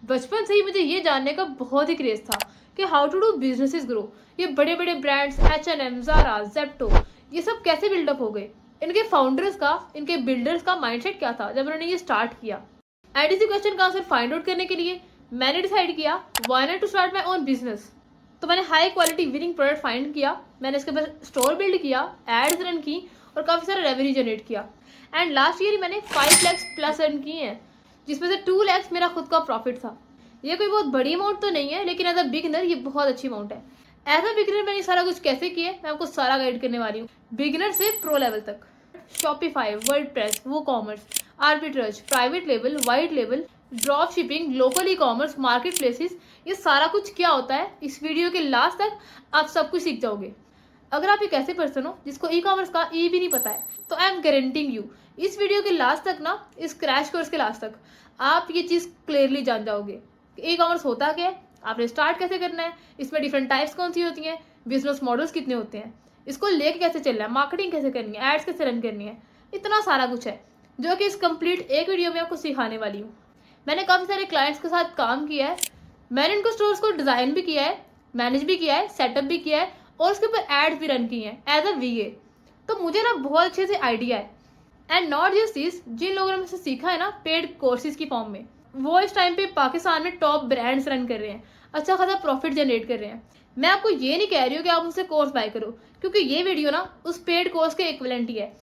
बचपन से ही मुझे ये जानने का बहुत ही क्रेज था कि how to do businesses grow. ये बड़े बड़े ब्रांड्स H&M, ज़ारा, जेप्टो, ये सब कैसे बिल्डअप हो गए। इनके फाउंडर्स का, इनके बिल्डर्स का माइंडसेट क्या था जब उन्होंने ये स्टार्ट किया। एंड इसी क्वेश्चन का आंसर फाइंड आउट करने के लिए मैंने डिसाइड किया why not to start my own business. तो मैंने high quality winning product find किया, मैंने इसके ऊपर स्टोर बिल्ड किया, एड्स रन की और काफ़ी सारा रेवेन्यू जनरेट किया। एंड लास्ट ईयर मैंने 5 लाख प्लस अर्न किए हैं, जिसमें से 2 लाख मेरा खुद का प्रॉफिट था। ये कोई बहुत बड़ी अमाउंट तो नहीं है, लेकिन एज अ बिगिनर ये बहुत अच्छी अमाउंट है। एज अ बिगिनर मैंने सारा कुछ कैसे किया है मैं आपको सारा गाइड करने वाली हूँ, बिगिनर से प्रो लेवल तक। शॉपिफाई, वर्डप्रेस, वो commerce, arbitrage, private label, white label, drop shipping, local e commerce, market places, ये सारा कुछ क्या होता है इस वीडियो के लास्ट तक आप सब कुछ सीख जाओगे। अगर आप एक ऐसे पर्सन हो जिसको ई कॉमर्स का ई भी नहीं पता है, तो आई एम गारंटिंग यू इस वीडियो के लास्ट तक ना, इस क्रैश कोर्स के लास्ट तक आप ये चीज़ क्लियरली जान जाओगे कि ई कॉमर्स होता क्या है, आपने स्टार्ट कैसे करना है, इसमें डिफरेंट टाइप्स कौन सी होती हैं, बिजनेस मॉडल्स कितने होते हैं, इसको लेके कैसे चलना है, मार्केटिंग कैसे करनी है, एड्स कैसे रन करनी है। इतना सारा कुछ है जो कि इस कंप्लीट एक वीडियो में आपको सिखाने वाली हूँ। मैंने काफ़ी सारे क्लाइंट्स के साथ काम किया है, मैंने इनको स्टोर्स को डिज़ाइन भी किया है, मैनेज भी किया है, सेटअप भी किया है और उसके ऊपर एड्स भी रन किए हैं एज अ VA। तो मुझे ना बहुत अच्छे से आइडिया है। एंड नॉट जस्ट दिस, जिन लोगों ने मुझसे सीखा है ना पेड कोर्सेज की फॉर्म में, वो इस टाइम पे पाकिस्तान में टॉप ब्रांड्स रन कर रहे हैं, अच्छा खासा प्रॉफिट जनरेट कर रहे हैं। मैं आपको ये नहीं कह रही हूँ कि आप मुझसे कोर्स बाय करो, क्योंकि ये वीडियो ना उस पेड कोर्स के इक्विवेलेंट ही है।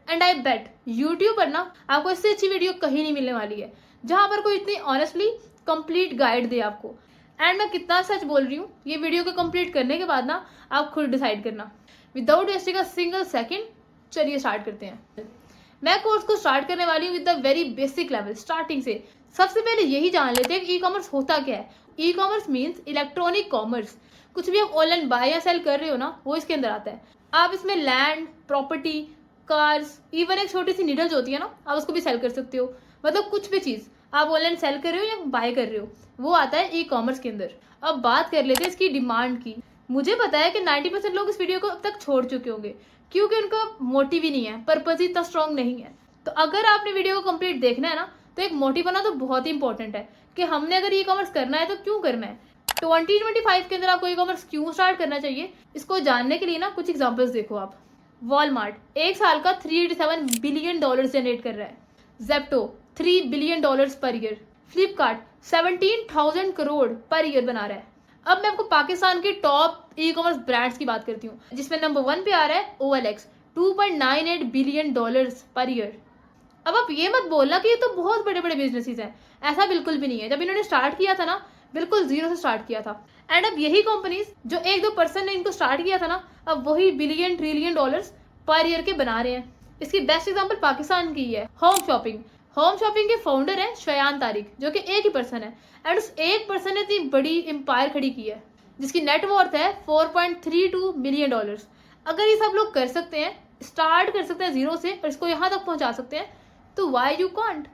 एंड आई बेट यूट्यूब पर ना आपको इससे अच्छी वीडियो कहीं नहीं मिलने वाली है जहाँ पर कोई इतनी ऑनेस्टली कंप्लीट गाइड दे आपको। एंड मैं कितना सच बोल रही हूँ ये वीडियो को कंप्लीट करने के बाद ना आप खुद डिसाइड करना without wasting a single second. चलिए स्टार्ट करते हैं। मैं कोर्स को स्टार्ट करने वाली हूँ with the very basic level, starting से। सबसे पहले यही जान लेते हैं कि ई कॉमर्स होता क्या है। E commerce means electronic commerce. कुछ भी आप ऑनलाइन बाय या सेल कर रहे हो ना, वो इसके अंदर आता है। आप इसमें लैंड, प्रॉपर्टी, कार्स, इवन एक छोटी सी नीडल्स होती है ना, आप उसको भी सेल कर सकते हो। मतलब कुछ भी चीज़ आप ऑनलाइन सेल कर रहे हो या बाय कर रहे हो, वो आता है ई कॉमर्स के अंदर। अब बात कर लेते हैं इसकी डिमांड की। मुझे पता है कि 90% लोग इस वीडियो को अब तक छोड़ चुके होंगे, क्योंकि उनका मोटिव ही नहीं है, पर्पज ही इतना स्ट्रॉन्ग नहीं है। तो अगर आपने वीडियो को कंप्लीट देखना है ना, तो एक मोटिव बना तो बहुत ही इंपॉर्टेंट है कि हमने अगर ई कॉमर्स करना है तो क्यों करना है। 2025 के अंदर आपको ई कॉमर्स क्यों स्टार्ट करना चाहिए, इसको जानने के लिए ना कुछ एग्जाम्पल्स देखो आप। वॉलमार्ट एक साल का $387 बिलियन जनरेट कर रहा है। Zepto $3 billion per year. Flipkart 17,000 crore per year बना रहा है। अब मैं आपको पाकिस्तान के टॉप ई कॉमर्स ब्रांड्स की बात करती हूँ, जिसमें नंबर 1 पे आ रहा है OLX, $2.98 बिलियन पर ईयर। अब आप ये मत बोलना कि ये तो बहुत बड़े बड़े बिजनेसेस हैं, ऐसा बिल्कुल भी नहीं है। जब इन्होंने स्टार्ट किया था ना, बिल्कुल जीरो से स्टार्ट किया था। एंड अब यही कंपनीज जो 1-2% ने इनको स्टार्ट किया था ना, अब वही billion trillion dollars per year के बना रहे हैं। इसकी बेस्ट एग्जांपल पाकिस्तान की है होम शॉपिंग। होम शॉपिंग के फाउंडर है शयान तारिक, जो कि एक ही पर्सन है। एंड उस एक पर्सन ने इतनी बड़ी एम्पायर खड़ी की है, जिसकी नेटवर्थ है $4.32 बिलियन। अगर ये सब लोग कर सकते हैं, स्टार्ट कर सकते हैं जीरो से और इसको यहाँ तक पहुँचा सकते हैं, तो वाई यू कांट।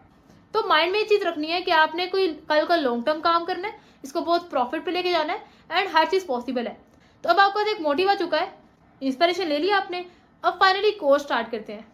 तो माइंड में ये चीज़ रखनी है कि आपने कोई कल का लॉन्ग टर्म काम करना है, इसको बहुत प्रॉफिट पे लेके जाना है, एंड हर चीज़ पॉसिबल है। तो अब आपके पास एक मोटिव आ चुका है, इंस्पिरेशन ले लिया आपने। अब फाइनली कोर्स स्टार्ट करते हैं।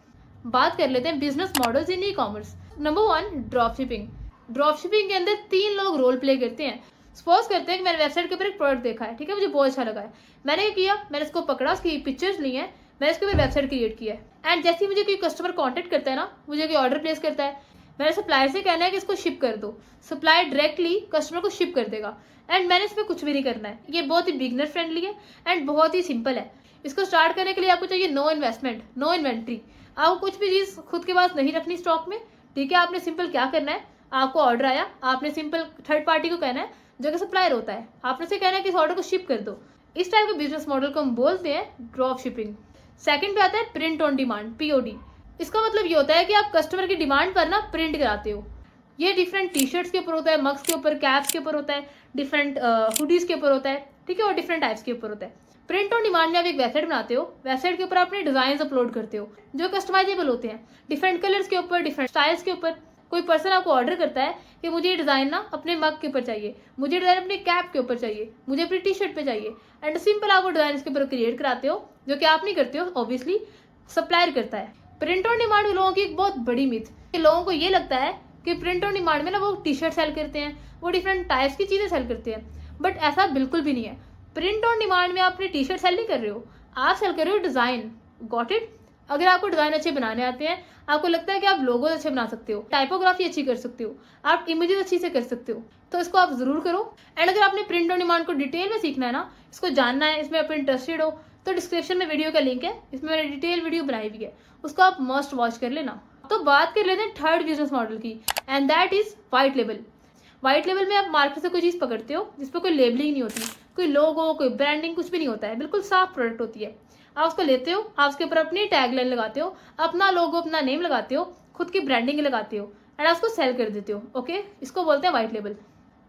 बात कर लेते हैं business models in e commerce. Number 1, drop shipping. Drop shipping के अंदर 3 लोग रोल प्ले करते हैं। सपोज करते हैं कि मैंने वेबसाइट के ऊपर एक प्रोडक्ट देखा है, ठीक है, मुझे बहुत अच्छा लगा है। मैंने क्या किया, मैंने इसको पकड़ा, उसकी पिक्चर्स ली हैं, मैंने इसके ऊपर वेबसाइट क्रिएट किया है। एंड जैसे ही मुझे कोई कस्टमर कॉन्टेक्ट करता है ना, मुझे कोई ऑर्डर प्लेस करता है, मैंने सप्लायर से कहना है कि इसको शिप कर दो। सप्लायर डायरेक्टली कस्टमर को शिप कर देगा। एंड मैंने इसमें कुछ भी नहीं करना है। ये बहुत ही बिगनर फ्रेंडली है एंड बहुत ही सिंपल है। इसको स्टार्ट करने के लिए आपको चाहिए नो इन्वेस्टमेंट, नो इन्वेंट्री। आपको कुछ भी चीज़ खुद के पास नहीं रखनी स्टॉक में, ठीक है। आपने सिंपल क्या करना है, आपको ऑर्डर आया, आपने सिंपल थर्ड पार्टी को कहना है, जो कि सप्लायर होता है, आपने से कहना है कि इस ऑर्डर को शिप कर दो। इस टाइप के बिजनेस मॉडल को हम बोलते हैं ड्रॉप शिपिंग। सेकंड पे आता है प्रिंट ऑन डिमांड, POD। इसका मतलब ये होता है कि आप कस्टमर की डिमांड पर ना प्रिंट कराते हो। ये डिफरेंट टी शर्ट्स के ऊपर होता है, मग्स के ऊपर, कैप्स के ऊपर होता है, डिफरेंट हुडीज के ऊपर होता है, ठीक है, और डिफरेंट टाइप्स के ऊपर होता है। प्रिंट ऑन डिमांड में आप एक वेबसाइट बनाते हो, वेबसाइट के ऊपर अपने डिजाइन अपलोड करते हो जो कस्टमाइजेबल होते हैं, डिफरेंट कलर्स के ऊपर, डिफरेंट स्टाइल्स के ऊपर। कोई पर्सन आपको ऑर्डर करता है कि मुझे ये डिज़ाइन ना अपने मग के ऊपर चाहिए, मुझे डिज़ाइन अपने कैप के ऊपर चाहिए, मुझे अपनी टी शर्ट पे चाहिए। एंड सिंपल आप वो डिज़ाइन इसके ऊपर क्रिएट कराते हो, जो कि आप नहीं करते हो, ऑब्वियसली सप्लायर करता है। प्रिंट ऑन डिमांड लोगों की एक बहुत बड़ी मिथ, लोगों को ये लगता है कि प्रिंट ऑन डिमांड में ना वो टी शर्ट सेल करते हैं, वो डिफरेंट टाइप्स की चीज़ें सेल करते हैं, बट ऐसा बिल्कुल भी नहीं है। प्रिंट ऑन डिमांड में आप अपनी टी शर्ट सेल नहीं कर रहे हो, आप सेल कर रहे हो डिज़ाइन। Got it? अगर आपको डिज़ाइन अच्छे बनाने आते हैं, आपको लगता है कि आप लोगोज अच्छे बना सकते हो, टाइपोग्राफी अच्छी कर सकते हो, आप इमेजेस अच्छी से कर सकते हो, तो इसको आप ज़रूर करो। एंड अगर आपने प्रिंट ऑन डिमांड को डिटेल में सीखना है ना, इसको जानना है, इसमें आप इंटरेस्टेड हो, तो डिस्क्रिप्शन में वीडियो का लिंक है, इसमें मैंने डिटेल वीडियो बनाई हुई है, उसको आप मस्ट वॉच कर लेना। तो बात कर लेते हैं थर्ड बिजनेस मॉडल की, and that is white label. White label में आप मार्केट से कोई चीज़ पकड़ते हो जिस पर कोई लेबलिंग नहीं होती, कोई लोगो, कोई ब्रांडिंग, कुछ भी नहीं होता है, बिल्कुल साफ प्रोडक्ट होती है। आप उसको लेते हो, आप उसके ऊपर अपनी टैगलाइन लगाते हो, अपना लोगो, अपना नेम लगाते हो, खुद की ब्रांडिंग लगाते हो, एंड आप उसको सेल कर देते हो। ओके, इसको बोलते हैं वाइट लेबल।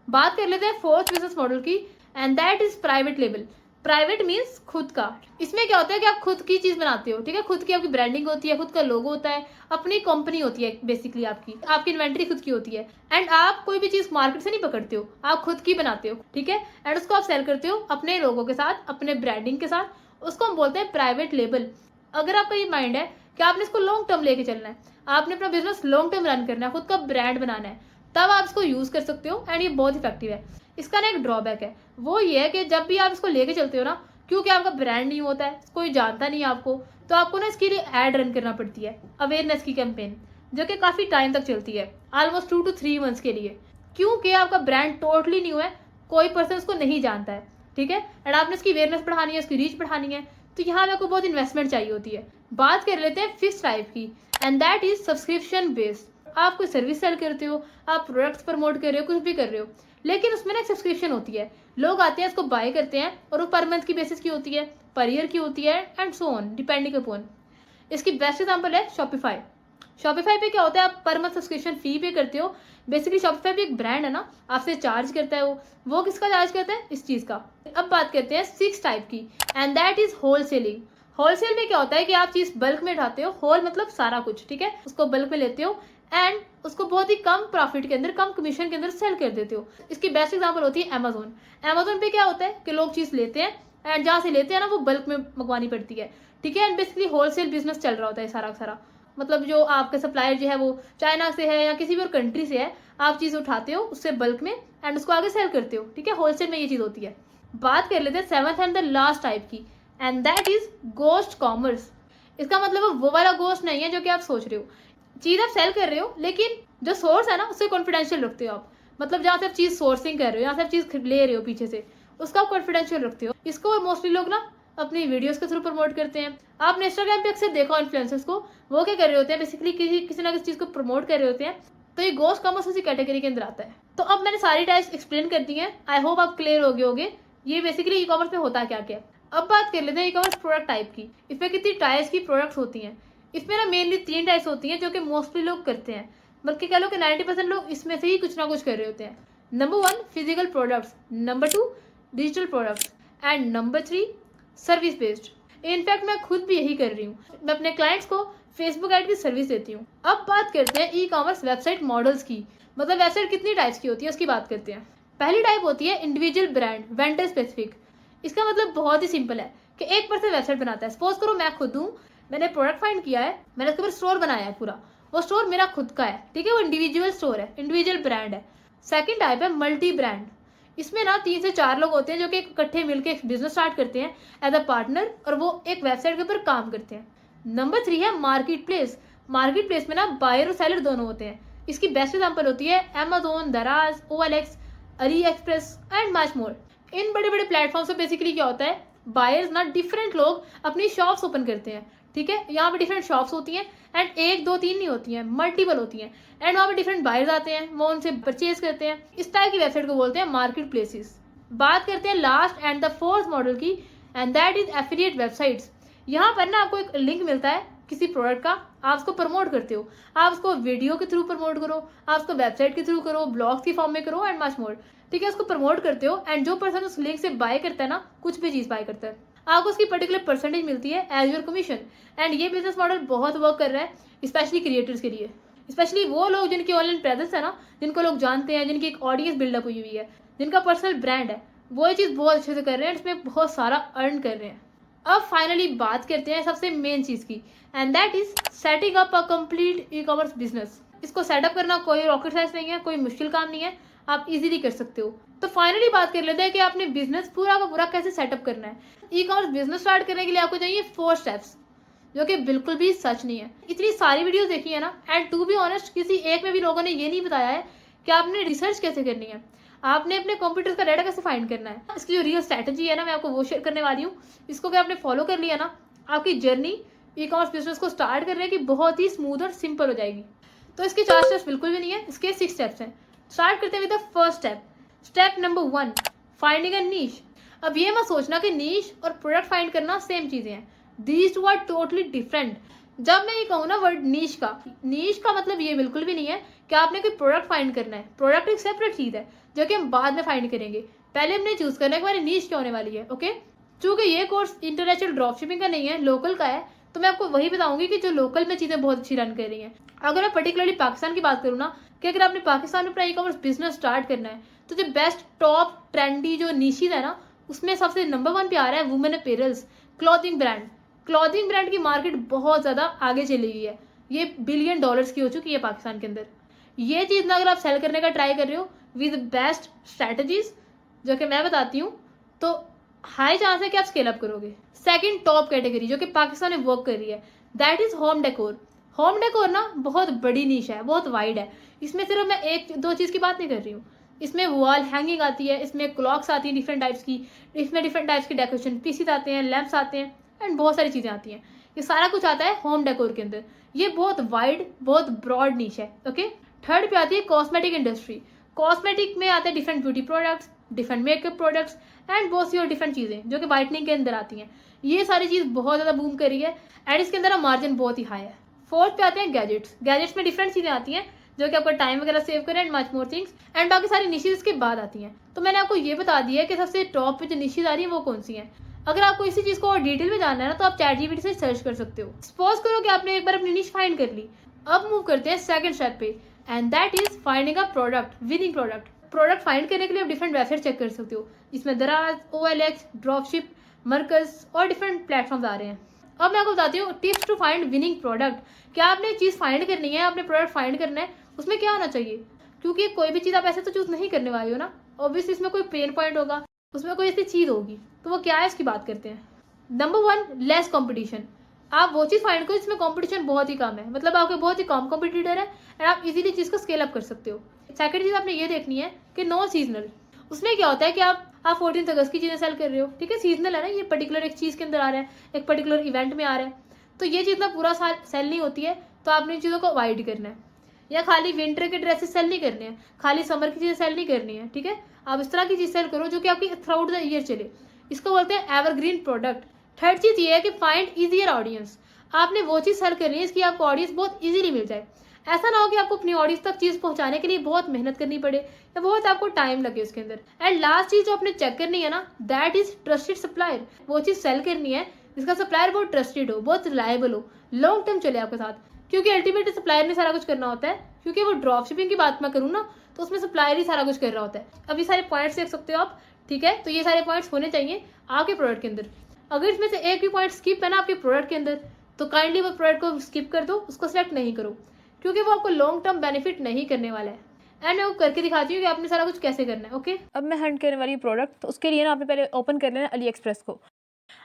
बात कर लेते हैं फोर्थ बिजनेस मॉडल की, and that is private label. Private means खुद का। इसमें क्या होता है कि आप खुद की चीज़ बनाते हो, ठीक है, खुद की आपकी ब्रांडिंग होती है, खुद का लोगो होता है, अपनी कंपनी होती है, बेसिकली आपकी इन्वेंट्री खुद की होती है, एंड आप कोई भी चीज़ मार्केट से नहीं पकड़ते हो, आप खुद की बनाते हो, ठीक है, एंड उसको आप सेल करते हो अपने लोगों के साथ, अपने ब्रांडिंग के साथ, उसको हम बोलते हैं प्राइवेट लेबल। अगर आपका ये माइंड है कि आपने इसको लॉन्ग टर्म लेके चलना है, आपने अपना बिजनेस लॉन्ग टर्म रन करना है, खुद का ब्रांड बनाना है, तब आप इसको यूज़ कर सकते हो, एंड ये बहुत इफेक्टिव है। इसका ना एक ड्रॉबैक है, वो ये है कि जब भी आप इसको लेके चलते हो ना, क्योंकि आपका ब्रांड नहीं होता है, कोई जानता नहीं है आपको, तो आपको ना इसके लिए ऐड रन करना पड़ती है, अवेयरनेस की कैंपेन, जो कि काफ़ी टाइम तक चलती है, ऑलमोस्ट 2 to 3 मंथ्स के लिए, क्योंकि आपका ब्रांड टोटली न्यू है, कोई पर्सन उसको नहीं जानता है, ठीक है, एंड आपने इसकी अवेयरनेस बढ़ानी है, उसकी रीच बढ़ानी है, तो यहाँ पे आपको बहुत इन्वेस्टमेंट चाहिए होती है। बात कर लेते हैं फिफ्थ टाइप की, and that is subscription based. आप कोई सर्विस सेल करते हो, आप प्रोडक्ट्स प्रमोट कर रहे हो, कुछ भी कर रहे हो, लेकिन उसमें ना एक सब्सक्रिप्शन होती है, लोग आते हैं, इसको बाय करते हैं, और वो पर मंथ की बेसिस की होती है, पर ईयर की होती है, and so on depending upon. इसकी बेस्ट एग्जांपल है शॉपिफाई। शॉपिफाई पे क्या होता है, आप पर मंथ सब्सक्रिप्शन फी पे करते हो। बेसिकली शॉपिफाई भी एक ब्रांड है ना, आपसे चार्ज करता है वो किसका चार्ज करता है, इस चीज़ का। अब बात करते हैं सिक्स टाइप की, and that is wholesaling. Wholesale में क्या होता है कि आप चीज़ बल्क में उठाते हो, होल मतलब सारा कुछ, ठीक है, उसको बल्क में लेते हो, एंड उसको बहुत ही कम प्रॉफिट के अंदर, कम कमीशन के अंदर सेल कर देते हो। इसकी बेस्ट एग्जांपल होती है अमेजोन। अमेजोन पे क्या होता है कि लोग चीज़ लेते हैं, एंड जहाँ से लेते हैं ना, वो बल्क में मंगवानी पड़ती है, ठीक है, एंड बेसिकली होलसेल बिजनेस चल रहा होता है सारा सारा। मतलब जो आपका सप्लायर जो है वो चाइना से है या किसी भी और कंट्री से है, आप चीज़ उठाते हो उससे बल्क में, एंड उसको आगे सेल करते हो, ठीक है, होलसेल में ये चीज़ होती है। बात कर लेते हैं seventh and the last type की, and that is ghost commerce. इसका मतलब वो वाला गोस्ट नहीं है जो कि आप सोच रहे हो, चीज़ आप सेल कर रहे हो, लेकिन जो सोर्स है ना उससे कॉन्फिडेंशियल रखते हो आप, मतलब जहाँ से आप चीज़ सोर्सिंग कर रहे हो, जहाँ से आप चीज़ ले रहे हो पीछे से, उसका आप कॉन्फिडेंशियल रखते हो। इसको मोस्टली लोग ना अपनी वीडियोस के थ्रू प्रमोट करते हैं। आपने इंस्टाग्राम पे अक्सर देखा इन्फ्लुएंसर्स को, वो क्या कर रहे होते हैं, बेसिकली किसी ना किसी चीज़ को प्रमोट कर रहे होते हैं, तो ये गोस्ट कॉमर्स उसी कैटेगरी के अंदर आता है। तो अब मैंने सारी टाइप्स एक्सप्लेन कर दी हैं, आई होप आप क्लियर हो गए होंगे ये बेसिकली ई कॉमर्स में होता क्या क्या। अब बात कर लेते हैं ई कॉमर्स प्रोडक्ट टाइप की, इसमें कितनी टाइप्स की प्रोडक्ट्स होती हैं। इसमें ना मेनली 3 टाइप्स होती हैं जो कि मोस्टली लोग करते हैं, बल्कि कह लो कि 90% लोग इसमें से ही कुछ ना कुछ कर रहे होते हैं। Number 1 physical products, number 2 digital products, and number 3 service based. In fact मैं खुद भी यही कर रही हूँ, मैं अपने क्लाइंट्स को फेसबुक ऐड की सर्विस देती हूँ। अब बात करते हैं ई कॉमर्स वेबसाइट मॉडल्स की, मतलब वेबसाइट कितनी टाइप्स की होती है उसकी बात करते हैं। पहली टाइप होती है इंडिविजुअल ब्रांड, वेंडर स्पेसिफिक। इसका मतलब बहुत ही सिंपल है कि एक पर्सन वेबसाइट बनाता है, सपोज करो मैं खुद हूँ, मैंने प्रोडक्ट फाइंड किया है, मैंने उसके ऊपर स्टोर बनाया है पूरा, वो स्टोर मेरा खुद का है, ठीक है, वो इंडिविजुअल स्टोर है, इंडिविजुअल ब्रांड है। सेकंड टाइप है मल्टी ब्रांड। इसमें ना 3 से 4 लोग होते हैं जो कि इकट्ठे मिलकर एक बिजनेस स्टार्ट करते हैं एज अ पार्टनर, और वो एक वेबसाइट के ऊपर काम करते हैं। नंबर 3 है मार्केट प्लेस। मार्केट प्लेस में ना बायर और सेलर दोनों होते हैं। इसकी बेस्ट एग्जांपल होती है Amazon, Daraz, OLX, Ali Express and much more. इन बड़े बड़े प्लेटफॉर्म से बेसिकली क्या होता है, बायर्स ना डिफरेंट लोग अपनी शॉप्स ओपन करते हैं, ठीक है, यहाँ पे डिफरेंट शॉप्स होती हैं, एंड 1 2 3 नहीं होती हैं, मल्टीपल होती हैं, एंड वहाँ पे डिफरेंट बायर्स आते हैं, वो उनसे परचेज करते हैं। इस टाइप की वेबसाइट को बोलते हैं मार्केट प्लेसेस। बात करते हैं last and the fourth model की, and that is affiliate websites. यहाँ पर ना आपको एक लिंक मिलता है किसी प्रोडक्ट का, आप उसको प्रमोट करते हो, आप उसको वीडियो के थ्रू प्रमोट करो, आप उसको वेबसाइट के थ्रू करो, ब्लॉग्स की फॉर्म में करो, एंड मच मोर, ठीक है, उसको प्रमोट करते हो, एंड जो पर्सन उस लिंक से बाय करता है ना, कुछ भी चीज़ बाय करता है, आपको उसकी पर्टिकुलर परसेंटेज मिलती है एज योर कमीशन। एंड ये बिजनेस मॉडल बहुत वर्क कर रहा है स्पेशली क्रिएटर्स के लिए, स्पेशली वो लोग जिनकी ऑनलाइन प्रेजेंस है ना, जिनको लोग जानते हैं, जिनकी एक ऑडियंस बिल्डअप हुई हुई है, जिनका पर्सनल ब्रांड है, वो ये चीज़ बहुत अच्छे से कर रहे हैं, इसमें बहुत सारा अर्न कर रहे हैं। अब फाइनली बात करते हैं सबसे मेन चीज़ की, and that is setting up a complete e commerce business. इसको सेटअप करना कोई रॉकेट साइंस नहीं है, कोई मुश्किल काम नहीं है, आप इजीली कर सकते हो। तो फाइनली बात कर लेते हैं कि आपने बिजनेस पूरा का पूरा कैसे सेटअप करना है। ई कॉमर्स बिजनेस स्टार्ट करने के लिए आपको चाहिए 4 स्टेप्स, जो कि बिल्कुल भी सच नहीं है। इतनी सारी वीडियोस देखी है ना, एंड टू बी ऑनेस्ट किसी एक में भी लोगों ने ये नहीं बताया है कि आपने रिसर्च कैसे करनी है, आपने अपने कंप्यूटर का डाटा कैसे फाइंड करना है। इसकी जो रियल स्ट्रैटेजी है ना, मैं आपको वो शेयर करने वाली हूँ। इसको अगर आपने फॉलो कर लिया ना, आपकी जर्नी ई कॉमर्स बिजनेस को स्टार्ट करने की बहुत ही स्मूथ और सिंपल हो जाएगी। तो इसके 4 स्टेप्स बिल्कुल भी नहीं है, इसके 6 स्टेप्स हैं। स्टार्ट करते हैं with the first step. Step number 1, finding a niche. अब ये मत सोचना कि नीश और प्रोडक्ट फाइंड करना सेम चीजें हैं। These two are totally different. जब मैं ये कहूँ ना वर्ड नीश का मतलब ये बिल्कुल भी नहीं है कि आपने कोई प्रोडक्ट फाइंड करना है। प्रोडक्ट एक सेपरेट चीज है जो कि हम बाद में फाइंड करेंगे। पहले हमने चूज करना है कि हमारी नीश क्या होने वाली है। ओके, चूंकि ये कोर्स इंटरनेशनल ड्रॉप शिपिंग का नहीं है, लोकल का है, तो मैं आपको वही बताऊंगी कि जो लोकल में चीजें बहुत अच्छी रन कर रही हैं। अगर मैं पर्टिकुलरली पाकिस्तान की बात करूँ ना, कि अगर आपने पाकिस्तान में अपना ई कॉमर्स बिजनेस स्टार्ट करना है, तो जो बेस्ट टॉप ट्रेंडी जो निशीज है ना, उसमें सबसे नंबर 1 पे आ रहा है women appearance clothing brand. Clothing brand की मार्केट बहुत ज़्यादा आगे चली गई है, ये $1 बिलियन की हो चुकी है पाकिस्तान के अंदर। ये चीज़ ना अगर आप सेल करने का ट्राई कर रहे हो विद बेस्ट स्ट्रैटेजीज जो कि मैं बताती हूँ, तो हाई चांस है कि आप स्केल अप करोगे। सेकंड टॉप कैटेगरी जो कि पाकिस्तान में वर्क कर रही है, that is home decor. Home decor ना बहुत बड़ी नीश है, बहुत वाइड है। इसमें सिर्फ मैं एक दो चीज़ की बात नहीं कर रही हूँ। इसमें वॉल हैंगिंग आती है, इसमें क्लॉक्स आती हैं डिफरेंट टाइप्स की, इसमें डिफरेंट टाइप्स के डेकोरेशन पीसीस आते हैं, लैंप्स आते हैं, एंड बहुत सारी चीज़ें आती हैं। ये सारा कुछ आता है होम डेकोर के अंदर। ये बहुत वाइड, बहुत ब्रॉड नीश है। ओके, थर्ड पे आती है कॉस्मेटिक इंडस्ट्री। कॉस्मेटिक में आते हैं different beauty products, different makeup products, and बहुत सी और डिफरेंट चीज़ें जो कि वाइटनिंग के अंदर आती हैं। ये सारी चीज़ बहुत ज़्यादा बूम कर रही है, एंड इसके अंदर मार्जिन बहुत ही हाई है। फोर्थ पे आते हैं गैजेट्स। गैजेट्स में डिफरेंट चीज़ें आती हैं जो कि आपका टाइम वगैरह सेव करें, and much more things, and बाकी सारी निशीज इसके बाद आती हैं। तो मैंने आपको ये बता दिया है कि सबसे टॉप पे जो निशीज आ रही है वो कौन सी हैं। अगर आपको इसी चीज़ को और डिटेल में जानना है ना, तो आप ChatGPT से सर्च कर सकते हो। सपोज करो कि आपने एक बार अपनी निश फाइंड कर ली। अब मूव करते हैं सेकंड स्टेप पे, and that is finding a product, winning product. Product find करने के लिए आप डिफरेंट वेबसाइट चेक कर सकते हो, जिसमें दराज, OLX, ड्रॉपशिप, मरकज और डिफरेंट प्लेटफॉर्म्स आ रहे हैं। अब मैं आपको बताती हूँ tips to find winning product. क्या आपने चीज़ फाइंड करनी है, आपने प्रोडक्ट फाइंड करना है, उसमें क्या होना चाहिए, क्योंकि कोई भी चीज़ आप ऐसे तो चूज नहीं करने वाली हो ना। ऑब्वियसली इसमें कोई पेन पॉइंट होगा, उसमें कोई ऐसी चीज़ होगी, तो वो क्या है उसकी बात करते हैं। Number 1, less competition. आप वो चीज़ फाइंड करो जिसमें कॉम्पिटिशन बहुत ही कम है, मतलब आपके बहुत ही कम कॉम्पिटिटर है, एंड आप इजीली चीज़ को स्केल अप कर सकते हो। सेकंड चीज़ आपने ये देखनी है कि नॉन सीजनल। उसमें क्या होता है कि आप 14 अगस्त की चीज़ें सेल कर रहे हो, ठीक है, सीजनल है ना, ये पर्टिकुलर एक चीज़ के अंदर आ रहा है, एक पर्टिकुलर इवेंट में आ रहा है, तो ये चीज़ ना पूरा साल सेल नहीं होती है, तो आपने इन चीज़ों को अवॉइड करना है। या खाली विंटर के ड्रेसेस सेल नहीं करने हैं, खाली समर की चीज़ें सेल नहीं करनी है, ठीक है। आप इस तरह की चीज़ सेल करो जो कि आपकी थ्रू द ईयर चले, इसको बोलते हैं एवरग्रीन प्रोडक्ट। थर्ड चीज़ ये है कि फाइंड ईजियर ऑडियंस। आपने वो चीज़ सेल करनी है इसकी आपको ऑडियंस बहुत ईजिली मिल जाए। ऐसा ना हो कि आपको अपनी ऑडियंस तक चीज़ पहुंचाने के लिए बहुत मेहनत करनी पड़े या बहुत आपको टाइम लगे उसके अंदर। एंड लास्ट चीज़ जो आपने चेक करनी है ना, दैट इज ट्रस्टेड सप्लायर। वो चीज़ सेल करनी है जिसका सप्लायर बहुत ट्रस्टेड हो, बहुत रिलायबल हो, लॉन्ग टर्म चले आपके साथ, क्योंकि अल्टीमेटली सप्लायर ने सारा कुछ करना होता है। क्योंकि वो ड्रॉप शिपिंग की बात मैं करूँ ना, तो उसमें सप्लायर ही सारा कुछ कर रहा होता है। अब ये सारे पॉइंट्स देख सकते हो आप, ठीक है, तो ये सारे पॉइंट्स होने चाहिए आपके प्रोडक्ट के अंदर। अगर इसमें से एक भी पॉइंट स्किप है ना आपके प्रोडक्ट के अंदर, तो काइंडली वो प्रोडक्ट को स्किप कर दो, उसको सेलेक्ट नहीं करो, क्योंकि वो आपको लॉन्ग टर्म बेनिफिट नहीं करने वाला है। एंड मैं वो करके दिखाती हूँ कि आपने सारा कुछ कैसे करना है। ओके, अब मैं हंट करने वाली प्रोडक्ट, तो उसके लिए ना आपने पहले ओपन कर लेना अली एक्सप्रेस को।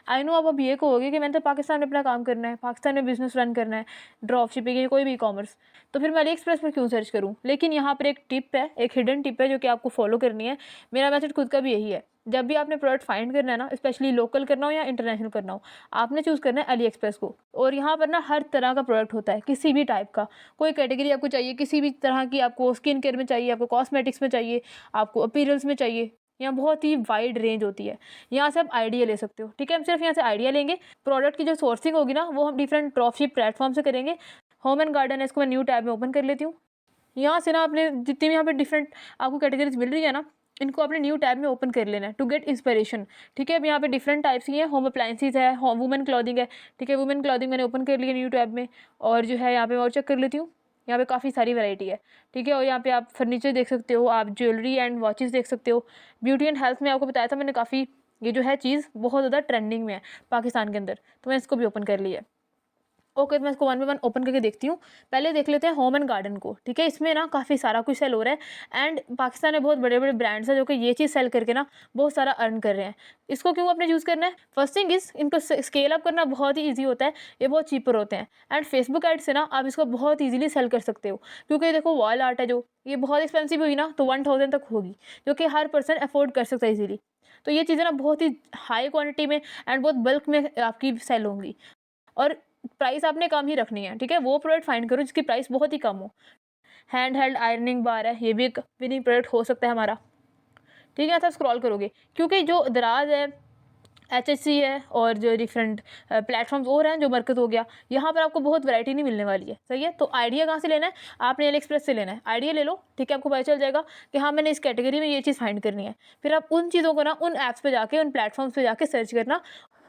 आई नो आप अब ये कहोगे कि मैंने तो पाकिस्तान में अपना काम करना है, पाकिस्तान में बिजनेस रन करना है, ड्रॉप शिपिंग या कोई भी कॉमर्स, तो फिर मैं अली एक्सप्रेस पर क्यों सर्च करूँ। लेकिन यहाँ पर एक टिप है, एक हिडन टिप है जो कि आपको फॉलो करनी है। मेरा मैथड खुद का भी यही है। जब भी आपने प्रोडक्ट फाइंड करना है ना, स्पेशली लोकल करना हो या इंटरनेशनल करना हो, आपने चूज़ करना है अली एक्सप्रेस को। और यहाँ पर ना हर तरह का प्रोडक्ट होता है, किसी भी टाइप का, कोई कैटेगरी आपको चाहिए, किसी भी तरह की, आपको स्किन केयर में चाहिए, आपको कॉस्मेटिक्स में चाहिए, आपको अपीयरेंस में चाहिए, यहाँ बहुत ही वाइड रेंज होती है। यहाँ से आप आइडिया ले सकते हो, ठीक है। हम सिर्फ यहाँ से आइडिया लेंगे। प्रोडक्ट की जो सोर्सिंग होगी ना, वो हम डिफरेंट ड्रॉपशिप प्लेटफॉर्म से करेंगे। होम एंड गार्डन है, इसको मैं न्यू टैब में ओपन कर लेती हूँ। यहाँ से ना आपने जितनी भी यहाँ पे डिफरेंट आपको कैटेगरीज मिल रही है ना, इनको अपने न्यू टैब में ओपन कर लेना है टू गेट इंस्पिरेशन, ठीक है। अब यहाँ पे डिफरेंट टाइप्स की है, होम अप्लाइंसेज है, वुमेन क्लॉथिंग है, ठीक है। वुमेन क्लॉथिंग मैंने ओपन कर लिया न्यू टैब में, और जो है यहाँ पे और चेक कर लेती हूँ। यहाँ पे काफ़ी सारी वैरायटी है, ठीक है। और यहाँ पे आप फर्नीचर देख सकते हो, आप ज्वेलरी एंड वॉचेस देख सकते हो। ब्यूटी एंड हेल्थ में आपको बताया था मैंने, काफ़ी ये जो है चीज़ बहुत ज़्यादा ट्रेंडिंग में है पाकिस्तान के अंदर, तो मैं इसको भी ओपन कर लिया है। ओके, तो मैं इसको वन बाय वन ओपन करके देखती हूँ। पहले देख लेते हैं होम एंड गार्डन को, ठीक है। इसमें ना काफ़ी सारा कुछ सेल हो रहा है एंड पाकिस्तान में बहुत बड़े-बड़े ब्रांड्स हैं जो कि ये चीज़ सेल करके ना बहुत सारा अर्न कर रहे हैं। इसको क्यों आपने यूज़ करना है? फर्स्ट थिंग इज़ इनको स्केल अप करना बहुत ही ईज़ी होता है, ये बहुत चीपर होते हैं एंड फेसबुक एड से ना आप इसको बहुत ईज़िली सेल कर सकते हो, क्योंकि देखो वॉल आर्ट है जो, ये बहुत एक्सपेंसिव हुई ना तो 1000 तक होगी, जो कि हर पर्सन अफोर्ड कर सकता है ईज़िली। तो ये चीज़ें ना बहुत ही हाई क्वांटिटी में एंड बहुत बल्क में आपकी सेल होंगी और प्राइस आपने कम ही रखनी है, ठीक है। वो प्रोडक्ट फाइंड करो जिसकी प्राइस बहुत ही कम हो। हैंड हेल्ड आयरनिंग बार है, ये भी एक विनिंग प्रोडक्ट हो सकता है हमारा, ठीक है। तो स्क्रॉल करोगे क्योंकि जो दराज है, एचएचसी है और जो डिफरेंट प्लेटफॉर्म्स और हैं, जो मरकज़ हो गया, यहाँ पर आपको बहुत वैरायटी नहीं मिलने वाली है, सही है। तो आइडिया कहाँ से लेना है? आपने अली एक्सप्रेस से लेना है। आइडिया ले लो, ठीक है। आपको पता चल जाएगा कि हाँ मैंने इस कैटेगरी में ये चीज़ फाइंड करनी है। फिर आप उन चीज़ों को ना उन ऐप्स पे जाके, उन प्लेटफॉर्म्स पे जाके सर्च करना।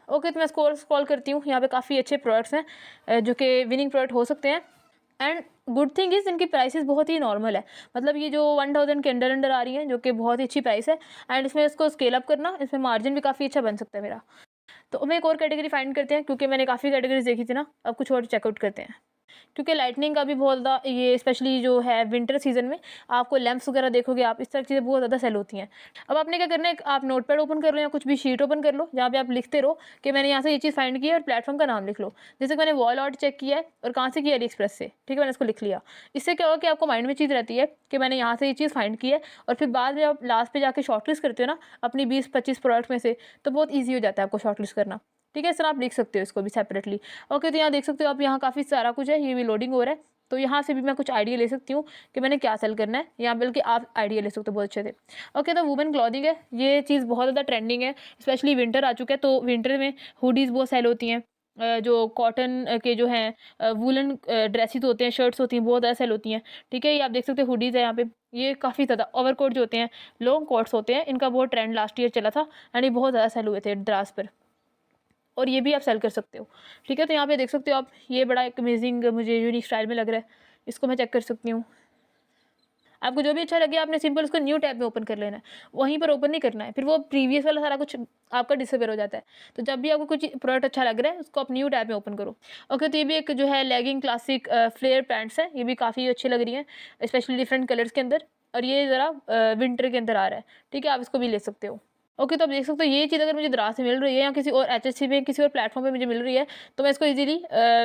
ओके, तो मैं स्क्रॉल करती हूँ। यहाँ पे काफ़ी अच्छे प्रोडक्ट्स हैं जो कि विनिंग प्रोडक्ट हो सकते हैं एंड गुड थिंग इज़ इनकी प्राइसेस बहुत ही नॉर्मल है। मतलब ये जो 1000 के अंडर आ रही हैं, जो कि बहुत ही अच्छी प्राइस है एंड इसमें इसको स्केल अप करना, इसमें मार्जिन भी काफ़ी अच्छा बन सकता है मेरा। तो हम एक और कैटेगरी फाइंड करते हैं, क्योंकि मैंने काफ़ी कैटेगरीज देखी थी ना, अब कुछ और चेकआउट करते हैं। क्योंकि लाइटनिंग का भी बहुत ज़्यादा, ये स्पेशली जो है विंटर सीजन में आपको लैंप्स वगैरह देखोगे आप, इस तरह की चीज़ें बहुत ज़्यादा सेल होती हैं। अब आपने क्या करना है, आप नोटपैड ओपन कर लो या कुछ भी शीट ओपन कर लो जहाँ पे आप लिखते रहो कि मैंने यहाँ से ये चीज़ फाइंड की है और प्लेटफॉर्म का नाम लिख लो। जैसे कि मैंने वॉल आर्ट चेक किया है और कहाँ से किया, अली एक्सप्रेस से, ठीक है। मैंने इसको लिख लिया। इससे क्या होगा कि आपको माइंड में चीज़ रहती है कि मैंने यहाँ से ये चीज़ फाइंड की है और फिर बाद में आप लास्ट पे जाके शॉर्टलिस्ट करते हो ना अपनी 20-25 प्रोडक्ट में से, तो बहुत ईजी हो जाता है आपको शॉर्टलिस्ट करना, ठीक है। इस तरह आप लिख सकते हो इसको भी सेपरेटली। ओके, तो यहाँ देख सकते हो आप, यहाँ काफ़ी सारा कुछ है, ये भी लोडिंग हो रहा है। तो यहाँ से भी मैं कुछ आइडिया ले सकती हूँ कि मैंने क्या सेल करना है, यहाँ बल्कि आप आइडिया ले सकते हो बहुत अच्छे से। ओके, तो वुमेन क्लॉथिंग है, ये चीज़ बहुत ज़्यादा ट्रेंडिंग है, स्पेशली विंटर आ चुका है तो विंटर में हुडीज़ बहुत सेल होती हैं। जो कॉटन के जो हैं वुलन ड्रेसेस होते हैं, शर्ट्स होती हैं, बहुत ज़्यादा सेल होती हैं, ठीक है। ये आप देख सकते हो हुडीज़ है यहाँ पे, ये काफ़ी ज़्यादा ओवरकोट जो होते हैं, लॉन्ग कोट्स होते हैं, इनका बहुत ट्रेंड लास्ट ईयर चला था एंड ये बहुत ज़्यादा सेल हुए थे द्रास पर, और ये भी आप सेल कर सकते हो, ठीक है। तो यहाँ पे देख सकते हो आप, ये बड़ा एक अमेजिंग मुझे यूनिक स्टाइल में लग रहा है, इसको मैं चेक कर सकती हूँ। आपको जो भी अच्छा लगे आपने सिंपल उसको न्यू टैब में ओपन कर लेना है, वहीं पर ओपन नहीं करना है, फिर वो प्रीवियस वाला सारा कुछ आपका डिसअपेयर हो जाता है। तो जब भी आपको कुछ प्रोडक्ट अच्छा लग रहा है उसको आप न्यू टैब में ओपन करो। ओके, तो ये भी एक जो है लेगिंग क्लासिक फ्लेयर पैंट्स है, ये भी काफ़ी अच्छी लग रही है, स्पेशली डिफरेंट कलर्स के अंदर, और ये ज़रा विंटर के अंदर आ रहा है, ठीक है। आप इसको भी ले सकते हो। ओके, तो आप देख सकते हो ये चीज़ अगर मुझे दराज से मिल रही है या किसी और एचएचसी में, किसी और प्लेटफॉर्म पे मुझे मिल रही है, तो मैं इसको इजीली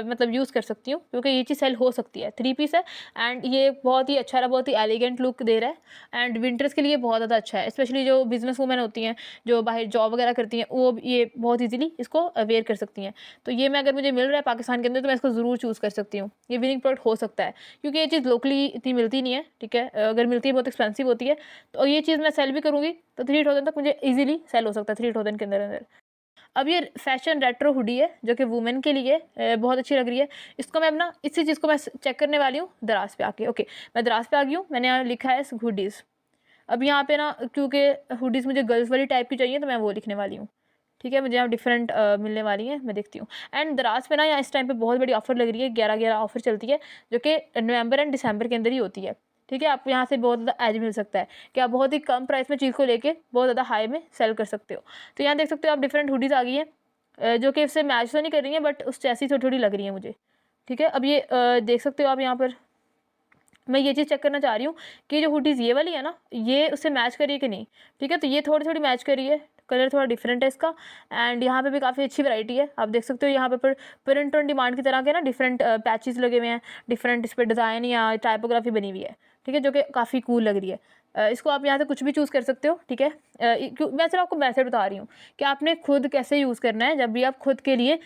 मतलब यूज़ कर सकती हूँ, क्योंकि ये चीज़ सेल हो सकती है। 3 पीस है एंड ये बहुत ही अच्छा, बहुत ही एलिगेंट लुक दे रहा है एंड विंटर्स के लिए बहुत ज़्यादा अच्छा है, स्पेशली जो बिजनेस वूमेन होती हैं, जो बाहर जॉब वगैरह करती हैं, वो ये बहुत ईजिली इसको वेयर कर सकती हैं। तो ये मैं, अगर मुझे मिल रहा है पाकिस्तान के अंदर, तो मैं इसको ज़रूर चूज़ कर सकती हूँ। ये विनिंग प्रोडक्ट हो सकता है, क्योंकि ये चीज़ लोकली इतनी मिलती नहीं है, ठीक है। अगर मिलती है बहुत एक्सपेंसिव होती है, तो ये चीज़ मैं सेल भी करूँगी तो 3000 तक मुझे ईजिली सेल हो सकता है, 3000 के अंदर अंदर। अब ये फैशन रेट्रो हुडी है जो कि वुमेन के लिए बहुत अच्छी लग रही है। इसको मैं अपना, इसी चीज़ को मैं चेक करने वाली हूँ दराज पे आके। ओके, मैं दराज पे आ गई हूँ, मैंने यहाँ लिखा है हुडीज़। अब यहाँ पे ना, क्योंकि हुडीज़ मुझे गर्ल्स वाली टाइप की चाहिए, तो मैं वो लिखने वाली हूँ, ठीक है। मुझे यहाँ डिफरेंट मिलने वाली है, मैं देखती हूँ। एंड दराज पे ना यहाँ इस टाइम पे बहुत बड़ी ऑफर लग रही है, 11/11 ऑफर चलती है, जो कि नवंबर एंड दिसंबर के अंदर ही होती है, ठीक है। आपको यहाँ से बहुत ज़्यादा एज मिल सकता है कि आप बहुत ही कम प्राइस में चीज़ को लेके बहुत ज़्यादा हाई में सेल कर सकते हो। तो यहाँ देख सकते हो आप, डिफरेंट हुडीज़ आ गई हैं जो कि इससे मैच तो नहीं कर रही हैं, बट उस जैसी थोड़ी थोड़ी लग रही है मुझे, ठीक है। अब ये देख सकते हो आप, यहाँ पर मैं ये चीज़ चेक करना चाह रही हूँ कि जो हुडीज़ ये वाली है ना, ये उससे मैच करिए कि नहीं, ठीक है। तो ये थोड़ी थोड़ी मैच करी है, कलर थोड़ा डिफरेंट है इसका एंड यहाँ पे भी काफ़ी अच्छी वैरायटी है। आप देख सकते हो यहाँ पे प्रिंट ऑन डिमांड की तरह के ना डिफरेंट पैचेस लगे हुए हैं, डिफरेंट इस पर डिज़ाइन या टाइपोग्राफी बनी हुई है, ठीक है, जो कि काफ़ी कूल लग रही है। इसको आप यहाँ से कुछ भी चूज़ कर सकते हो, ठीक है। मैं सिर्फ आपको मैथड बता रही हूँ कि आपने खुद कैसे यूज़ करना है जब भी आप खुद के लिए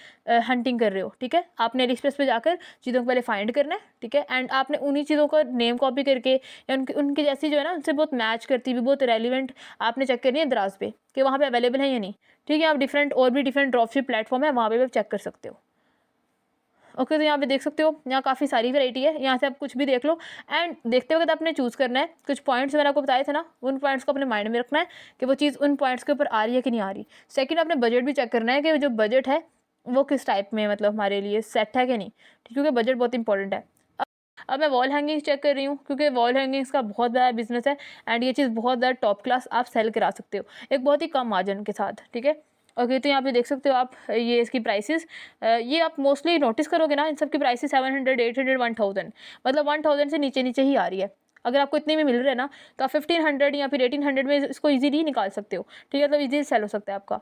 हंटिंग कर रहे हो, ठीक है। आपने अली एक्सप्रेस पे जाकर चीज़ों को पहले फाइंड करना है, ठीक है, एंड आपने उन्हीं चीज़ों का नेम कॉपी करके या उनकी जैसी जो है ना, उनसे बहुत मैच करती हुई, बहुत रेलिवेंट आपने चेक करनी है दराज पे कि वहाँ पे अवेलेबल है या नहीं, ठीक है। आप डिफरेंट और भी डिफरेंट ड्रॉपशिप प्लेटफॉर्म है, वहाँ पे भी आप चेक कर सकते हो। ओके, तो यहाँ पे देख सकते हो, यहाँ काफ़ी सारी वैरायटी है, यहाँ से आप कुछ भी देख लो एंड देखते वक्त आपने चूज़ करना है। कुछ पॉइंट्स मैंने आपको बताए थे ना, उन पॉइंट्स को अपने माइंड में रखना है कि वो चीज़ उन पॉइंट्स के ऊपर आ रही है कि नहीं आ रही। सेकंड, आपने बजट भी चेक करना है कि जो बजट है वो किस टाइप में, मतलब हमारे लिए सेट है कि नहीं, क्योंकि बजट बहुत इंपॉर्टेंट है। अब मैं वॉल हैंगिंग्स चेक कर रही हूँ, क्योंकि वॉल हैंगिंग्स का बहुत बड़ा बिजनेस है एंड ये चीज़ बहुत ज़्यादा टॉप क्लास आप सेल करा सकते हो एक बहुत ही कम मार्जिन के साथ, ठीक है। ओके, तो यहाँ पे देख सकते हो आप ये इसकी प्राइसेस, ये आप मोस्टली नोटिस करोगे ना, इन सब की प्राइसेस 700, 800, 1000, मतलब 1000 से नीचे नीचे ही आ रही है। अगर आपको इतने में मिल रहे हैं ना, तो आप 1500 या फिर 1800 में इसको ईजिली निकाल सकते हो, ठीक है, मतलब ईजिली सेल हो सकता है आपका,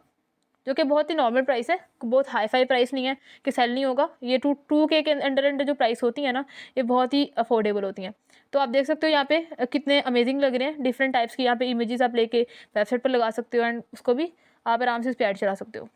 जो कि बहुत ही नॉर्मल प्राइस है, बहुत हाई फाई प्राइस नहीं है कि सेल नहीं होगा। ये 2K के अंडर अंडर जो प्राइस होती है ना, ये बहुत ही अफोर्डेबल होती हैं। तो आप देख सकते हो यहाँ पे कितने अमेजिंग लग रहे हैं, डिफरेंट टाइप्स की यहाँ पे इमेजेस आप लेके वेबसाइट पर लगा सकते हो, एंड उसको भी आप आराम से इस पर ऐड चला सकते हो।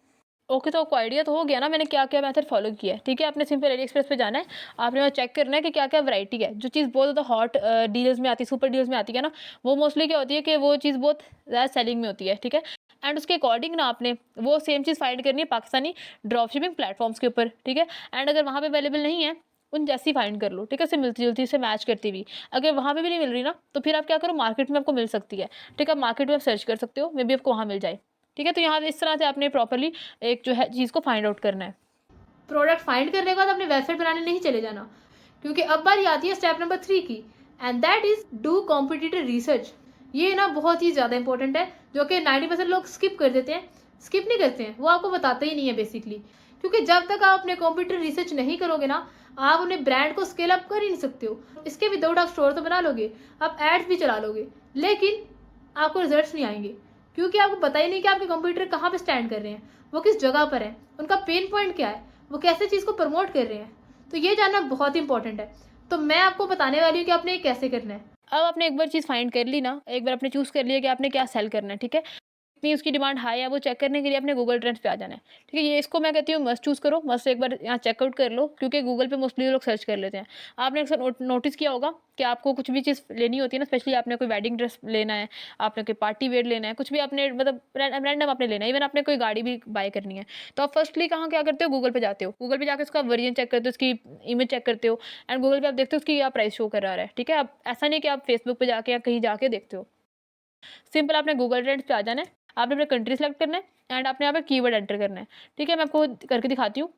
ओके, तो आपको आइडिया तो हो गया ना मैंने क्या क्या मेथड फॉलो किया है, ठीक है। आपने सिंपल एली एक्सप्रेस पे जाना है, आपने वहाँ चेक करना है कि क्या क्या वैरायटी है। जो चीज़ बहुत ज़्यादा हॉट डील्स में आती है, सुपर डील्स में आती है ना, वो मोस्टली क्या होती है कि वो चीज़ बहुत ज़्यादा सेलिंग में होती है, ठीक है। एंड उसके अकॉर्डिंग ना आपने वो सेम चीज़ फाइंड करनी है पाकिस्तानी ड्रॉप शिपिंग प्लेटफॉर्म्स के ऊपर, ठीक है। एंड अगर वहाँ पे अवेलेबल नहीं है, उन जैसी फाइंड कर लो, ठीक है, उससे मिलती जुलती से मैच करती हुई। अगर वहाँ पे भी नहीं मिल रही ना, तो फिर आप क्या करो, मार्केट में आपको मिल सकती है, ठीक है। आप मार्केट में आप सर्च कर सकते हो, मे बी आपको वहाँ मिल जाए, ठीक है। तो यहाँ इस तरह से आपने प्रॉपरली एक जो है चीज़ को फाइंड आउट करना है। प्रोडक्ट फाइंड करने के बाद अपने वेबसाइट बनाने नहीं चले जाना, क्योंकि अब बारी आती है स्टेप नंबर 3 की, and that is do competitive research. ये ना बहुत ही ज़्यादा इंपॉर्टेंट है, जो कि 90% लोग स्किप कर देते हैं। स्किप नहीं करते हैं, वो आपको बताते ही नहीं है बेसिकली, क्योंकि जब तक आप अपने कॉम्पिटिटिव रिसर्च नहीं करोगे ना, आप अपने ब्रांड को स्केल अप कर ही नहीं सकते हो। इसके विदाउट आप स्टोर तो बना लोगे, आप एड्स भी चला लोगे, लेकिन आपको रिजल्ट्स नहीं आएंगे, क्योंकि आपको पता ही नहीं कि आपके कंप्यूटर कहाँ पे स्टैंड कर रहे हैं, वो किस जगह पर है, उनका पेन पॉइंट क्या है, वो कैसे चीज़ को प्रमोट कर रहे हैं। तो ये जानना बहुत इंपॉर्टेंट है। तो मैं आपको बताने वाली हूँ कि आपने ये कैसे करना है। अब आपने एक बार चीज़ फाइंड कर ली ना, एक बार आपने चूज़ कर लिया कि आपने क्या सेल करना है, ठीक है। कितनी उसकी डिमांड हाई है वो चेक करने के लिए अपने गूगल ट्रेंड्स पे आ जाना है, ठीक है। ये इसको मैं कहती हूँ मस्ट चूज़ करो, मस्ट एक बार यहाँ चेकआउट कर लो, क्योंकि गूगल पे मोस्टली लोग सर्च कर लेते हैं। आपने अक्सर नोटिस किया होगा कि आपको कुछ भी चीज़ लेनी होती है ना, स्पेशली आपने कोई वेडिंग ड्रेस लेना है, आपने कोई पार्टी वेयर लेना है, कुछ भी आपने मतलब रैंडम आपने लेना है, इवन आपने कोई गाड़ी भी बाय करनी है, तो आप फर्स्टली कहाँ क्या करते हो, गूगल पे जाते हो। गूगल पे जाकर उसका वर्जन चेक करते हो, उसकी इमेज चेक करते हो, एंड गूगल पे आप देखते हो उसकी क्या प्राइस शो कर रहा है, ठीक है। अब ऐसा नहीं कि आप फेसबुक पे जाके या कहीं जाके देखते हो। सिंपल आपने गूगल ट्रेंड्स पे आ जाना है, आपने अपना कंट्री सेलेक्ट करना है, एंड आपने यहाँ पे कीवर्ड एंटर करना है, ठीक है। मैं आपको करके दिखाती हूँ।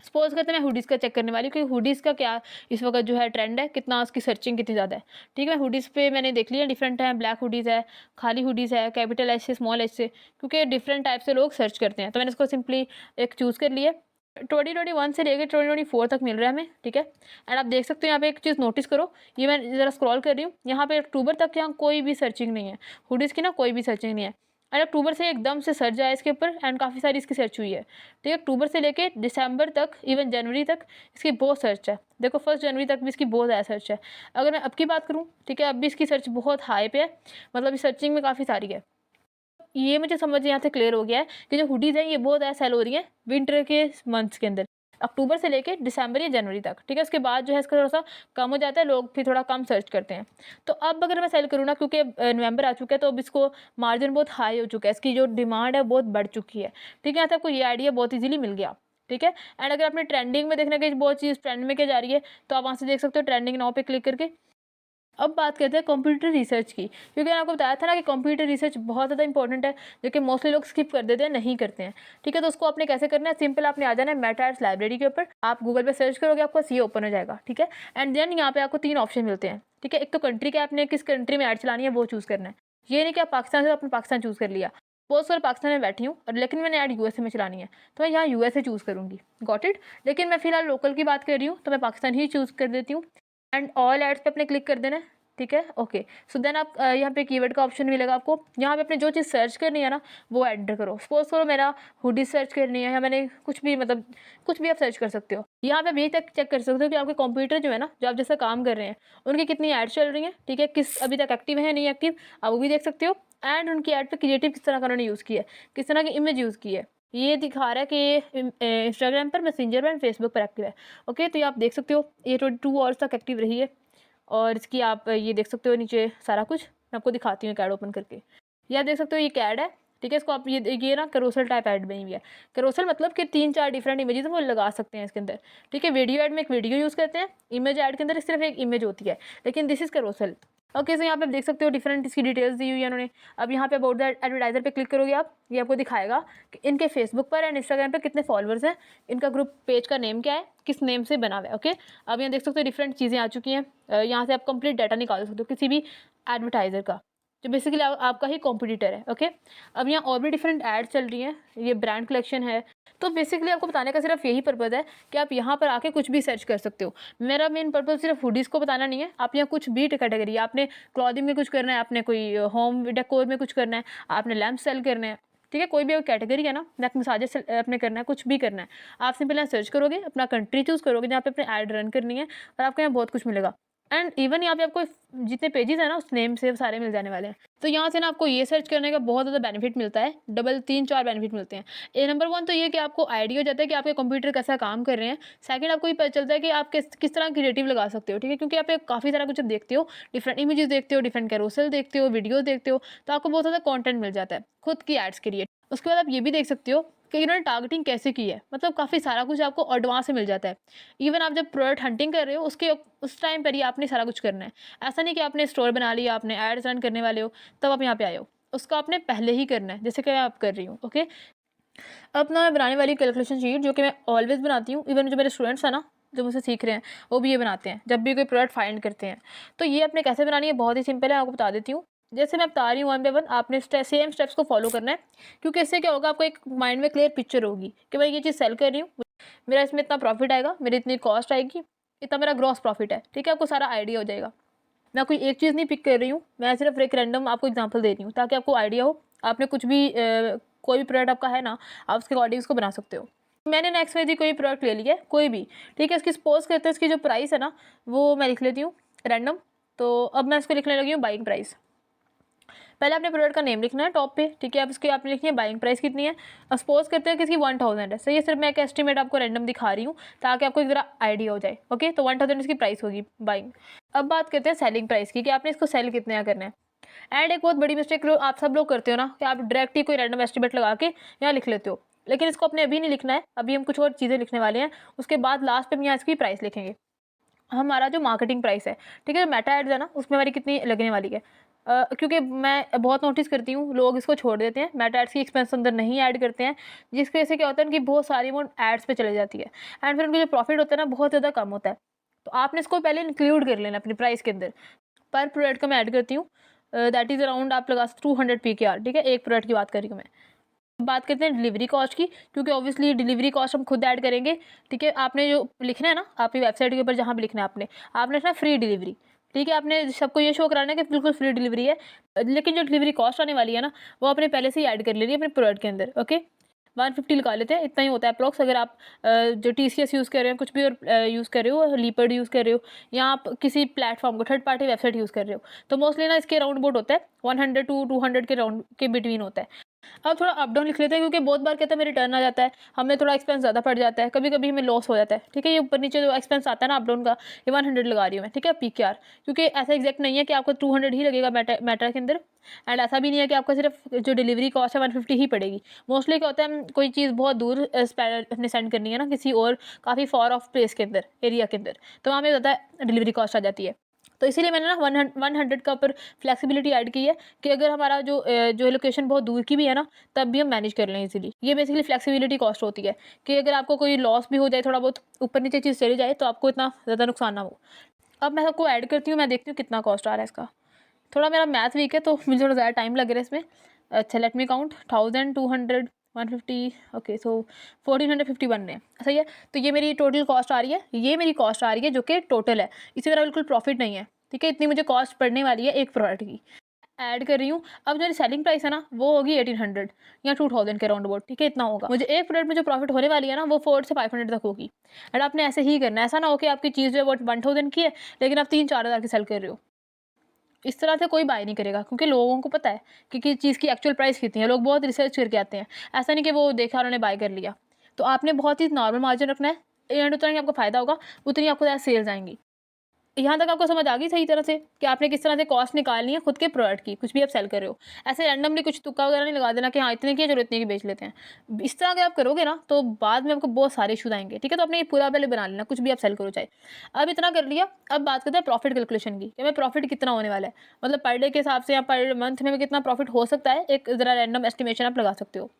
सपोज करते हैं मैं हुडीज़ का चेक करने वाली हूँ कि हुडीज़ का क्या इस वक्त जो है ट्रेंड है, कितना उसकी सर्चिंग कितनी ज़्यादा है, ठीक है। हुडीज़ पे मैंने देख लिया, डिफरेंट है, ब्लैक हुडीज़ है, खाली हुडीज़ है, कैपिटल एच से, स्मॉल एच से, क्योंकि डिफरेंट टाइप से लोग सर्च करते हैं। तो मैंने इसको सिंपली एक चूज़ कर लिया। 2021 से लेकर 2024 तक मिल रहा है हमें, ठीक है। एंड आप देख सकते हो यहाँ पे एक चीज़ नोटिस करो, ये मैं ज़रा स्क्रॉल कर रही हूँ, यहाँ पे अक्टूबर तक यहाँ कोई भी सर्चिंग नहीं है, हुडीज़ की ना कोई भी सर्चिंग नहीं है। एंड अक्टूबर से एकदम से सर्च आया इसके ऊपर, एंड काफ़ी सारी इसकी सर्च हुई है, ठीक है। अक्टूबर से लेके दिसंबर तक, इवन जनवरी तक इसकी बहुत सर्च है। देखो 1 जनवरी तक भी इसकी बहुत ज़्यादा सर्च है। अगर मैं अब की बात करूँ, ठीक है, अब भी इसकी सर्च बहुत हाई पे है, मतलब इस सर्चिंग में काफ़ी सारी है। ये मुझे समझ यहाँ से क्लियर हो गया है कि जो हुडीज़ है ये बहुत ज़्यादा सेल हो रही है विंटर के मंथ्स के अंदर, अक्टूबर से लेके दिसंबर या जनवरी तक, ठीक है। उसके बाद जो है इसका थोड़ा सा कम हो जाता है, लोग फिर थोड़ा कम सर्च करते हैं। तो अब अगर मैं सेल करूँ ना, क्योंकि नवंबर आ चुका है, तो अब इसको मार्जिन बहुत हाई हो चुका है, इसकी जो डिमांड है बहुत बढ़ चुकी है, ठीक है। यहाँ से आपको ये आइडिया बहुत ईजिली मिल गया, ठीक है। एंड अगर आपने ट्रेंडिंग में देखना कि बहुत चीज़ ट्रेंड में क्या जा रही है, तो आप वहाँ से देख सकते हो ट्रेंडिंग नाउ पे क्लिक करके। अब बात करते हैं कंप्यूटर रिसर्च की, क्योंकि मैंने आपको बताया था ना कि कंप्यूटर रिसर्च बहुत ज़्यादा इंपॉर्टेंट है, जो कि मोस्टली लोग स्किप कर देते हैं, नहीं करते हैं, ठीक है। तो उसको आपने कैसे करना है, सिंपल आपने आ जाना है मेटा एड्स लाइब्रेरी के ऊपर, आप गूगल पे सर्च करोगे आपको ये ओपन हो जाएगा, ठीक है। एंड देन यहाँ पे आपको 3 ऑप्शन मिलते हैं, ठीक है। एक तो कंट्री के, आपने किस कंट्री में ऐड चलानी है वो चूज़ करना है। ये नहीं कि आप पाकिस्तान से आपने पाकिस्तान चूज़ कर लिया। बहुत सारे पाकिस्तान में बैठी हूँ और लेकिन मैंने ऐड यूएसए में चलानी है, तो मैं यहाँ यूएसए चूज़ करूँगी, गॉट इट। लेकिन मैं फिलहाल लोकल की बात कर रही हूँ, तो मैं पाकिस्तान ही चूज़ कर देती हूँ। एंड ऑल एड्स पे अपने क्लिक कर देना है, ठीक है। ओके, सो देन आप यहाँ पे कीवर्ड का ऑप्शन मिलेगा आपको, यहाँ पे अपने जो चीज़ सर्च करनी है ना वो एंटर करो। सपोज करो मेरा हुडी सर्च करनी है, या मैंने कुछ भी मतलब कुछ भी आप सर्च कर सकते हो। यहाँ पे अभी तक चेक कर सकते हो कि आपके कंप्यूटर जो है ना, जो आप जैसा काम कर रहे हैं, उनकी कितनी ऐड चल रही हैं, ठीक है, किस अभी तक एक्टिव है नहीं एक्टिव, आप वो भी देख सकते हो। एंड उनकी ऐड पे क्रिएटिव किस तरह का उन्होंने यूज़ किया है, किस तरह की इमेज यूज़ की है, ये दिखा रहा है कि ये इंस्टाग्राम पर, मैसेंजर पर, फेसबुक पर एक्टिव है। ओके, तो ये आप देख सकते हो ये 22 आवर्स तक एक्टिव रही है। और इसकी आप ये देख सकते हो नीचे सारा कुछ, मैं आपको दिखाती हूँ कैड ओपन करके। ये आप देख सकते हो ये कैड है, ठीक है। इसको आप ये ना करोसल टाइप ऐड बनी हुई है। करोसल मतलब कि 3-4 डिफरेंट इमेजेस वो लगा सकते हैं इसके अंदर, ठीक है। वीडियो ऐड में एक वीडियो यूज़ करते हैं, इमेज ऐड के अंदर सिर्फ एक इमेज होती है, लेकिन दिस इज़ करोसल। ओके, सो यहाँ पे आप देख सकते हो डिफरेंट इसकी डिटेल्स दी हुई है उन्होंने। अब यहाँ पे अबाउट द एडवर्टाइजर पे क्लिक करोगे आप, ये आपको दिखाएगा कि इनके फेसबुक पर एंड इंस्टाग्राम पे कितने फॉलोअर्स हैं, इनका ग्रुप पेज का नेम क्या है, किस नेम से बना हुआ है। ओके, अब यहाँ देख सकते हो डिफरेंट चीज़ें आ चुकी हैं। यहाँ से आप कंप्लीट डाटा निकाल सकते हो किसी भी एडवर्टाइज़र का, जो बेसिकली आपका ही कॉम्पिटिटर है। ओके, अब यहाँ और भी डिफरेंट एड चल रही हैं, ये ब्रांड कलेक्शन है। तो बेसिकली आपको बताने का सिर्फ यही पर्पज़ है कि आप यहाँ पर आके कुछ भी सर्च कर सकते हो। मेरा मेन पर्पज़ सिर्फ हुडीज़ को बताना नहीं है, आप यहाँ कुछ भी कैटेगरी, आपने क्लॉथिंग में कुछ करना है, आपने कोई होम डेकोर में कुछ करना है, आपने लैम्प सेल करना है, ठीक है, कोई भी कैटेगरी है ना, नेक मसाजेस आपने करना है, कुछ भी करना है, आप सिंपल यहाँ सर्च करोगे, अपना कंट्री चूज़ करोगे जहाँ पे अपने ऐड रन करनी है, और आपको यहाँ बहुत कुछ मिलेगा। एंड इवन यहाँ पे आपको जितने पेजेस है ना उस नेम से सारे मिल जाने वाले हैं। तो यहाँ से ना आपको ये सर्च करने का बहुत ज़्यादा बेनिफिट मिलता है, डबल 3-4 बेनिफिट मिलते हैं। नंबर 1 तो ये कि आपको आइडिया हो जाता है कि आपके कंप्यूटर कैसा काम कर रहे हैं। सेकंड, आपको ये पता चलता है कि आप किस तरह क्रिएटिव लगा सकते हो, ठीक है, क्योंकि आप काफ़ी सारा कुछ देखते हो, डिफरेंट इमेजेस देखते हो, डिफरेंट कैरोसेल देखते हो, वीडियो देखते हो, तो आपको बहुत ज़्यादा कॉन्टेंट मिल जाता है खुद की एड्स के लिए। उसके बाद आप ये भी देख सकते हो कि इन्होंने टारगेटिंग कैसे की है, मतलब काफ़ी सारा कुछ आपको एडवांस में मिल जाता है। इवन आप जब प्रोडक्ट हंटिंग कर रहे हो उस टाइम पर ही आपने सारा कुछ करना है। ऐसा नहीं कि आपने स्टोर बना लिया, आपने एड्स रन करने वाले हो तब आप यहाँ पे आए हो, उसका आपने पहले ही करना है, जैसे कि मैं आप कर रही हूँ। ओके, अब ना मैं बनाने वाली कैलकुलेशन शीट जो कि मैं ऑलवेज बनाती हूँ, इवन जो मेरे स्टूडेंट्स हैं ना जो मुझसे सीख रहे हैं वो भी ये बनाते हैं जब भी कोई प्रोडक्ट फाइंड करते हैं। तो ये आपने कैसे बनानी है, बहुत ही सिंपल है, आपको बता देती हूँ। जैसे मैं बता रही हूँ 1 बाय 1 आपने सेम स्टेप्स को फॉलो करना है, क्योंकि इससे क्या होगा, आपको एक माइंड में क्लियर पिक्चर होगी कि मैं ये चीज़ सेल कर रही हूँ, मेरा इसमें इतना प्रॉफिट आएगा, मेरी इतनी कॉस्ट आएगी, इतना मेरा ग्रॉस प्रॉफिट है, ठीक है, आपको सारा आइडिया हो जाएगा। मैं कोई एक चीज़ नहीं पिक कर रही हूँ, मैं सिर्फ एक रैंडम आपको एग्जांपल दे रही हूँ ताकि आपको आइडिया हो। आपने कुछ भी कोई भी प्रोडक्ट आपका है ना, आप उसके अकॉर्डिंग उसको बना सकते हो। मैंने नेक्स्ट में जी कोई प्रोडक्ट ले लिया है, कोई भी, ठीक है, इसकी सपोज करते हैं इसकी जो प्राइस है ना वो मैं लिख लेती हूँ रैंडम। तो अब मैं इसको लिखने लगी हूँ बाइंग प्राइस। पहले अपने प्रोडक्ट का नेम लिखना है टॉप पे, ठीक है, अब इसकी आपने लिखनी है बाइंग प्राइस कितनी है। अब सपोज करते हैं कि इसकी 1000 है, सही है, सिर्फ मैं एक एस्टिमेट आपको रैंडम दिखा रही हूँ ताकि आपको एक जरा आइडिया हो जाए। ओके, तो 1000 इसकी प्राइस होगी बाइंग। अब बात करते हैं सेलिंग प्राइस की कि आपने इसको सेल कितने यहाँ करना है। एंड एक बहुत बड़ी मिस्टेक आप सब लोग करते हो ना कि आप डायरेक्ट ही कोई रैंडम एस्टिमेट लगा के यहाँ लिख लेते हो, लेकिन इसको अपने अभी नहीं लिखना है, अभी हम कुछ और चीज़ें लिखने वाले हैं, उसके बाद लास्ट पे हम यहाँ इसकी प्राइस लिखेंगे। हमारा जो मार्केटिंग प्राइस है, ठीक है, मेटा एड्स है ना उसमें हमारी कितनी लगने वाली है। क्योंकि मैं बहुत नोटिस करती हूँ लोग इसको छोड़ देते हैं, मेटा एड्स की एक्सपेंस अंदर नहीं ऐड करते हैं, जिसकी वजह से क्या होता है उनकी बहुत सारी अमाउंट एड्स पे चले जाती है, एंड फिर उनका जो प्रॉफिट होता है ना बहुत ज़्यादा कम होता है। तो आपने इसको पहले इंक्लूड कर लेना अपनी प्राइस के अंदर। पर प्रोडक्ट का मैं ऐड करती हूँ, दैट इज़ अराउंड आप लगा 200 PKR, ठीक है, एक प्रोडक्ट की बात कर रही हूँ मैं। बात करते हैं डिलीवरी कॉस्ट की, क्योंकि ऑब्वियसली डिलीवरी कॉस्ट हम खुद ऐड करेंगे, ठीक है। आपने जो लिखना है ना आपकी वेबसाइट के ऊपर जहाँ भी लिखना है आपने लिखना फ्री डिलीवरी, ठीक है, आपने सबको ये शो कराना है कि बिल्कुल फ्री डिलीवरी है, लेकिन जो डिलीवरी कॉस्ट आने वाली है ना वो आपने पहले से ही ऐड कर लेनी है अपने प्रोडक्ट के अंदर। ओके, 150 लगा लेते हैं, इतना ही होता है अप्रॉक्स। अगर आप जो TCS यूज़ कर रहे हो, कुछ भी और यूज़ कर रहे हो, लीपर्ड यूज़ कर रहे हो, या आप किसी प्लेटफॉर्म को थर्ड पार्टी वेबसाइट यूज़ कर रहे हो, तो मोस्टली ना इसके राउंड अबाउट होता है 100 to 200 के राउंड के बिटवीन होता है। अब थोड़ा अप डाउन लिख लेते हैं, क्योंकि बहुत बार कहते हैं मेरे रिटर्न आ जाता है, हमें थोड़ा एक्सपेंस ज़्यादा पड़ जाता है, कभी कभी हमें लॉस हो जाता है, ठीक है। ये ऊपर नीचे जो एक्सपेंस आता है ना अप डाउन का, ये 100 लगा रही हूँ मैं, ठीक है, PKR, क्योंकि ऐसा एग्जैक्ट नहीं है कि आपको 200 ही लगेगा मैटर के अंदर, एंड ऐसा भी नहीं है कि आपका सिर्फ जो डिलीवरी कॉस्ट है 150 ही पड़ेगी। मोस्टली क्या होता है कोई चीज़ बहुत दूर अपने सेंड करनी है ना किसी और काफ़ी फॉर ऑफ प्लेस के अंदर, एरिया के अंदर, तो वहाँ में ज़्यादा डिलीवरी कॉस्ट आ जाती है। तो इसीलिए मैंने ना 100 का ऊपर फ्लेक्सिबिलिटी ऐड की है कि अगर हमारा जो लोकेशन बहुत दूर की भी है ना तब भी हम मैनेज कर लें इजीली। ये बेसिकली फ्लेक्सिबिलिटी कॉस्ट होती है कि अगर आपको कोई लॉस भी हो जाए, थोड़ा बहुत ऊपर नीचे चीज़ चली जाए, तो आपको इतना ज़्यादा नुकसान ना हो। अब मैं सबको ऐड करती हूँ, मैं देखती हूँ कितना कॉस्ट आ रहा है इसका। थोड़ा मेरा मैथ वीक है तो मुझे थोड़ा ज़्यादा टाइम लग रहा है इसमें। अच्छा, लेट मी काउंट 1200 150, ओके, सो 1451 है, सही है। तो ये मेरी टोटल कॉस्ट आ रही है, ये मेरी कॉस्ट आ रही है जो कि टोटल है, इससे मेरा बिल्कुल प्रॉफिट नहीं है, ठीक है। इतनी मुझे कॉस्ट पड़ने वाली है एक प्रोडक्ट की, ऐड कर रही हूँ। अब मेरी सेलिंग प्राइस है ना वो होगी 1800 या 2000 के राउंड अबाउट, ठीक है, इतना होगा। मुझे एक प्रोडक्ट में जो प्रॉफिट होने वाली है ना वो 400 से 500 तक होगी। एंड आपने ऐसे ही करना है, ऐसा ना हो कि आपकी चीज़ जो है वो 1000 की है लेकिन आप 3-4 हज़ार की सेल कर रहे हो। इस तरह से कोई बाय नहीं करेगा, क्योंकि लोगों को पता है कि किस चीज़ की एक्चुअल प्राइस कितनी है, लोग बहुत रिसर्च करके आते हैं, ऐसा नहीं कि वो देखा उन्होंने बाय कर लिया। तो आपने बहुत ही नॉर्मल मार्जिन रखना है, एंड उतना ही आपको फ़ायदा होगा, उतनी आपको ज़्यादा सेल्स आएंगी। यहाँ तक आपको समझ आ गई सही तरह से कि आपने किस तरह से कॉस्ट निकालनी है खुद के प्रोडक्ट की, कुछ भी आप सेल कर रहे हो। ऐसे रैंडमली कुछ तुक्का वगैरह नहीं लगा देना कि हाँ इतने की, चलो इतने की बेच लेते हैं। इस तरह अगर आप करोगे ना तो बाद में आपको बहुत सारे इशूज आएंगे, ठीक है। तो आपने ये पूरा पहले बना लेना, कुछ भी आप सेल करो चाहे। अब इतना कर लिया, अब बात करते हैं प्रॉफिट कैलकुलेशन की कि हमें प्रॉफिट कितना होने वाला है, मतलब पर डे के हिसाब से या पर मंथ में कितना प्रॉफिट हो सकता है, एक ज़रा रैंडम एस्टिमेशन आप लगा सकते हो।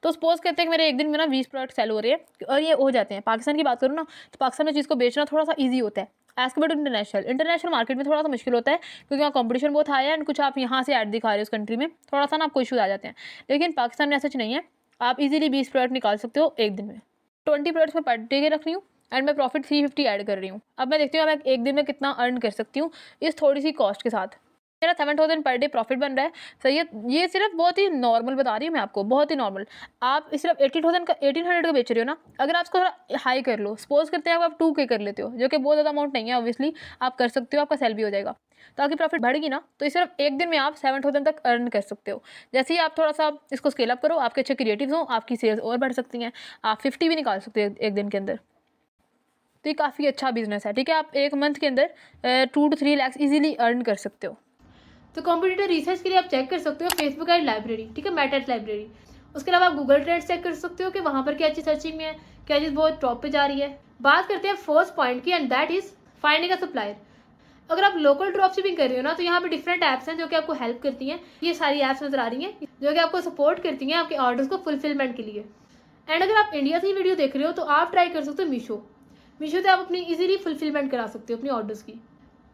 तो सपोज करते हैं कि मेरे एक दिन में ना 20 प्रोडक्ट सेल हो रहे हैं और ये हो जाते हैं। पाकिस्तान की बात करूँ ना तो पाकिस्तान में चीज़ को बेचना थोड़ा सा ईजी होता है, as compare to international market में थोड़ा सा मुश्किल होता है क्योंकि वहाँ कंपटीशन बहुत हाई है एंड कुछ आप यहाँ से ऐड दिखा रहे हो उस कंट्री में, थोड़ा सा ना आपको इशूज आ जाते हैं। लेकिन पाकिस्तान में ऐसा कुछ नहीं है, आप इजीली 20 प्रोडक्ट निकाल सकते हो एक दिन में। 20 प्रोडक्ट्स मैं पर डे के रख रही हूँ एंड मैं प्रॉफिट 350 ऐड कर रही हूँ। अब मैं देखती हूँ मैं एक दिन में कितना अर्न कर सकती हूँ इस थोड़ी सी कॉस्ट के साथ। मेरा 7000 पर डे प्रॉफिट बन रहा है, सही है। ये सिर्फ बहुत ही नॉर्मल बता रही हूँ मैं आपको, बहुत ही नॉर्मल। आप सिर्फ 18,000 का 1800 का बेच रहे हो ना, अगर आप इसको थोड़ा हाई कर लो, सपोज करते हैं आप 2K कर लेते हो, जो कि बहुत ज़्यादा अमाउंट नहीं है ऑब्वियसली, आप कर सकते हो, आपका सेल भी हो जाएगा। तो आपकी प्रॉफिट बढ़ेगी ना, तो इस सिर्फ एक दिन में आप 7000 तक अर्न कर सकते हो। जैसे ही आप थोड़ा सा इसको स्केल अप करो, आपके अच्छे क्रिएटिव्स हो, आपकी सेल्स और बढ़ सकती हैं, आप 50 भी निकाल सकते हो एक दिन के अंदर। तो ये काफ़ी अच्छा बिजनेस है, ठीक है। आप एक मंथ के अंदर 2 to 3 लाख ईजिली अर्न कर सकते हो। तो कॉम्पिटिटर रिसर्च के लिए आप चेक कर सकते हो फेसबुक एड लाइब्रेरी, ठीक है, मेटा लाइब्रेरी। उसके अलावा आप गूगल ट्रेंड्स चेक कर सकते हो कि वहाँ पर क्या चीज़ सर्चिंग में है, क्या चीज़ बहुत टॉप पे जा रही है। बात करते हैं फर्स्ट पॉइंट की, and that is finding a supplier. अगर आप लोकल ड्रॉप शिपिंग कर रहे हो ना, तो यहाँ पे डिफरेंट ऐप्स हैं जो कि आपको हेल्प करती हैं। ये सारी ऐप्स नजर आ रही हैं जो कि आपको सपोर्ट करती हैं आपके ऑर्डर्स को फुलफिलमेंट के लिए। एंड अगर आप इंडिया से ही वीडियो देख रहे हो तो आप ट्राई कर सकते हो मीशो। मीशो से आप अपनी इजीली फुलफिलमेंट करा सकते हो अपनी ऑर्डर्स की।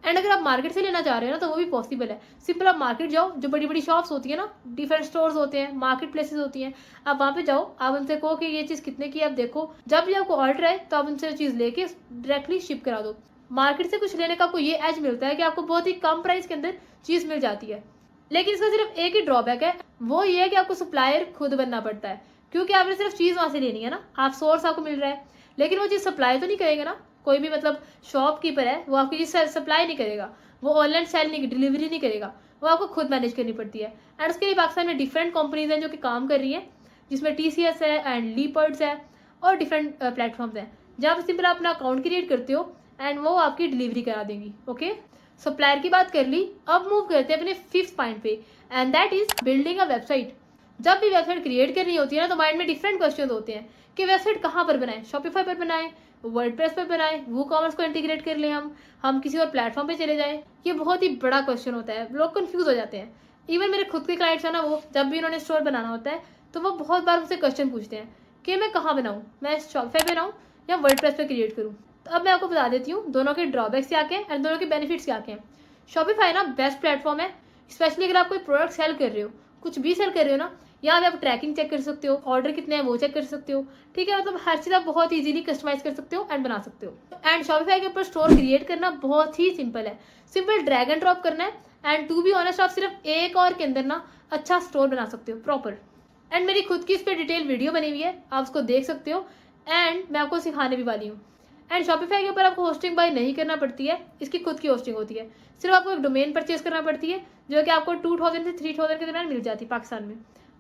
एंड अगर आप मार्केट से लेना चाह रहे हो ना, तो वो भी पॉसिबल है। सिंपल आप मार्केट जाओ, जो बड़ी बड़ी शॉप्स होती है ना, डिफरेंट स्टोर्स होते हैं, मार्केट प्लेसेस होती हैं, आप वहाँ पे जाओ, आप उनसे कहो कि ये चीज़ कितने की, आप देखो, जब भी आपको ऑर्डर है तो आप उनसे चीज़ लेके डायरेक्टली शिप करा दो। मार्केट से कुछ लेने का आपको ये एज मिलता है कि आपको बहुत ही कम प्राइस के अंदर चीज़ मिल जाती है। लेकिन इसका सिर्फ एक ही ड्रॉबैक है, वो ये है कि आपको सप्लायर खुद बनना पड़ता है, क्योंकि आपने सिर्फ चीज़ वहाँ से लेनी है ना, आप सोर्स आपको मिल रहा है, लेकिन वो चीज़ सप्लाई तो नहीं करेंगे ना। कोई भी मतलब शॉपकीपर है, वो आपकी चीज़ सप्लाई नहीं करेगा, वो ऑनलाइन सेल नहीं, डिलीवरी नहीं करेगा, वो आपको खुद मैनेज करनी पड़ती है। एंड उसके लिए पाकिस्तान में डिफरेंट कंपनीज हैं जो कि काम कर रही हैं, जिसमें TCS है एंड लीपर्ड्स है और डिफरेंट प्लेटफॉर्म्स हैं, जहाँ पर सिंपल आप अपना अकाउंट क्रिएट करते हो एंड वो आपकी डिलीवरी करा देंगी। ओके, सप्लायर की बात कर ली, अब मूव करते हैं अपने फिफ्थ पॉइंट पे, and that is building a website. जब भी वेबसाइट क्रिएट करनी होती है ना, तो माइंड में डिफरेंट क्वेश्चन होते हैं कि वेबसाइट कहाँ पर बनाएं, शॉपिफाई पर बनाएं, वर्डप्रेस पर बनाएं, वूकॉमर्स को इंटीग्रेट कर लें, हम किसी और प्लेटफॉर्म पे चले जाएं। ये बहुत ही बड़ा क्वेश्चन होता है, लोग कंफ्यूज हो जाते हैं। इवन मेरे खुद के क्लाइंट्स हैं ना, वो जब भी उन्होंने स्टोर बनाना होता है तो वो बहुत बार मुझसे क्वेश्चन पूछते हैं कि मैं कहाँ बनाऊँ, मैं शॉपिफाई पे बनाऊँ या वर्डप्रेस पे क्रिएट करूँ। तो अब मैं आपको बता देती हूँ दोनों के ड्रॉबैक्स क्या क्या हैं एंड दोनों के बेनिफिट्स क्या क्या हैं। शॉपिफाई ना बेस्ट प्लेटफॉर्म है, स्पेशली अगर आप कोई प्रोडक्ट सेल कर रहे हो, कुछ भी सेल कर रहे हो ना, यहाँ पे आप ट्रैकिंग चेक कर सकते हो, ऑर्डर कितने हैं वो चेक कर सकते हो, ठीक है। मतलब हर चीज़ आप बहुत इजीली कस्टमाइज कर सकते हो एंड बना सकते हो। एंड शॉपिफाई के ऊपर स्टोर क्रिएट करना बहुत ही सिंपल है, सिंपल ड्रैग एंड ड्रॉप करना है। एंड टू बी ऑनेस्ट, आप सिर्फ एक और के अंदर ना अच्छा स्टोर बना सकते हो प्रॉपर। एंड मेरी खुद की इस पर डिटेल वीडियो बनी हुई है, आप उसको देख सकते हो एंड मैं आपको सिखाने भी वाली हूँ। एंड शॉपिफाई के ऊपर आपको होस्टिंग बाय नहीं करना पड़ती है, इसकी खुद की होस्टिंग होती है। सिर्फ आपको एक डोमेन परचेज करना पड़ती है जो कि आपको 2000 से 3000 के दरमियान मिल जाती है पाकिस्तान में।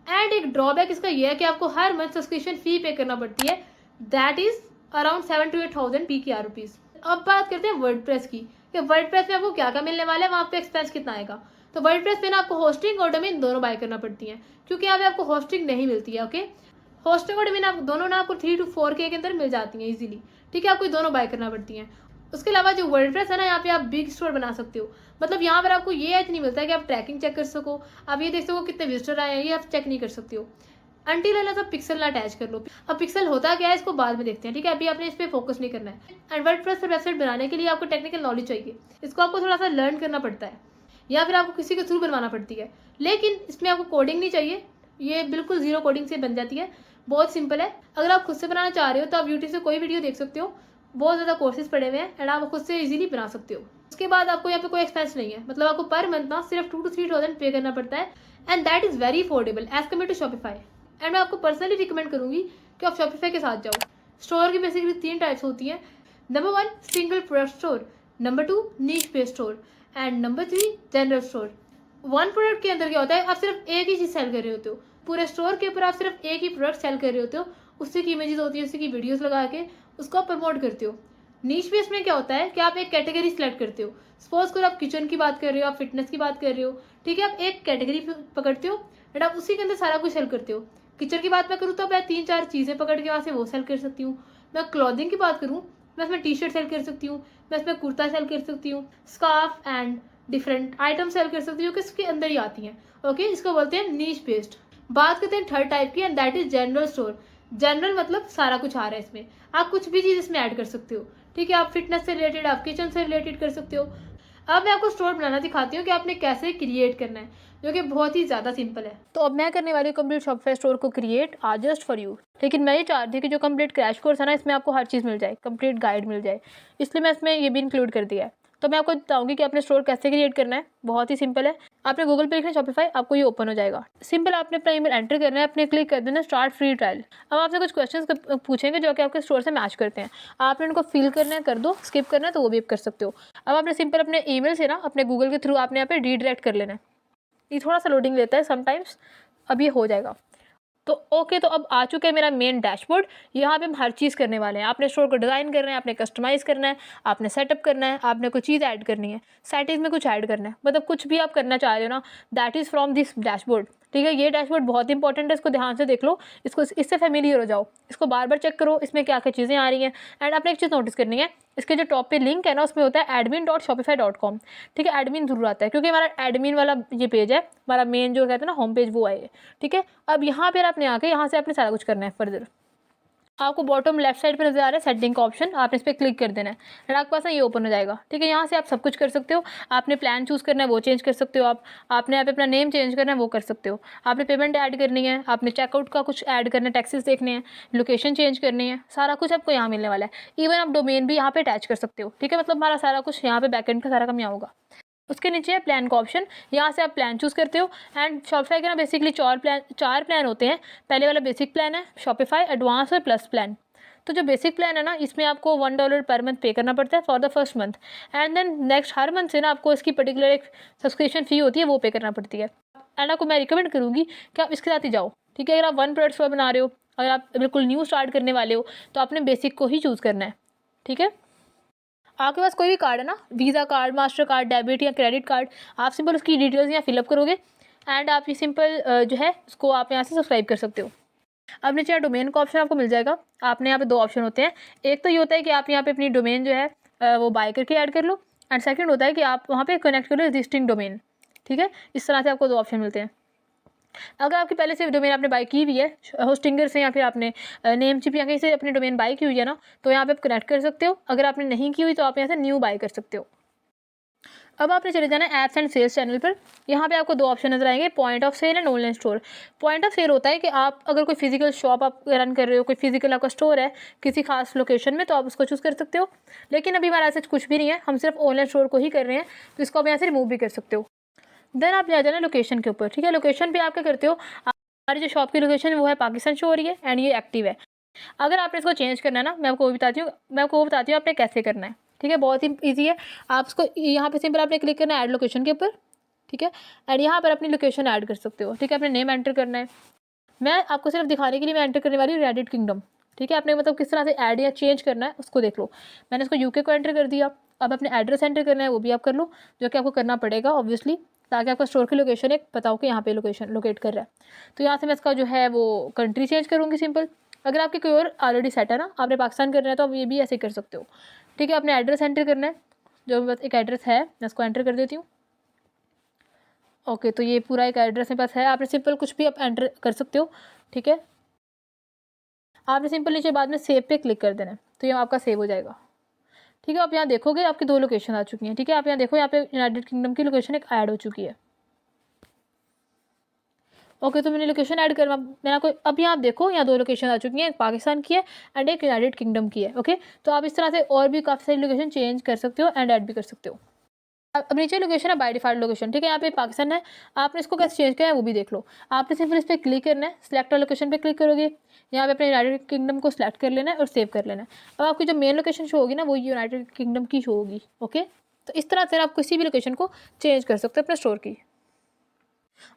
एंड एक ड्रॉबैक इसका यह है कि आपको हर मंथ सब्सक्रिप्शन फी पे करना पड़ती है, that is around 7 to 8,000 PKR rupees. अब बात करते हैं वर्डप्रेस की, कि वर्डप्रेस में आपको क्या क्या मिलने वाला है, वहाँ पे एक्सपेंस कितना आएगा। तो वर्डप्रेस पे ना आपको होस्टिंग और डोमेन दोनों बाय करना पड़ती है, क्योंकि यहाँ पे आपको होस्टिंग नहीं मिलती है। ओके, होस्टिंग और डोमेन आप दोनों ना आपको 3 to 4K के अंदर मिल जाती हैं इजीली, ठीक है। आपको दोनों बाय करना पड़ती हैं। उसके अलावा जो वर्डप्रेस है ना, यहाँ पे आप बिग स्टोर बना सकते हो। मतलब यहाँ पर आपको ये एज नहीं मिलता है कि आप ट्रैकिंग चेक कर सको, आप ये देख सको कितने विजिटर आए हैं, ये आप चेक नहीं कर सकते हो अंटिल अनलेस आप पिक्सल ना अटैच कर लो। अब पिक्सल होता क्या है इसको बाद में देखते हैं, ठीक है। अभी आपने इस पर फोकस नहीं करना है। एंड वर्डप्रेस पर वेबसाइट बनाने के लिए आपको टेक्निकल नॉलेज चाहिए, इसको आपको थोड़ा सा लर्न करना पड़ता है, या फिर आपको किसी के थ्रू बनवाना पड़ती है। लेकिन इसमें आपको कोडिंग नहीं चाहिए, ये बिल्कुल जीरो कोडिंग से बन जाती है, बहुत सिंपल है। अगर आप खुद से बनाना चाह रहे हो तो आप यूट्यूब से कोई वीडियो देख सकते हो, बहुत ज़्यादा कोर्सेज पड़े हुए हैं एंड आप खुद से इजीली बना सकते हो। उसके बाद आपको यहाँ पे कोई एक्सपेंस नहीं है, मतलब आपको पर मंथ ना सिर्फ 2 to 3,000 पे करना पड़ता है, and that is very affordable as compare to Shopify. And मैं आपको पर्सनली रिकमेंड करूँगी कि आप शॉपिफाई के साथ जाओ। स्टोर की बेसिकली 3 टाइप्स होती हैं। Number 1 single product store, number 2 niche based store and number 3 general store. One product के अंदर क्या होता है, आप सिर्फ एक ही चीज़ सेल कर रहे होते हो, पूरे स्टोर के ऊपर आप सिर्फ एक ही प्रोडक्ट सेल कर रहे होते हो, उससे की इमेजेस होती है, उससे की वीडियोस लगा के उसको आप प्रमोट करते हो। नीश बेस में क्या होता है कि आप एक कैटेगरी सेलेक्ट करते हो। सपोज करो आप किचन की बात कर रहे हो, आप फिटनेस की बात कर रहे हो, ठीक है। आप एक कैटेगरी पकड़ते हो एंड आप उसी के अंदर सारा कुछ सेल करते हो। किचन की बात मैं करूँ तो मैं 3-4 चीज़ें पकड़ के वहाँ से वो सेल कर सकती हूँ। मैं क्लॉथिंग की बात करूँ, मैं इसमें टी-शर्ट सेल कर सकती हूँ, मैं इसमें कुर्ता सेल कर सकती हूँ, scarf and different item sell कर सकती हूँ कि इसके अंदर ही आती हैं। ओके, इसको बोलते हैं नीश बेस्ड। बात करते हैं थर्ड टाइप की, and that is general store. General मतलब सारा कुछ आ रहा है इसमें, आप कुछ भी चीज़ इसमें ऐड कर सकते हो, ठीक है, आप फिटनेस से रिलेटेड, आप किचन से रिलेटेड कर सकते हो। अब मैं आपको स्टोर बनाना दिखाती हूँ कि आपने कैसे क्रिएट करना है, जो कि बहुत ही ज़्यादा सिंपल है। तो अब मैं करने वाली हूँ कंप्लीट शॉपिफाई स्टोर को क्रिएट आज जस्ट फॉर यू। लेकिन मैं ये चाहती हूँ कि जो कंप्लीट क्रैश कोर्स है ना, इसमें आपको हर चीज़ मिल जाए, कंप्लीट गाइड मिल जाए, इसलिए मैं इसमें ये भी इंक्लूड कर दिया है। तो मैं आपको बताऊंगी कि आपने स्टोर कैसे क्रिएट करना है। बहुत ही सिंपल है, आपने गूगल पे लिखना शॉपिफाई, आपको ये ओपन हो जाएगा। सिंपल, आपने अपना ईमेल एंटर करना है, अपने क्लिक कर देना स्टार्ट फ्री ट्रायल। अब आपसे कुछ क्वेश्चंस पूछेंगे जो कि आपके स्टोर से मैच करते हैं, आपने उनको फिल करना है, कर दो। स्किप करना है तो वो भी आप कर सकते हो। अब आपने सिंपल अपने ईमेल से ना अपने गूगल के थ्रू आपने यहाँ पे रीडायरेक्ट कर लेना है। ये थोड़ा सा लोडिंग लेता है समटाइम्स, अब ये हो जाएगा। तो ओके, तो अब आ चुका है मेरा मेन डैशबोर्ड। यहाँ पे हम हर चीज़ करने वाले हैं। आपने स्टोर को डिज़ाइन करना है, आपने कस्टमाइज़ करना है, आपने सेटअप करना है, आपने कुछ चीज़ ऐड करनी है, सेटिंग्स में कुछ ऐड करना है, मतलब कुछ भी आप करना चाह रहे हो ना, that is from this dashboard. ठीक है, ये डैशबोर्ड बहुत इंपॉर्टेंट है, इसको ध्यान से देख लो, इसको इससे फैमिलियर हो जाओ, इसको बार बार चेक करो इसमें क्या क्या चीज़ें आ रही हैं। एंड आपने एक चीज़ नोटिस करनी है, इसके जो टॉप पे लिंक है ना, उसमें होता है admin.shopify.com। ठीक है, एडमिन जरूर आता है क्योंकि हमारा एडमिन वाला ये पेज है, हमारा मेन जो कहते हैं ना होम पेज, वो है। ठीक है, अब यहाँ पर आपने आके यहाँ से आपने सारा कुछ करना है। फर्दर आपको बॉटम लेफ्ट साइड पर नजर आ रहा है सेटिंग का ऑप्शन, आपने इस पर क्लिक कर देना है, फिर आपके पास ना ये ओपन हो जाएगा। ठीक है, यहाँ से आप सब कुछ कर सकते हो। आपने प्लान चूज़ करना है, वो चेंज कर सकते हो। आपने यहाँ पे अपना नेम चेंज करना है, वो कर सकते हो। आपने पेमेंट ऐड करनी है, आपने चेकआउट का कुछ ऐड करना है, टैक्सेस देखने हैं, लोकेशन चेंज करनी है, सारा कुछ आपको यहाँ मिलने वाला है। इवन आप डोमेन भी यहाँ पे अटैच कर सकते हो। ठीक है, मतलब हमारा सारा कुछ यहाँ पे बैकएंड का सारा काम यहाँ होगा। उसके नीचे है प्लान का ऑप्शन, यहाँ से आप प्लान चूज़ करते हो। एंड शॉपिफाई के ना बेसिकली चार प्लान होते हैं। पहले वाला बेसिक प्लान है, शॉपिफाई एडवांस और प्लस प्लान। तो जो बेसिक प्लान है ना, इसमें आपको $1 पर मंथ पे करना पड़ता है for the first month. And then next हर मंथ से ना आपको इसकी पर्टिकुलर एक सब्सक्रिप्शन फ़ी होती है, वो पे करना पड़ती है। एंड आपको मैं रिकमेंड करूँगी कि आप इसके साथ ही जाओ। ठीक है, अगर आप वन प्रोडक्ट स्टोर बना रहे हो, अगर आप बिल्कुल न्यू स्टार्ट करने वाले हो, तो आपने बेसिक को ही चूज़ करना है। ठीक है, आपके पास कोई भी कार्ड है ना, visa card, master card, debit या क्रेडिट कार्ड, आप सिंपल उसकी डिटेल्स यहाँ फिलअप करोगे। एंड आप ये सिंपल जो है उसको आप यहाँ से सब्सक्राइब कर सकते हो। अब नीचे डोमेन का ऑप्शन आपको मिल जाएगा। आपने यहाँ पे दो ऑप्शन होते हैं, एक तो ये होता है कि आप यहाँ पे अपनी डोमेन जो है वो बाय करके ऐड कर लो। एंड सेकंड होता है कि आप वहाँ पे कनेक्ट कर लो एग्जिस्टिंग डोमेन। ठीक है, इस तरह से आपको दो ऑप्शन मिलते हैं। अगर आपकी पहले से डोमेन आपने बाय की हुई है होस्टिंगर से, या फिर आपने नेमचिप या कहीं से अपनी डोमेन बाय की हुई है ना, तो यहाँ पे आप कनेक्ट कर सकते हो। अगर आपने नहीं की हुई तो आप यहाँ से न्यू बाय कर सकते हो। अब आपने चले जाना है ऐप्स एंड सेल्स चैनल पर। यहाँ पे आपको दो ऑप्शन नजर आएंगे, point of sale and online store. Point of sale होता है कि आप अगर कोई फिजिकल शॉप आप रन कर रहे हो, कोई फिजिकल आपका स्टोर है किसी खास लोकेशन में, तो आप उसको चूज़ कर सकते हो। लेकिन अभी हमारा ऐसा कुछ भी नहीं है, हम सिर्फ ऑनलाइन स्टोर को ही कर रहे हैं, तो इसको आप यहाँ से रिमूव भी कर सकते हो। देन आप ले जाना लोकेशन के ऊपर। ठीक है, लोकेशन पे आप क्या करते हो, हमारी जो शॉप की लोकेशन है वो है पाकिस्तान शो हो रही है एंड ये एक्टिव है। अगर आपने इसको चेंज करना है ना, मैं आपको वो बताती हूँ आपने कैसे करना है। ठीक है, बहुत ही ईजी है। आप इसको यहाँ पे सिंपल आपने क्लिक करना है ऐड लोकेशन के ऊपर। ठीक है, एंड यहाँ पर अपनी लोकेशन ऐड कर सकते हो। ठीक है, अपने नेम एंटर करना है। मैं आपको सिर्फ दिखाने के लिए मैं एंटर करने वाली हूँ यूनाइटेड किंगडम। ठीक है, आपने मतलब किस तरह से ऐड या चेंज करना है उसको देख लो। मैंने इसको यूके को एंटर कर दिया। अब अपने एड्रेस एंटर करना है, वो भी आप कर लो, जो कि आपको करना पड़ेगा ऑब्वियसली, ताकि आपका स्टोर की लोकेशन एक बताओ कि यहाँ पे लोकेशन लोकेट कर रहा है। तो यहाँ से मैं इसका जो है वो कंट्री चेंज करूँगी सिंपल। अगर आपके कोई और ऑलरेडी सेट है ना, आपने पाकिस्तान करना है, तो आप ये भी ऐसे कर सकते हो। ठीक है, अपने एड्रेस एंटर करना है, जो बस एक एड्रेस है, मैं इसको एंटर कर देती हूँ। ओके, तो ये पूरा एक एड्रेस मेरे पास है। आपने सिंपल कुछ भी आप एंटर कर सकते हो। ठीक है, आपने सिंपल नीचे बाद में सेव पे क्लिक कर देना है, तो ये आपका सेव हो जाएगा। ठीक है, आप यहाँ देखोगे आपकी दो लोकेशन आ चुकी हैं। ठीक है, आप यहाँ देखो, यहाँ पे यूनाइटेड किंगडम की लोकेशन एक ऐड हो चुकी है। ओके, तो मैंने लोकेशन ऐड करना, मैंने कोई अब यहाँ आप देखो, यहाँ दो लोकेशन आ चुकी हैं, एक पाकिस्तान की है एंड एक यूनाइटेड किंगडम की है। ओके, तो आप इस तरह से और भी काफ़ी सारी लोकेशन चेंज कर सकते हो एंड ऐड भी कर सकते हो। अब नीचे लोकेशन है बाय डिफॉल्ट लोकेशन। ठीक है, यहाँ पे पाकिस्तान है, आपने इसको कैसे चेंज करना है वो भी देख लो। आपने सिर्फ इस पर क्लिक करना है, सिलेक्ट लोकेशन पे क्लिक करोगे, यहाँ पे अपने यूनाइटेड किंगडम को सिलेक्ट कर लेना है और सेव कर लेना है। अब आपकी जो मेन लोकेशन शो होगी ना, वो यूनाइटेड किंगडम की शो होगी। ओके, तो इस तरह से आप किसी भी लोकेशन को चेंज कर सकते हो अपने स्टोर की।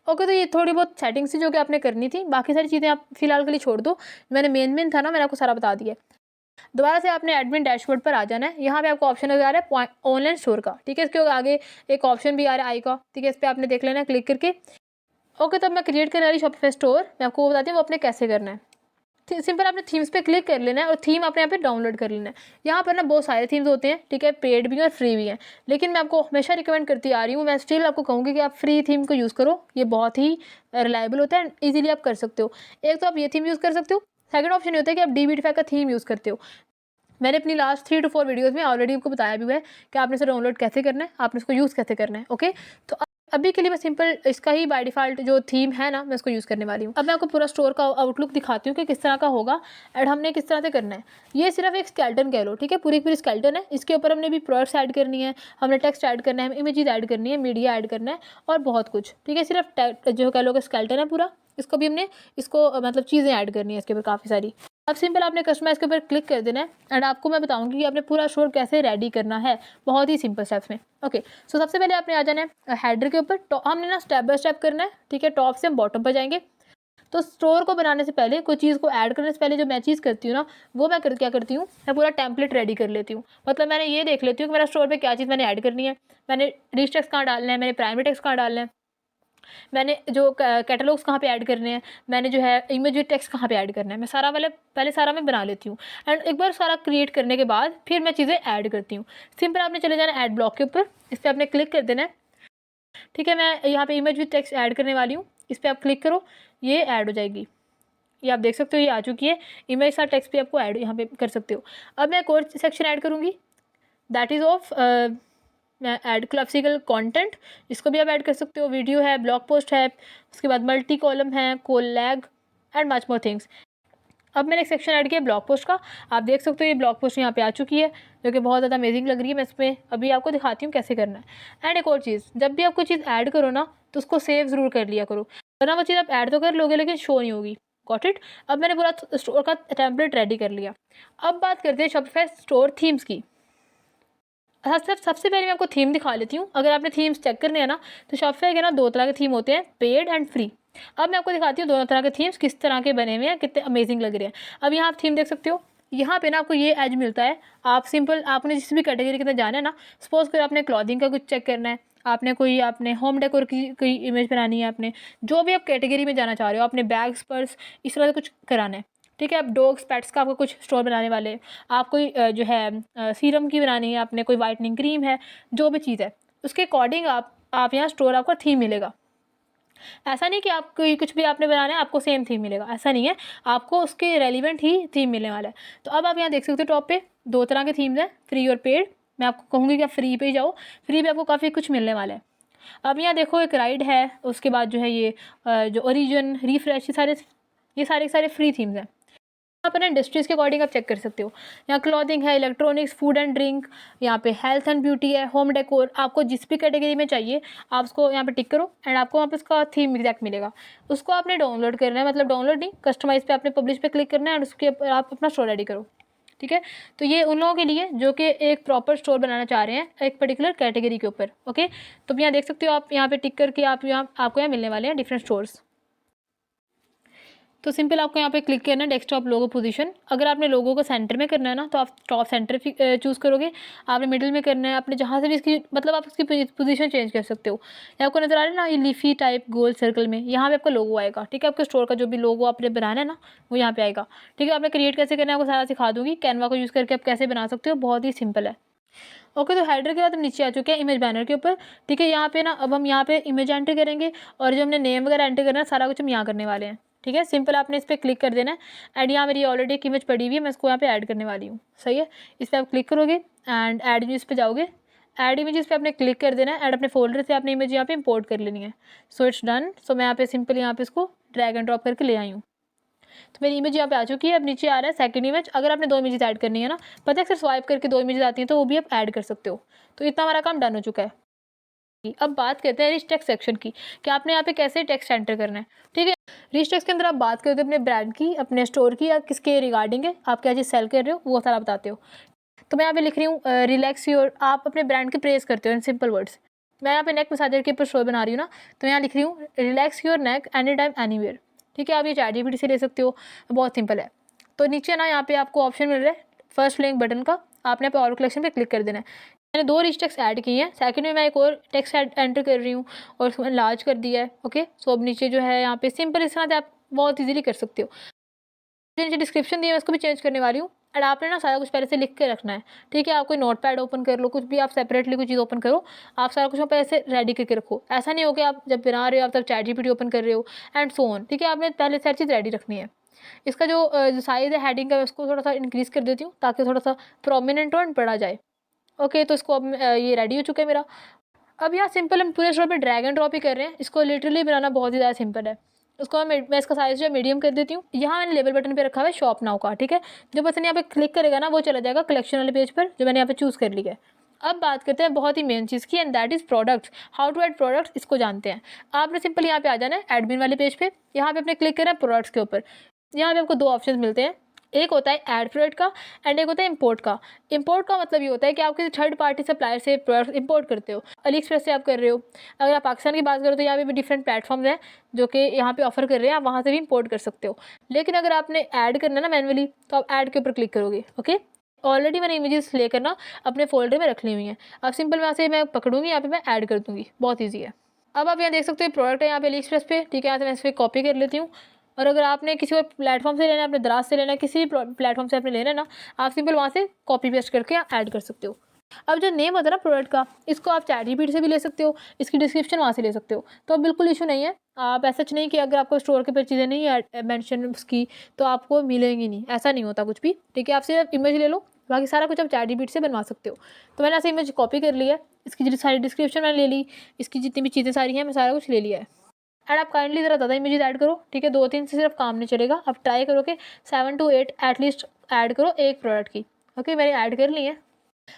ओके, तो ये थोड़ी बहुत सेटिंग्स थी जो कि आपने करनी थी, बाकी सारी चीज़ें आप फिलहाल के लिए छोड़ दो। मैंने मेन था ना, मैंने आपको सारा बता दिया। दोबारा से आपने एडमिन डैशबोर्ड पर आ जाना है। यहाँ पे आपको ऑप्शन नजर आ रहा है ऑनलाइन स्टोर का। ठीक है, इसके आगे एक ऑप्शन भी आ रहा है आई का। ठीक है, इस पर आपने देख लेना है क्लिक करके। ओके, तो मैं क्रिएट करने वाली शॉपिफाई स्टोर मैं आपको वो बताती हूँ वो आपने कैसे करना है। सिंपल आपने थीम्स पे क्लिक कर लेना है और थीम आपने यहाँ पे डाउनलोड कर लेना है। यहाँ पर ना बहुत सारे थीम्स होते हैं। ठीक है, पेड भी और फ्री भी हैं, लेकिन मैं आपको हमेशा रिकमेंड करती आ रही हूँ, मैं स्टिल आपको कहूँगी कि आप फ्री थीम को यूज़ करो। ये बहुत ही रिलायबल होता है, ईजिली आप कर सकते हो। एक तो आप ये थीम यूज़ कर सकते हो, सेकंड ऑप्शन ये होता है कि आप DBtify का थीम यूज़ करते हो। मैंने अपनी लास्ट 3 to 4 वीडियोज़ में ऑलरेडी आपको बताया भी हुआ है कि आपने इसे डाउनलोड कैसे करना है, आपने इसको यूज़ कैसे करना है। ओके, तो अभी के लिए मैं सिंपल इसका ही बाय डिफ़ॉल्ट जो थीम है ना, मैं उसको यूज़ करने वाली हूँ। अब मैं आपको पूरा स्टोर का आउटलुक दिखाती हूँ कि किस तरह का होगा एंड हमने किस तरह से करना है। ये सिर्फ एक स्केलेटन कह लो, ठीक है, पूरी पूरी स्केलेटन है। इसके ऊपर हमने भी प्रोडक्ट्स ऐड करनी है, हमने टेक्स्ट ऐड करना है, इमेजेस ऐड करनी है, मीडिया ऐड करना है और बहुत कुछ, ठीक है। सिर्फ जो कह लो कि स्केलेटन है पूरा, इसको भी हमने मतलब चीज़ें ऐड करनी है इसके ऊपर काफ़ी सारी। अब सिंपल आपने कस्टमाइज़ के ऊपर क्लिक कर देना है एंड आपको मैं बताऊंगी कि आपने पूरा स्टोर कैसे रेडी करना है, बहुत ही सिंपल स्टेप्स में। ओके, सो सबसे पहले आपने आ जाना है हेडर के ऊपर। हमने ना स्टेप बाय स्टेप करना है, ठीक है। टॉप से हम बॉटम पर जाएंगे। तो स्टोर को बनाने से पहले, कोई चीज़ को ऐड करने से पहले जो मैं चीज़ करती हूँ ना, वो मैं क्या करती हूँ, मैं पूरा टेम्पलेट रेडी कर लेती हूँ। मतलब मैंने ये देख लेती हूँ कि मेरा स्टोर पे क्या चीज़ मैंने ऐड करनी है, मैंने रिच टेक्स्ट कहाँ डालना है, मैंने प्राइमरी टेक्स्ट कहाँ डालना है, मैंने जो कैटलॉग्स कहाँ पे ऐड करने हैं, मैंने जो है इमेज टेक्स्ट कहाँ पे ऐड करना है, मैं सारा पहले सारा मैं बना लेती हूँ। एंड एक बार सारा क्रिएट करने के बाद फिर मैं चीज़ें ऐड करती हूँ। सिंपल आपने चले जाना ऐड ब्लॉक के ऊपर, इस पर आपने क्लिक कर देना है, ठीक है। मैं यहाँ पे इमेज विद टेक्स्ट ऐड करने वाली हूँ, इस पर आप क्लिक करो, ये ऐड हो जाएगी। ये आप देख सकते हो, ये आ चुकी है। इमेज साथ टेक्स्ट भी आपको ऐड यहाँ पे कर सकते हो। अब मैं एक और सेक्शन ऐड करूँगी, दैट इज़ ऑफ मैं ऐड क्लासिकल कंटेंट, इसको भी आप ऐड कर सकते हो। वीडियो है, ब्लॉग पोस्ट है, उसके बाद मल्टी कॉलम है, कोलैग एंड मच मोर थिंग्स। अब मैंने एक सेक्शन ऐड किया ब्लॉग पोस्ट का, आप देख सकते हो ये ब्लॉग पोस्ट यहाँ पे आ चुकी है, जो कि बहुत ज़्यादा अमेजिंग लग रही है। मैं इसमें अभी आपको दिखाती हूँ कैसे करना है। एंड एक और चीज़, जब भी आप कोई चीज़ ऐड करो ना, तो उसको सेव ज़रूर कर लिया करो, वरना वो चीज़ आप ऐड तो कर लोगे लेकिन शो नहीं होगी। Got it. अब मैंने पूरा स्टोर का टेम्पलेट रेडी कर लिया। अब बात करते हैं शॉपिफाई स्टोर थीम्स की। सबसे पहले मैं आपको थीम दिखा लेती हूँ। अगर आपने थीम्स चेक करने हैं ना, तो शॉपिफाई के ना 2 तरह के थीम होते हैं, पेड एंड फ्री। अब मैं आपको दिखाती हूँ दोनों तरह के थीम्स किस तरह के बने हुए हैं, कितने अमेजिंग लग रहे हैं। अब यहाँ आप थीम देख सकते हो, यहाँ पे ना आपको ये एज मिलता है। आप सिंपल आपने जिस भी कैटेगरी के अंदर जाना है ना, सपोज करो आपने क्लॉथिंग का कुछ चेक करना है, आपने होम डेकोर की कोई इमेज बनानी है, आपने जो भी आप कैटेगरी में जाना चाह रहे हो, आपने बैग्स पर्स इस तरह से कुछ कराना है, ठीक है। आप डॉग्स पेट्स का आपको कुछ स्टोर बनाने वाले, आप कोई जो है सीरम की बनानी है, आपने कोई वाइटनिंग क्रीम है, जो भी चीज़ है उसके अकॉर्डिंग आप यहाँ स्टोर आपको थीम मिलेगा। ऐसा नहीं कि आप कोई कुछ भी आपने बनाना है आपको सेम थीम मिलेगा, ऐसा नहीं है, आपको उसके रेलिवेंट ही थीम मिलने वाला है। तो अब आप यहाँ देख सकते हो टॉप पे 2 तरह के थीम्स हैं, फ्री और पेड। मैं आपको कहूँगी कि आप फ्री पे ही जाओ, फ्री पे आपको काफ़ी कुछ मिलने वाला है। अब यहाँ देखो एक राइड है, उसके बाद जो है ये जो ओरिजिन, रिफ्रेश, ये सारे फ्री थीम्स हैं। यहाँ पर इंडस्ट्रीज़ के अकॉर्डिंग आप चेक कर सकते हो। यहाँ क्लॉथिंग है, इलेक्ट्रॉनिक्स, फूड एंड ड्रिंक, यहाँ पे हेल्थ एंड ब्यूटी है, होम डेकोर। आपको जिस भी कैटेगरी में चाहिए आप उसको यहाँ पे टिक करो एंड आपको वहाँ पे उसका थीम एग्जैक्ट मिलेगा। उसको आपने डाउनलोड करना है, मतलब डाउनलोड नहीं, कस्टमाइज़ पे आपने पब्लिश पे क्लिक करना है एंड उसके ऊपर आप अपना स्टोर रेडी करो, ठीक है। तो ये उन लोगों के लिए जो कि एक प्रॉपर स्टोर बनाना चाह रहे हैं एक पर्टिकुलर कैटेगरी के ऊपर। ओके, तो यहाँ देख सकते हो, आप यहाँ पे टिक करके आपको यहाँ मिलने वाले हैं डिफरेंट स्टोर्स। तो सिंपल आपको यहाँ पे क्लिक करना है डेस्कटॉप लोगो पोजीशन। अगर आपने लोगो को सेंटर में करना है ना, तो आप टॉप सेंटर चूज़ करोगे। आपने मिडिल में करना है, आपने जहाँ से भी इसकी मतलब आप इसकी पोजीशन चेंज कर सकते हो। ये आपको नजर आ रहा है ना, ये लीफी टाइप गोल सर्कल में, यहाँ पे आपका लोगो आएगा, ठीक है। आपके स्टोर का जो भी लोगो आपने बनाना है ना, वो यहाँ पे आएगा, ठीक है। आपने क्रिएट कैसे करना है आपको सारा सिखा दूँगी। कैनवा को यूज़ करके आप कैसे बना सकते हो, बहुत ही सिंपल है। ओके, तो हेडर के बाद हम नीचे आ चुके हैं इमेज बैनर के ऊपर, ठीक है। यहाँ पे ना अब हम यहाँ पे इमेज एंटर करेंगे और जो हमने नेम वगैरह एंटर करना है सारा कुछ हम यहाँ करने वाले हैं, ठीक है। सिंपल आपने इस पर क्लिक कर देना है एंड यहाँ मेरी ऑलरेडी एक इमेज पड़ी हुई है, मैं इसको यहाँ पे ऐड करने वाली हूँ, सही है। इस पर आप क्लिक करोगे एंड ऐड इमेज पे जाओगे। ऐड इमेजेस पे आपने क्लिक कर देना है एंड अपने फोल्डर से आपने इमेज यहाँ पे इंपोर्ट कर लेनी है। So it's done. सो मैं यहाँ पे सिंपल यहाँ पे इसको ड्रैग एंड ड्रॉप करके ले आई हूँ। तो मेरी इमेज यहाँ पे आ चुकी है। अब नीचे आ रहा है सेकंड इमेज। अगर आपने 2 इमेजेस ऐड करनी है ना, पता है अक्सर स्वाइप करके 2 इमेजेस आती हैं, तो वो भी आप ऐड कर सकते हो। तो इतना हमारा काम डन हो चुका है। अब बात करते हैं रिच टेक्स्ट सेक्शन की, कि आपने यहाँ पे कैसे टेक्स्ट एंटर करना है, ठीक है। रिच टेक्स्ट के अंदर आप बात करते हो अपने ब्रांड की, अपने स्टोर की, या किसके रिगार्डिंग है, आप क्या चीज़ सेल कर रहे हो, वो सारा बताते हो। तो मैं यहाँ पे लिख रही हूँ रिलैक्स योर, आप अपने ब्रांड की प्रेस करते हो इन सिंपल वर्ड्स। मैं यहाँ पे नेक मसाजर के ऊपर स्टोर बना रही हूँ ना, तो यहाँ लिख रही हूँ relax your neck any time anywhere, ठीक है। आप ये ChatGPT से ले सकते हो, बहुत सिंपल है। तो नीचे ना यहाँ पे आपको ऑप्शन मिल रहा है फर्स्ट लिंक बटन का, आपने यहाँ पे और कलेक्शन पे क्लिक कर देना है। मैंने 2 रिच टेक्स्ट ऐड की हैं, सेकंड में मैं एक और टेक्स्ट एंटर कर रही हूँ और उसको मैंने लार्ज कर दिया है। ओके, सो अब नीचे जो है यहाँ पे सिंपल इस तरह से आप बहुत इजीली कर सकते हो। नीचे डिस्क्रिप्शन दी है, मैं उसको भी चेंज करने वाली हूँ। एंड आपने ना सारा कुछ पहले से लिख के रखना है, ठीक है। आप कोई नोट पैड ओपन कर लो, कुछ भी आप सेपरेटली कोई चीज़ ओपन करो, आप सारा कुछ पहले से रेडी करके रखो। ऐसा नहीं हो कि आप जब बना रहे हो आप तब ChatGPT ओपन कर रहे हो एंड सो ऑन, ठीक है। आपने पहले से हर चीज़ रेडी रखनी है। इसका जो साइज़ है हेडिंग का उसको थोड़ा सा इंक्रीज़ कर देती हूँ ताकि थोड़ा सा प्रोमिनेंट हो एंड पढ़ा जाए। ओके, तो इसको अब ये रेडी हो चुका है मेरा। अब यहाँ सिंपल हम पूरे स्टोर पे ड्रैग एंड ड्रॉप ही कर रहे हैं। इसको लिटरली बनाना बहुत ही ज़्यादा सिंपल है। उसको मैं इसका साइज़ जो है मीडियम कर देती हूँ। यहाँ मैंने लेबल बटन पे रखा हुआ है शॉप नाउ का, ठीक है। जो पर्सन यहाँ पे क्लिक करेगा ना वो चला जाएगा कलेक्शन वाले पेज पर जो मैंने यहाँ पे चूज़ कर लिया है। अब बात करते हैं बहुत ही मेन चीज़ की, and that is products. How to add products, इसको जानते हैं। आपने सिंपल यहाँ पे आ जाना है एडमिन वाले पेज पे। यहाँ पे अपने क्लिक करना है प्रोडक्ट्स के ऊपर। यहाँ पे आपको दो ऑप्शन मिलते हैं, एक होता है ऐड प्रोडक्ट का एंड एक होता है इंपोर्ट का। इंपोर्ट का मतलब ये होता है कि आप किसी थर्ड पार्टी सप्लायर से प्रोडक्ट इंपोर्ट करते हो। अली एक्सप्रेस से आप कर रहे हो। अगर आप पाकिस्तान की बात करो तो यहाँ पे भी डिफरेंट प्लेटफॉर्म्स हैं जो कि यहाँ पे ऑफर कर रहे हैं, आप वहाँ से भी इंपोर्ट कर सकते हो। लेकिन अगर आपने ऐड करना है ना मैनुअली, तो आप ऐड के ऊपर क्लिक करोगे। ओके, ऑलरेडी मैंने इमेजेस लेकर ना अपने फोल्डर में रख ली हुई हैं। अब सिंपल यहाँ से मैं पकड़ूंगी, यहाँ पे मैं ऐड कर दूँगी, बहुत ईजी है। अब आप यहाँ देख सकते हो प्रोडक्ट है यहाँ पे अली एक्सप्रेस पे, ठीक है। यहाँ से मैं इस पर कॉपी कर लेती हूँ। और अगर आपने किसी और प्लेटफॉर्म से लेना है, अपने दराज से लेना है, किसी भी प्लेटफॉर्म से आपने लेना है ना, आप सिंपल वहाँ से कॉपी पेस्ट करके ऐड कर सकते हो। अब जो नेम होता है ना प्रोडक्ट का, इसको आप चैटजीपीटी से भी ले सकते हो, इसकी डिस्क्रिप्शन वहाँ से ले सकते हो, तो बिल्कुल इशू नहीं है। आप ऐसा नहीं कि अगर आपको स्टोर के ऊपर चीज़ें नहीं मेंशन उसकी तो आपको मिलेंगी नहीं, ऐसा नहीं होता कुछ भी, ठीक है। आप सिर्फ इमेज ले लो, बाकी सारा कुछ आप चैटजीपीटी से बनवा सकते हो। तो मैंने ऐसे इमेज कॉपी कर लिया है, इसकी सारी डिस्क्रिप्शन मैंने ले ली, इसकी जितनी भी चीज़ें सारी हैं मैं सारा कुछ ले लिया है। एंड आप काइंडली ज़रा ज़्यादा इमेजेस ऐड करो, ठीक है। 2-3 से सिर्फ काम नहीं चलेगा, आप ट्राई करो कि 7 to 8 एटलीस्ट ऐड करो एक प्रोडक्ट की। ओके, मैंने ऐड कर ली है।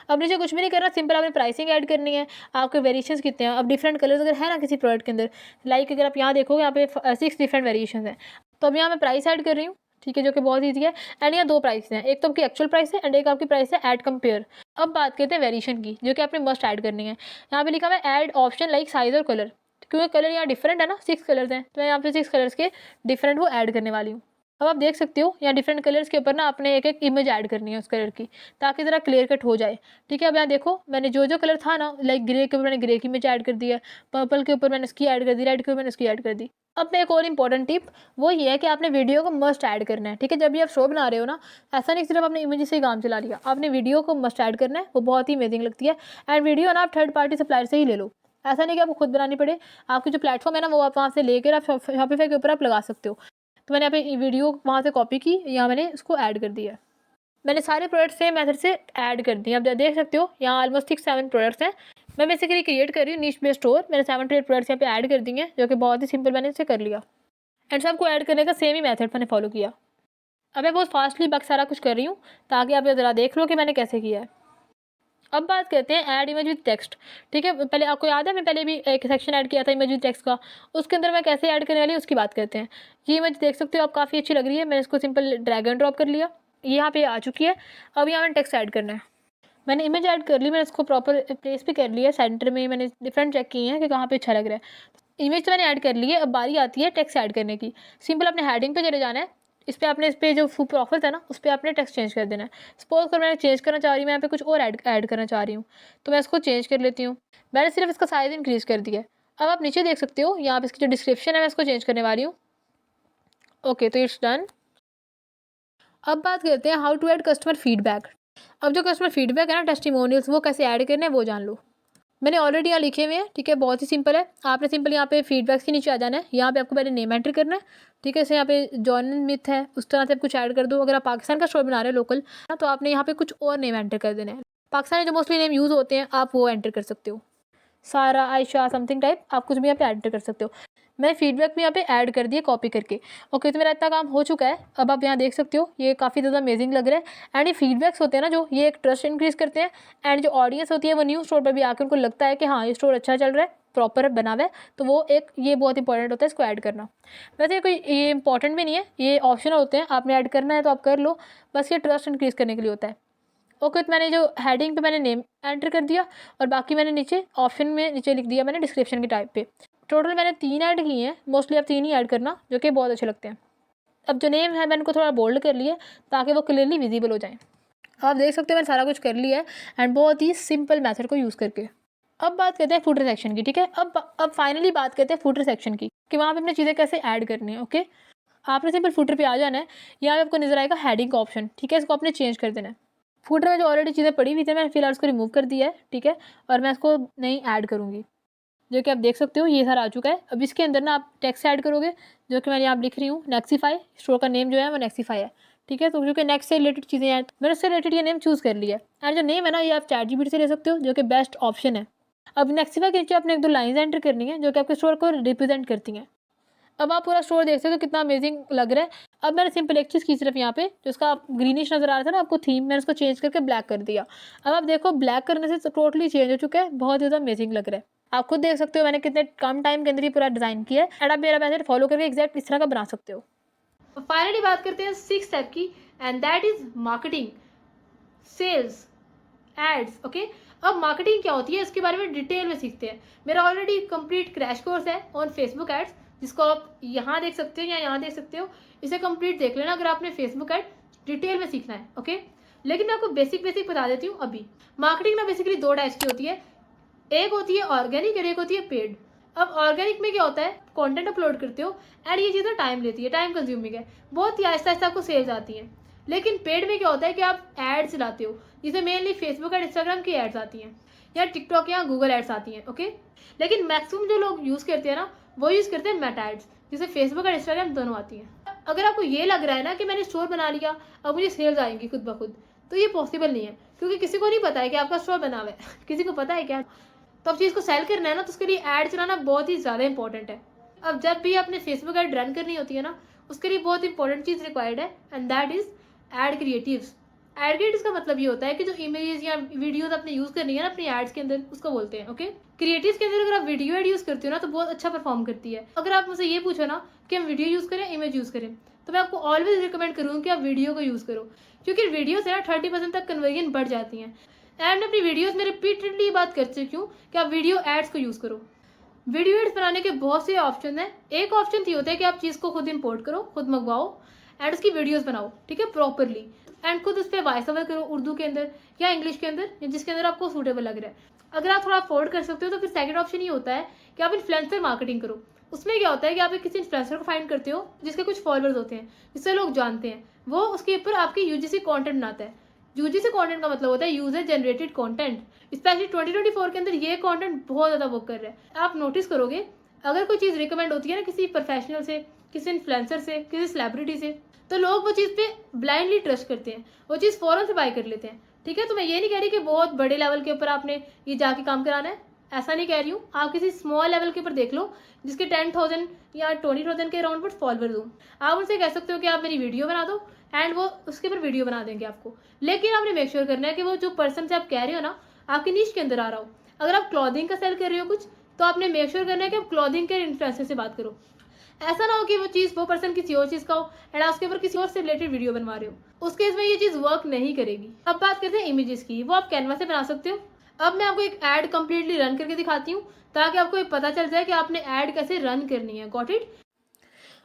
अब नीचे कुछ भी नहीं करना, सिंपल आपने प्राइसिंग ऐड करनी है, आपके वेरिएशंस कितने हैं। अब डिफरेंट कलर्स अगर है ना किसी प्रोडक्ट के अंदर, लाइक अगर आप यहाँ देखोगे यहाँ पे 6 डिफरेंट वेरिएशंस हैं, तो अब यहाँ मैं प्राइस ऐड कर रही हूँ, ठीक है, जो कि बहुत ईजी है। एंड यहाँ 2 प्राइस हैं, एक तो आपकी एक्चुअल प्राइस है एंड एक आपकी प्राइस है ऐड कंपेयर। अब बात करते हैं वेरिएशन की, जो कि आपने मस्ट ऐड करनी है। यहाँ पे लिखा हुआ है ऐड ऑप्शन लाइक साइज और कलर, क्योंकि कलर यहाँ डिफरेंट है ना, 6 कलर्स हैं, तो मैं यहाँ पे 6 कलर्स के डिफरेंट वो ऐड करने वाली हूँ। अब आप देख सकते हो यहाँ डिफरेंट कलर्स के ऊपर ना आपने एक एक इमेज ऐड करनी है उस कलर की, ताकि ज़रा क्लियर कट हो जाए, ठीक है। अब यहाँ देखो मैंने जो कलर था ना, लाइक ग्रे के ऊपर मैंने ग्रे की इमेज ऐड कर दी है, पर्पल के ऊपर मैंने इसकी ऐड कर दी, रेड के ऊपर मैंने इसकी ऐड कर दी। अब मैं एक और इंपॉर्टेंट टिप वो ये है कि आपने वीडियो को मस्ट ऐड करना है, ठीक है। जब भी आप शो बना रहे हो ना, ऐसा नहीं सिर्फ आपने इमेज से ही काम चला लिया, आपने वीडियो को मस्ट ऐड करना है, वो बहुत ही अमेजिंग लगती है। एंड वीडियो ना आप थर्ड पार्टी सप्लायर से ही ले लो, ऐसा नहीं कि आपको खुद बनानी पड़े। आपकी जो प्लेटफॉर्म है ना वो आप वहाँ से लेकर आप शॉपिफाई के ऊपर आप लगा सकते हो। तो मैंने यहाँ पे वीडियो वहाँ से कॉपी की, यहाँ मैंने इसको ऐड कर दिया। मैंने सारे प्रोडक्ट सेम मेथड से ऐड कर दिए। आप देख सकते हो यहाँ ऑलमोस्ट 6-7 प्रोडक्ट्स हैं। मैं बेसिकली क्रिएट कर रही हूँ नीश बेस्ड स्टोर। मैंने 7 to 8 प्रोडक्ट्स यहाँ पे ऐड कर दिए हैं, जो कि बहुत ही सिंपल मैंने इसे कर लिया। एंड सबको ऐड करने का सेम ही मेथड मैंने फॉलो किया। अब मैं बहुत फास्टली बाकी सारा कुछ कर रही हूँ ताकि आप ज़रा देख लो कि मैंने कैसे किया है। अब बात करते हैं ऐड इमेज विद टेक्स्ट, ठीक है। पहले आपको याद है मैं पहले भी एक सेक्शन ऐड किया था इमेज विद टेक्स्ट का, उसके अंदर मैं कैसे ऐड करने वाली हूँ उसकी बात करते हैं। ये इमेज देख सकते हो आप, काफ़ी अच्छी लग रही है। मैंने इसको सिंपल ड्रैग एंड ड्रॉप कर लिया, ये यहाँ पे आ चुकी है। अब यहाँ मैंने टेक्स्ट ऐड करना है। मैंने इमेज ऐड कर ली, मैंने इसको प्रॉपर प्लेस भी कर लिया सेंटर में। मैंने डिफरेंट चेक किए हैं कि कहाँ पे अच्छा लग रहा है। इमेज तो मैंने ऐड कर ली है, अब बारी आती है टेक्स्ट ऐड करने की। सिंपल अपने हेडिंग पे चले जाना है, इस पर जो फुल प्रॉफिट है ना उस पर आपने टेक्स्ट चेंज कर देना है। सपोज कर मैंने चेंज करना चाह रही हूँ, मैं यहाँ पे कुछ और ऐड करना चाह रही हूँ, तो मैं इसको चेंज कर लेती हूँ। मैंने सिर्फ इसका साइज़ इंक्रीज़ कर दिया है। अब आप नीचे देख सकते हो यहाँ पे इसकी जो डिस्क्रिप्शन है मैं इसको चेंज करने वाली हूँ। ओके, तो इट्स डन। अब बात करते हैं how to add customer feedback. अब जो कस्टमर फीडबैक है ना, टेस्टिमोनियल्स, वो कैसे ऐड करने हैं वो जान लो। मैंने ऑलरेडी यहाँ लिखे हुए हैं, ठीक है, बहुत ही सिंपल है। आपने सिंपल यहाँ पे फीडबैक्स के नीचे आ जाना है। यहाँ पे आपको पहले नेम एंटर करना है, ठीक है। जैसे यहाँ पे जॉन मिथ है, उस तरह से आप कुछ ऐड कर दो। अगर आप पाकिस्तान का स्टोर बना रहे हो लोकल, तो आपने यहाँ पे कुछ और नेम एंटर कर देना है। पाकिस्तानी जो मोस्टली नेम यूज़ होते हैं आप वो एंटर कर सकते हो, सारा, आयशा, समथिंग टाइप, आप कुछ भी यहाँ पे एंटर कर सकते हो। मैं फीडबैक भी यहाँ पे ऐड कर दिया कॉपी करके। ओके, तो मेरा इतना काम हो चुका है। अब आप यहाँ देख सकते हो ये काफ़ी ज़्यादा अमेजिंग लग रहा है। एंड ये फीडबैक्स होते हैं ना जो, ये एक ट्रस्ट इंक्रीज़ करते हैं। एंड जो ऑडियंस होती है वो न्यू स्टोर पर भी आकर उनको लगता है कि हाँ ये स्टोर अच्छा चल रहा है, प्रॉपर बना हुआ है, तो वो एक ये बहुत इंपॉर्टेंट होता है इसको ऐड करना। वैसे कोई ये इंपॉर्टेंट भी नहीं है, ये ऑप्शनल होते हैं, आपने ऐड करना है तो आप कर लो, बस ये ट्रस्ट इंक्रीज़ करने के लिए होता है। ओके, तो मैंने जो हेडिंग पे मैंने नेम एंटर कर दिया और बाकी मैंने नीचे ऑप्शन में नीचे लिख दिया मैंने डिस्क्रिप्शन के टाइप पे। टोटल मैंने 3 ऐड किए हैं, मोस्टली आप 3 ही ऐड करना, जो कि बहुत अच्छे लगते हैं। अब जो नेम है मैंने को थोड़ा बोल्ड कर लिया ताकि वो क्लियरली विजिबल हो जाए। आप देख सकते हो मैंने सारा कुछ कर लिया है एंड बहुत ही सिंपल मेथड को यूज़ करके। अब बात करते हैं फूटर सेक्शन की, ठीक है। अब फाइनली बात करते हैं फूटर सेक्शन की कि वहाँ पे अपनी चीज़ें कैसे ऐड करनी है। ओके, आपने सिंपल फूटर पे आ जाना है। यहाँ पे आपको नजर आएगा हेडिंग का ऑप्शन, ठीक है, इसको आपने चेंज कर देना है। फूटर में जो ऑलरेडी चीज़ें पड़ी हुई थी मैंने फिलहाल उसको रिमूव कर दिया है, ठीक है, और मैं इसको नहीं ऐड करूँगी। जो कि आप देख सकते हो ये सारा आ चुका है। अब इसके अंदर ना आप टेक्स्ट ऐड करोगे, जो कि मैं यहाँ लिख रही हूँ नेक्सिफाई। स्टोर का नेम जो है वो नेक्सिफाई है, ठीक है। तो क्योंकि नेक्स्ट से रिलेटेड चीज़ें हैं तो मैंने उससे रिलेटेड ये नेम चूज़ कर लिया है। एंड जो नेम है ना ये आप ChatGPT से ले सकते हो, जो कि बेस्ट ऑप्शन है। अब नेक्सिफाई के नीचे आपने 1-2 लाइन्स एंटर करनी है जो कि आपके स्टोर को रिप्रेजेंट करती हैं। अब आप पूरा स्टोर देख सकते हो कितना अमेजिंग लग रहा है। अब मैंने सिंपल एक चीज़ की सिर्फ यहाँ पे जो उसका ग्रीनिश नज़र आ रहा था ना आपको थीम, मैंने उसको चेंज करके ब्लैक कर दिया। अब आप देखो ब्लैक करने से टोटली चेंज हो चुका है, बहुत ज़्यादा अमेजिंग लग रहा है। आप खुद देख सकते हो मैंने कितने कम टाइम के अंदर ही पूरा डिज़ाइन किया है। एंड आप मेरा मेथड फॉलो करके एग्जैक्ट इस तरह का बना सकते हो। फाइनली बात करते हैं 6 स्टेप की, and that is marketing, sales, ads. Okay, अब मार्केटिंग क्या होती है इसके बारे में डिटेल में सीखते हैं। मेरा ऑलरेडी कंप्लीट क्रैश कोर्स है ऑन फेसबुक एड्स, जिसको आप यहाँ देख सकते हो या यहाँ देख सकते हो। इसे कंप्लीट देख लेना अगर आपने फेसबुक एड डिटेल में सीखना है। ओके, लेकिन मैं आपको बेसिक बता देती हूँ अभी। मार्केटिंग में बेसिकली 2 टाइप्स की होती है, एक होती है ऑर्गेनिक और एक होती है पेड। अब ऑर्गेनिक में क्या होता है, कंटेंट अपलोड करते हो एंड ये चीज़ें टाइम लेती है, टाइम कंज्यूमिंग है, बहुत ही आहिस्ता आहिस्ता आपको सेल्स आती हैं। लेकिन पेड में क्या होता है कि आप एड चलाते हो, जिसे मेनली फेसबुक और इंस्टाग्राम की एड्स आती हैं या टिकटॉक या गूगल एड्स आती हैं। ओके, लेकिन मैक्सिमम जो लोग यूज़ करते हैं ना वो यूज़ करते हैं मेटा एड्स, जिसे फेसबुक और इंस्टाग्राम दोनों आती हैं। अगर आपको ये लग रहा है ना कि मैंने स्टोर बना लिया अब मुझे सेल्स आएंगी खुद ब खुद, तो ये पॉसिबल नहीं है, क्योंकि किसी को नहीं पता है कि आपका स्टोर बना हुआ है किसी को पता है क्या? तो अब चीज़ को सेल करना है ना तो उसके लिए ऐड चलाना बहुत ही ज़्यादा इंपॉर्टेंट है। अब जब भी आपने फेसबुक ऐड रन करनी होती है ना उसके लिए बहुत इंपॉर्टेंट चीज़ रिक्वायर्ड है, and that is add creatives. Add creatives का मतलब ये होता है कि जो इमेजेस या वीडियोस आपने यूज़ करनी है ना अपनी एड्स के अंदर, उसको बोलते हैं। ओके, क्रिएटिव्स के अंदर अगर आप वीडियो ऐड यूज़ करते हो ना तो बहुत अच्छा परफॉर्म करती है। अगर आप मुझसे ये पूछो ना कि हम वीडियो यूज़ करें इमेज यूज़ करें, तो मैं आपको ऑलवेज रिकमेंड करूँगी कि आप वीडियो को यूज़ करो, क्योंकि वीडियो से ना 30% तक कन्वर्जन बढ़ जाती हैं। एंड अपनी वीडियोस में रिपीटेडली बात कर चुकी हूँ कि आप वीडियो एड्स को यूज़ करो। वीडियो एड्स बनाने के बहुत से ऑप्शन हैं। एक ऑप्शन ये होता है कि आप चीज़ को खुद इंपोर्ट करो, खुद मंगवाओ एंड उसकी वीडियोस बनाओ, ठीक है, प्रॉपरली, एंड खुद उस पर वॉइस ओवर करो उर्दू के अंदर या इंग्लिश के अंदर या जिसके अंदर आपको सूटेबल लग रहा है। अगर आप थोड़ा अफोर्ड कर सकते हो तो फिर सेकंड ऑप्शन ये होता है कि आप इन्फ्लुएंसर मार्केटिंग करो। उसमें क्या होता है कि आप एक किसी इन्फ्लुएंसर को फाइंड करते हो जिसके कुछ फॉलोअर्स होते हैं, जिससे लोग जानते हैं, वो उसके ऊपर आपकी यूजीसी कंटेंट बनाता है। यूजीसी कंटेंट का मतलब होता है यूजर जनरेटेड कंटेंट। स्पेशली 2024 के अंदर ये कंटेंट बहुत ज़्यादा वर्क कर रहा है। आप नोटिस करोगे अगर कोई चीज़ रिकमेंड होती है ना किसी प्रोफेशनल से, किसी इन्फ्लुएंसर से, किसी सेलिब्रिटी से, तो लोग वो चीज़ पे ब्लाइंडली ट्रस्ट करते हैं, वो चीज़ फ़ौरन से बाय कर लेते हैं। ठीक है, तो मैं ये नहीं कह रही कि बहुत बड़े लेवल के ऊपर आपने ये जाके काम कराना है, ऐसा नहीं कह रही हूँ। आप किसी स्मॉल लेवल के ऊपर देख लो जिसके 10,000 या 20,000 के अराउंड पर फॉलोअर्स हो। आप उनसे कह सकते हो कि आप मेरी वीडियो बना दो एंड वो उसके ऊपर वीडियो बना देंगे आपको। लेकिन आपने मेक श्योर करना है कि वो जो पर्सन से आप कह रहे हो ना आपकी नीश के अंदर आ रहा हो। अगर आप क्लॉथिंग का सेल कर रहे हो कुछ, तो आपने मेक श्योर करना है कि आप क्लॉथिंग के इन्फ्लुएंसर से बात करो। ऐसा ना हो कि वो चीज़ वो पर्सन किसी और चीज़ का हो एंड आप उसके ऊपर किसी और से रिलेटेड वीडियो बनवा रहे हो, उस केस में ये चीज़ वर्क नहीं करेगी। अब बात करते हैं इमेजेस की, वो आप कैनवा से बना सकते हो। अब मैं आपको एक ऐड कंप्लीटली रन करके दिखाती हूँ ताकि आपको ये पता चल जाए कि आपने ऐड कैसे रन करनी है। Got it?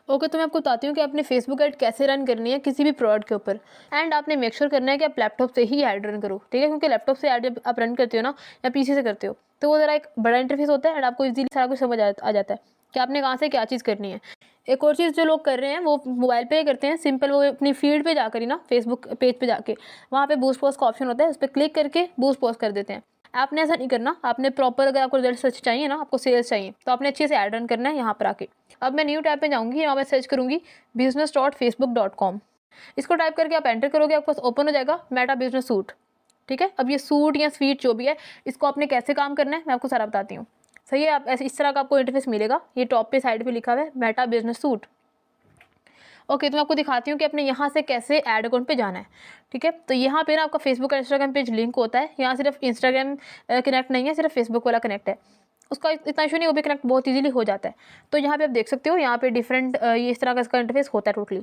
ओके, तो मैं आपको बताती हूँ कि आपने फेसबुक ऐड कैसे रन करनी है किसी भी प्रोडक्ट के ऊपर। एंड आपने मेक श्योर करना है कि आप लैपटॉप से ही ऐड रन करो, ठीक है, क्योंकि लैपटॉप से ऐड जब आप रन करते हो ना या पीसी से करते हो तो वो ज़रा एक बड़ा इंटरफेस होता है एंड आपको इजीली सारा कुछ समझ आ जाता है कि आपने कहाँ से क्या चीज़ करनी है। एक और चीज़ जो लोग कर रहे हैं वो मोबाइल पे ही करते हैं, सिंपल वो अपनी फीड पे जाकर ही ना फेसबुक पेज पे जाके वहाँ पे बूस्ट पोस्ट का ऑप्शन होता है, उस पर क्लिक करके बूस्ट पोस्ट कर देते हैं। आपने ऐसा नहीं करना, आपने प्रॉपर अगर आपको रिजल्ट सच चाहिए ना, आपको सेल्स चाहिए, तो आपने अच्छे से ऐड रन करना है यहाँ पर आके। अब मैं न्यू टैब पे जाऊँगी, यहाँ पर सर्च करूँगी business.facebook.com। इसको टाइप करके आप एंटर करोगे, आपके पास ओपन हो जाएगा मेटा बिजनेस सूट, ठीक है। अब ये सूट या स्वीट जो भी है इसको आपने कैसे काम करना है मैं आपको सारा बताती हूँ, सही है। आप ऐसे इस तरह का आपको इंटरफेस मिलेगा, ये टॉप पे साइड पे लिखा हुआ है मेटा बिजनेस सूट। ओके, तो मैं आपको दिखाती हूँ कि अपने यहाँ से कैसे ऐड अकाउंट पे जाना है, ठीक है। तो यहाँ पे ना आपका फेसबुक और इंस्टाग्राम पेज लिंक होता है। यहाँ सिर्फ इंस्टाग्राम कनेक्ट नहीं है, सिर्फ फेसबुक वाला कनेक्ट है, उसका इतना इशू नहीं, वो भी कनेक्ट बहुत इजीली हो जाता है। तो यहाँ पे आप देख सकते हो यहाँ पे डिफरेंट ये इस तरह का इसका इंटरफेस होता है टोटली।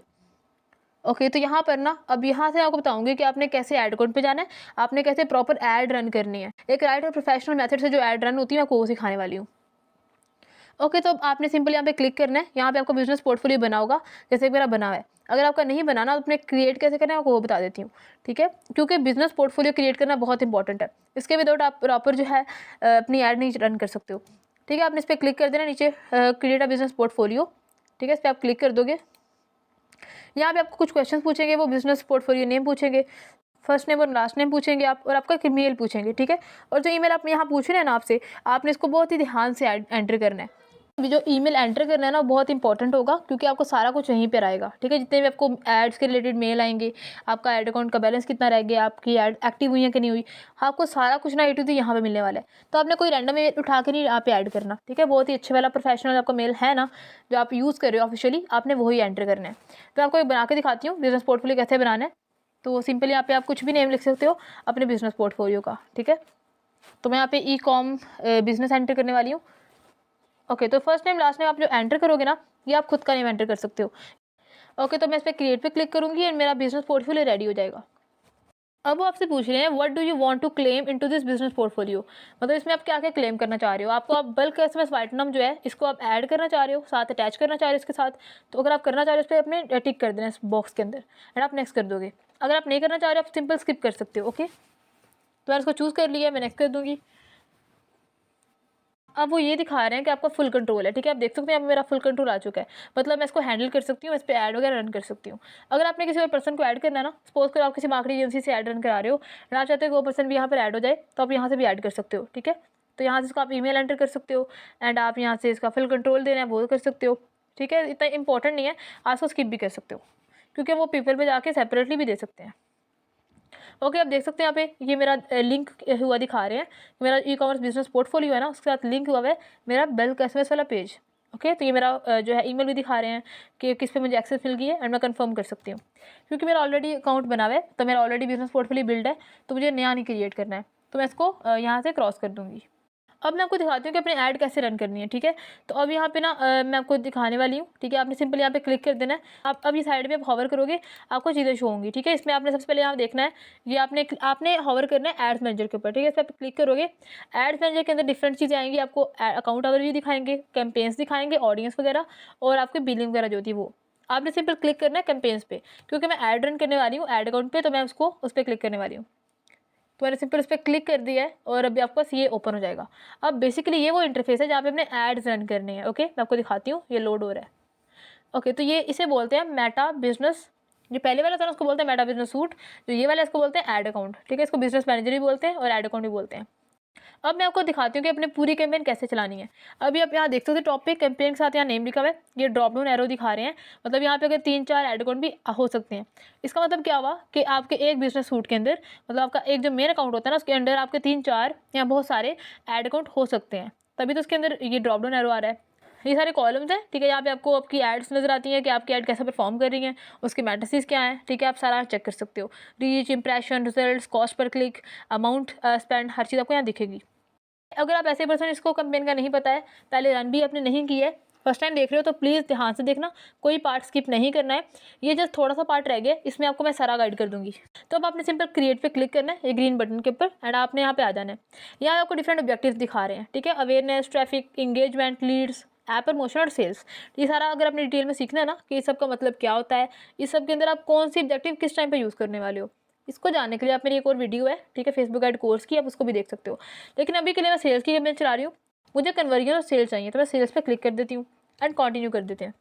ओके, तो यहाँ पर ना अब यहाँ से आपको बताऊंगी कि आपने कैसे ऐड अकाउंट पे जाना है, आपने कैसे प्रॉपर ऐड रन करनी है। एक राइट और प्रोफेशनल मेथड से जो ऐड रन होती है मैं आपको वो सिखाने वाली हूँ। ओके, तो आपने सिंपल यहाँ पे क्लिक करना है, यहाँ पे आपको बिजनेस पोर्टफोलियो बना होगा जैसे मेरा बना हुआ है। अगर आपका नहीं बनाना तो अपने क्रिएट कैसे करना है आपको वो बता देती हूँ, ठीक है, क्योंकि बिजनेस पोर्टफोलियो क्रिएट करना बहुत इंपॉर्टेंट है। इसके विदाउट आप प्रॉपर जो है अपनी ऐड नहीं रन कर सकते हो, ठीक है। आपने इस पर क्लिक कर देना, नीचे क्रिएट अ बिजनेस पोर्टफोलियो, ठीक है, इस पर आप क्लिक कर दोगे। यहाँ पे आपको कुछ क्वेश्चन पूछेंगे, वो बिजनेस पोर्टफोलियो नेम पूछेंगे, फर्स्ट नेम और लास्ट नेम पूछेंगे आप, और आपका मेल पूछेंगे, ठीक है। और जो ईमेल आप यहाँ पूछ रहे हैं ना आपसे, आपने इसको बहुत ही ध्यान से एंटर करना है। अभी जो ईमेल एंटर करना है ना बहुत इंपॉर्टेंट होगा, क्योंकि आपको सारा कुछ यहीं पर आएगा, ठीक है। जितने भी आपको एड्स के रिलेटेड मेल आएंगे, आपका एड अकाउंट का बैलेंस कितना रह गया, आपकी एड एक्टिव हुई है कि नहीं हुई, आपको सारा कुछ ना A to Z यहाँ पे मिलने वाला है। तो आपने कोई रैंडम मेल उठा के नहीं यहाँ पे ऐड करना, ठीक है। बहुत ही अच्छे वाला प्रोफेशनल आपका मेल है ना जो आप यूज़ कर रहे हो ऑफिशियली, आपने वही एंटर करना है। तो आपको एक बना के दिखाती हूँ बिजनेस पोर्टफोलियो कैसे बनाना है। तो सिंपली यहाँ पे आप कुछ भी नेम लिख सकते हो अपने बिजनेस पोर्टफोलियो का, ठीक है। तो मैं यहाँ पे ई-कॉम बिजनेस एंटर करने वाली हूँ। ओके, तो फर्स्ट नेम लास्ट नेम आप जो एंटर करोगे ना, ये आप खुद का नेम एंटर कर सकते हो। ओके, तो मैं इस पर क्रिएट पे क्लिक करूँगी और मेरा बिजनेस पोर्टफोलियो रेडी हो जाएगा। अब वो आपसे पूछ रहे हैं what do you want to claim into this business portfolio, मतलब इसमें आप क्या क्या क्लेम करना चाह रहे हो। आपको आप बल्क एसएमएस वाइटनम जो है इसको आप ऐड करना चाह रहे हो, साथ अटैच करना चाह रहे हो इसके साथ। तो अगर आप करना चाह रहे हो इस पर अपने टिक कर देना इस बॉक्स के अंदर एंड आप नेक्स्ट कर दोगे। अगर आप नहीं करना चाह रहे हो आप सिंपल स्किप कर सकते हो। ओके, तो मैंने इसको चूज़ कर लिया, मैं नेक्स्ट कर दूँगी। अब वो ये दिखा रहे हैं कि आपका फुल कंट्रोल है, ठीक है। आप देख सकते हैं अब मेरा फुल कंट्रोल आ चुका है, मतलब मैं इसको हैंडल कर सकती हूँ, इस पर ऐड वगैरह रन कर सकती हूँ। अगर आपने किसी और पर्सन को ऐड करना है ना, सपोज करो आप किसी मार्केटिंग एजेंसी से ऐड रन करा रहे हो और आप चाहते हो कि वो पर्सन भी यहाँ पर ऐड हो जाए, तो आप यहाँ से भी ऐड कर सकते हो, ठीक है। तो यहाँ से इसको आप ईमेल एंटर कर सकते हो एंड आप यहाँ से इसका फुल कंट्रोल देना है वो कर सकते हो, ठीक है। इतना इंपॉर्टेंट नहीं है, आप उसको स्किप भी कर सकते हो, क्योंकि वो पीपल पर जाके सेपरेटली भी दे सकते हैं। ओके, आप देख सकते हैं यहाँ पे ये मेरा लिंक हुआ दिखा रहे हैं, मेरा ई-कॉमर्स बिजनेस पोर्टफोलियो है ना उसके साथ लिंक हुआ है मेरा बल्क एसएमएस वाला पेज। ओके, तो ये मेरा जो है ईमेल भी दिखा रहे हैं कि किस पे मुझे एक्सेस मिल गई है एंड मैं कंफर्म कर सकती हूँ, क्योंकि मेरा ऑलरेडी अकाउंट बना हुआ है, तो मेरा ऑलरेडी बिजनेस पोर्टफोलियो बिल्ड है, तो मुझे नया नहीं क्रिएट करना है। तो मैं इसको यहाँ से क्रॉस कर दूँगी। अब मैं आपको दिखाती हूँ कि अपनी ऐड कैसे रन करनी है, ठीक है। तो अब यहाँ पे ना मैं आपको दिखाने वाली हूँ, ठीक है। आपने सिंपल यहाँ पे क्लिक कर देना है। आप अब ये साइड पे आप हॉवर करोगे आपको चीज़ें शो होंगी, ठीक है। इसमें आपने सबसे पहले यहाँ देखना है, ये आपने हॉवर करना है एड्स मैनेजर के ऊपर, ठीक है। इस पर क्लिक करोगे, एड्स मैनेजर के अंदर डिफरेंट चीज़ें आएंगी, आपको अकाउंट ओवरव्यू दिखाएंगे, कैंपेन्स दिखाएंगे, ऑडियंस वगैरह और आपकी बिलिंग वगैरह जो होती है वो। आपने सिंपल क्लिक करना है कैंपेन्स पे, क्योंकि मैं ऐड रन करने वाली हूँ ऐड अकाउंट पे, तो मैं उसको उस पर क्लिक करने वाली हूँ। तो मैंने सिंपल उस पर क्लिक कर दिया है और अभी आपके पास ये ओपन हो जाएगा। अब बेसिकली ये वो इंटरफेस है जहाँ पे अपने एड्स रन करने हैं। ओके, मैं आपको दिखाती हूँ, ये लोड हो रहा है। ओके, तो ये इसे बोलते हैं मेटा बिजनेस, जो पहले वाला था ना उसको बोलते हैं मेटा बिजनेस सूट, जो ये वाला इसको बोलते हैं ऐड अकाउंट, ठीक है। इसको बिजनेस मैनेजर भी बोलते हैं और ऐड अकाउंट भी बोलते हैं। अब मैं आपको दिखाती हूँ कि अपने पूरी कैंपेन कैसे चलानी है। अभी आप यहाँ देख सकते हो टॉप पे कैंपेन के साथ यहाँ नेम लिखा हुआ है, ये ड्रॉप डाउन एरो दिखा रहे हैं, मतलब यहाँ पे अगर 3-4 ऐड अकाउंट भी हो सकते हैं। इसका मतलब क्या हुआ कि आपके एक बिजनेस सूट के अंदर, मतलब आपका एक जो मेन अकाउंट होता है ना उसके अंदर आपके 3-4 या बहुत सारे ऐड अकाउंट हो सकते हैं, तभी तो उसके अंदर ये ड्रॉप डाउन एरो आ रहा है। ये सारे कॉलम्स हैं, ठीक है। यहाँ पे आपको आपकी एड्स नजर आती हैं कि आपकी ऐड कैसे परफॉर्म कर रही हैं, उसके मैट्रिसेस क्या हैं, ठीक है। आप सारा चेक कर सकते हो, रीच, इंप्रेशन, रिजल्ट्स, कॉस्ट पर क्लिक, अमाउंट स्पेंड, हर चीज़ आपको यहाँ दिखेगी। अगर आप ऐसे पर्सन इसको कैंपेन का नहीं पता है, पहले रन भी आपने नहीं की है, फर्स्ट टाइम देख रहे हो, तो प्लीज़ ध्यान से देखना, कोई पार्ट स्किप नहीं करना है। ये जस्ट थोड़ा सा पार्ट रह गया, इसमें आपको मैं सारा गाइड कर दूंगी। तो अब आपने सिंपल क्रिएट पे क्लिक करना है, ये ग्रीन बटन के ऊपर, एंड आपने यहाँ पे आ जाना है। यहाँ आपको डिफरेंट ऑब्जेक्टिव्स दिखा रहे हैं, ठीक है। Awareness, traffic, engagement, leads, app promotion और सेल्स। ये सारा अगर आपने डिटेल में सीखना है ना कि इस सब का मतलब क्या होता है, इस सब के अंदर आप कौन सी ऑब्जेक्टिव किस टाइम पे यूज़ करने वाले हो, इसको जानने के लिए आप मेरी एक और वीडियो है, ठीक है, फेसबुक गाइड कोर्स की, आप उसको भी देख सकते हो। लेकिन अभी के लिए मैं सेल्स की कैंपेन चला रही हूँ, मुझे कन्वर्जन और सेल्स चाहिए, तो मैं सेल्स पे क्लिक कर देती हूँ एंड कंटिन्यू कर देते हैं।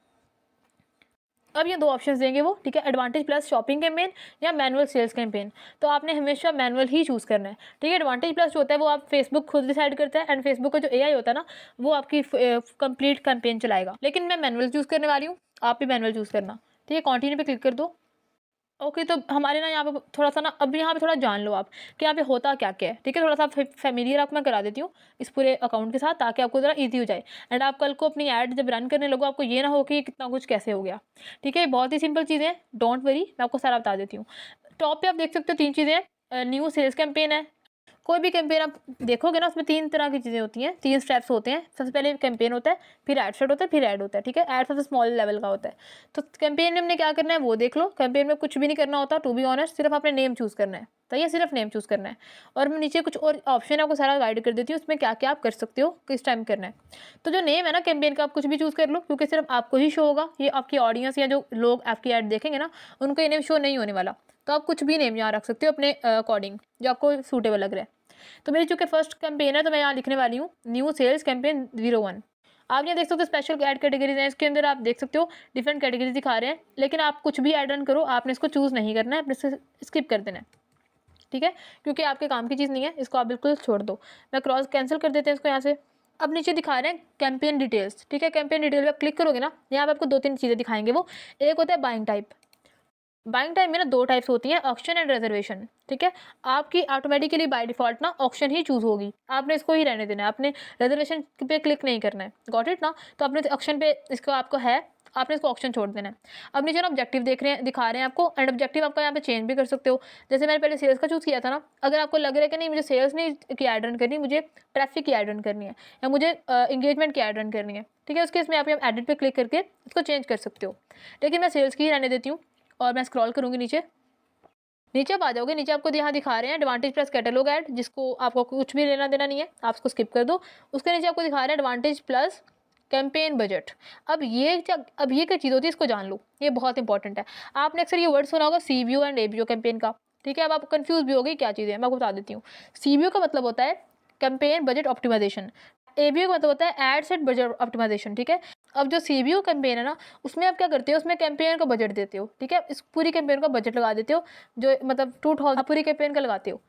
अब ये 2 ऑप्शंस देंगे वो, ठीक है, एडवांटेज प्लस शॉपिंग कैंपेन या मैनुअल सेल्स कैंपेन। तो आपने हमेशा मैनुअल ही चूज़ करना है, ठीक है। एडवांटेज प्लस जो होता है वो आप फेसबुक खुद डिसाइड करता है, एंड फेसबुक का जो AI होता है ना वो आपकी कंप्लीट कैंपेन चलाएगा। लेकिन मैं मैनुअल चूज़ करने वाली हूँ, आप भी मैनुअल चूज़ करना, ठीक है। कंटिन्यू पे क्लिक कर दो। ओके, तो हमारे ना यहाँ पे थोड़ा सा ना, अब यहाँ पे थोड़ा जान लो आप कि यहाँ पे होता क्या क्या है, ठीक है। थोड़ा सा फैमिलियर आपको मैं करा देती हूँ इस पूरे अकाउंट के साथ, ताकि आपको ज़रा इजी हो जाए एंड आप कल को अपनी ऐड जब रन करने लगो आपको ये ना हो कि कितना कुछ कैसे हो गया, ठीक है। बहुत ही सिंपल चीज़ें हैं, डोंट वरी, मैं आपको सारा बता देती हूँ। टॉप पे आप देख सकते हो 3 चीज़ें हैं, न्यू सेल्स कैंपेन है। कोई भी कैंपेन आप देखोगे ना उसमें 3 तरह की चीज़ें होती हैं, 3 स्टेप्स होते हैं। सबसे पहले कैंपेन होता है, फिर एड सेट होता है, फिर ऐड होता है, ठीक है। ऐड सबसे स्मॉल लेवल का होता है। तो कैंपेन में हमने क्या करना है वो देख लो। कैंपेन में कुछ भी नहीं करना होता, टू बी ऑनेस्ट, सिर्फ आपने नेम चूज़ करना है, तो ये सिर्फ नेम चूज़ करना है। और मैं नीचे कुछ और ऑप्शन है आपको सारा गाइड कर देती हूँ, उसमें क्या क्या आप कर सकते हो, किस टाइम करना है। तो जो नेम है ना कैंपेन का, आप कुछ भी चूज़ कर लो, क्योंकि सिर्फ आपको ही शो होगा, ये आपकी ऑडियंस या जो लोग आपकी ऐड देखेंगे ना उनको ये नेम शो नहीं होने वाला। तो आप कुछ भी नेम यहाँ रख सकते हो अपने अकॉर्डिंग, जो आपको सूटेबल लग रहा है। तो मेरी चूँकि फर्स्ट कैंपेन है तो मैं यहाँ लिखने वाली हूँ न्यू सेल्स कैंपेन 01। आप यहाँ देख सकते हो स्पेशल ऐड कैटेगरीज हैं, इसके अंदर आप देख सकते हो डिफरेंट कैटेगरीज दिखा रहे हैं, लेकिन आप कुछ भी ऐड रन करो, आपने इसको चूज़ नहीं करना है, आपने स्किप कर देना है। ठीक है, क्योंकि आपके काम की चीज़ नहीं है, इसको आप बिल्कुल छोड़ दो। मैं क्रॉस कैंसिल कर देते हैं इसको यहाँ से। अब नीचे दिखा रहे हैं कैंपेन डिटेल्स, ठीक है। कैंपेन डिटेल पे आप क्लिक करोगे ना, यहाँ पे आपको 2-3 चीज़ें दिखाएंगे वो। एक होता है बाइंग टाइप। बाइंग टाइप में ना 2 टाइप्स होती हैं, ऑक्शन एंड रिजर्वेशन, ठीक है। आपकी ऑटोमेटिकली बाय डिफ़ॉल्ट ना ऑक्शन ही चूज़ होगी, आपने इसको ही रहने देना है, आपने रिजर्वेशन पे क्लिक नहीं करना है। गॉट इट ना? तो आपने ऑक्शन पे इसको आपको है, आपने इसको ऑक्शन छोड़ देना है। अब नीचे ना ऑब्जेक्टिव देख रहे हैं, दिखा रहे हैं आपको, एंड ऑब्जेक्टिव आपका यहाँ पे चेंज भी कर सकते हो। जैसे मैंने पहले सेल्स का चूज़ किया था ना, अगर आपको लग रहा है कि नहीं मुझे सेल्स नहीं की ऐड रन करनी, मुझे ट्रैफिक की ऐड रन करनी है या मुझे एंगेजमेंट की ऐड रन करनी है, ठीक है, उसके इसमें आप एडिट पे क्लिक करके इसको चेंज कर सकते हो। लेकिन मैं सेल्स की ही रहने देती हूँ और मैं स्क्रॉल करूँगी नीचे। नीचे आप आ जाओगे, नीचे आपको यहाँ दिखा रहे हैं एडवांटेज प्लस कैटलॉग ऐड, जिसको आपको कुछ भी लेना देना नहीं है, आप इसको स्किप कर दो। उसके नीचे आपको दिखा रहे हैं एडवांटेज प्लस कैंपेन बजट। अब ये क्या चीज़ होती है, इसको जान लो, ये बहुत इंपॉर्टेंट है। आपने अक्सर ये वर्ड सुना होगा CBO एंड ABO कैंपेन का, ठीक है। अब आप कंफ्यूज भी हो गई क्या चीज़ है, मैं आपको बता देती हूँ। CBO का मतलब होता है कैंपेन बजट ऑप्टिमाइजेशन, ABO का मतलब होता है एड सेट बजट ऑप्टिमाइजेशन, ठीक है। अब जो CBO कैंपेन है ना, उसमें आप क्या करते हो, उसमें कैंपेन का बजट देते हो, ठीक है। इस पूरी कैंपेन का बजट लगा देते हो, जो मतलब 2000 पूरी कैंपेन का लगाते हो,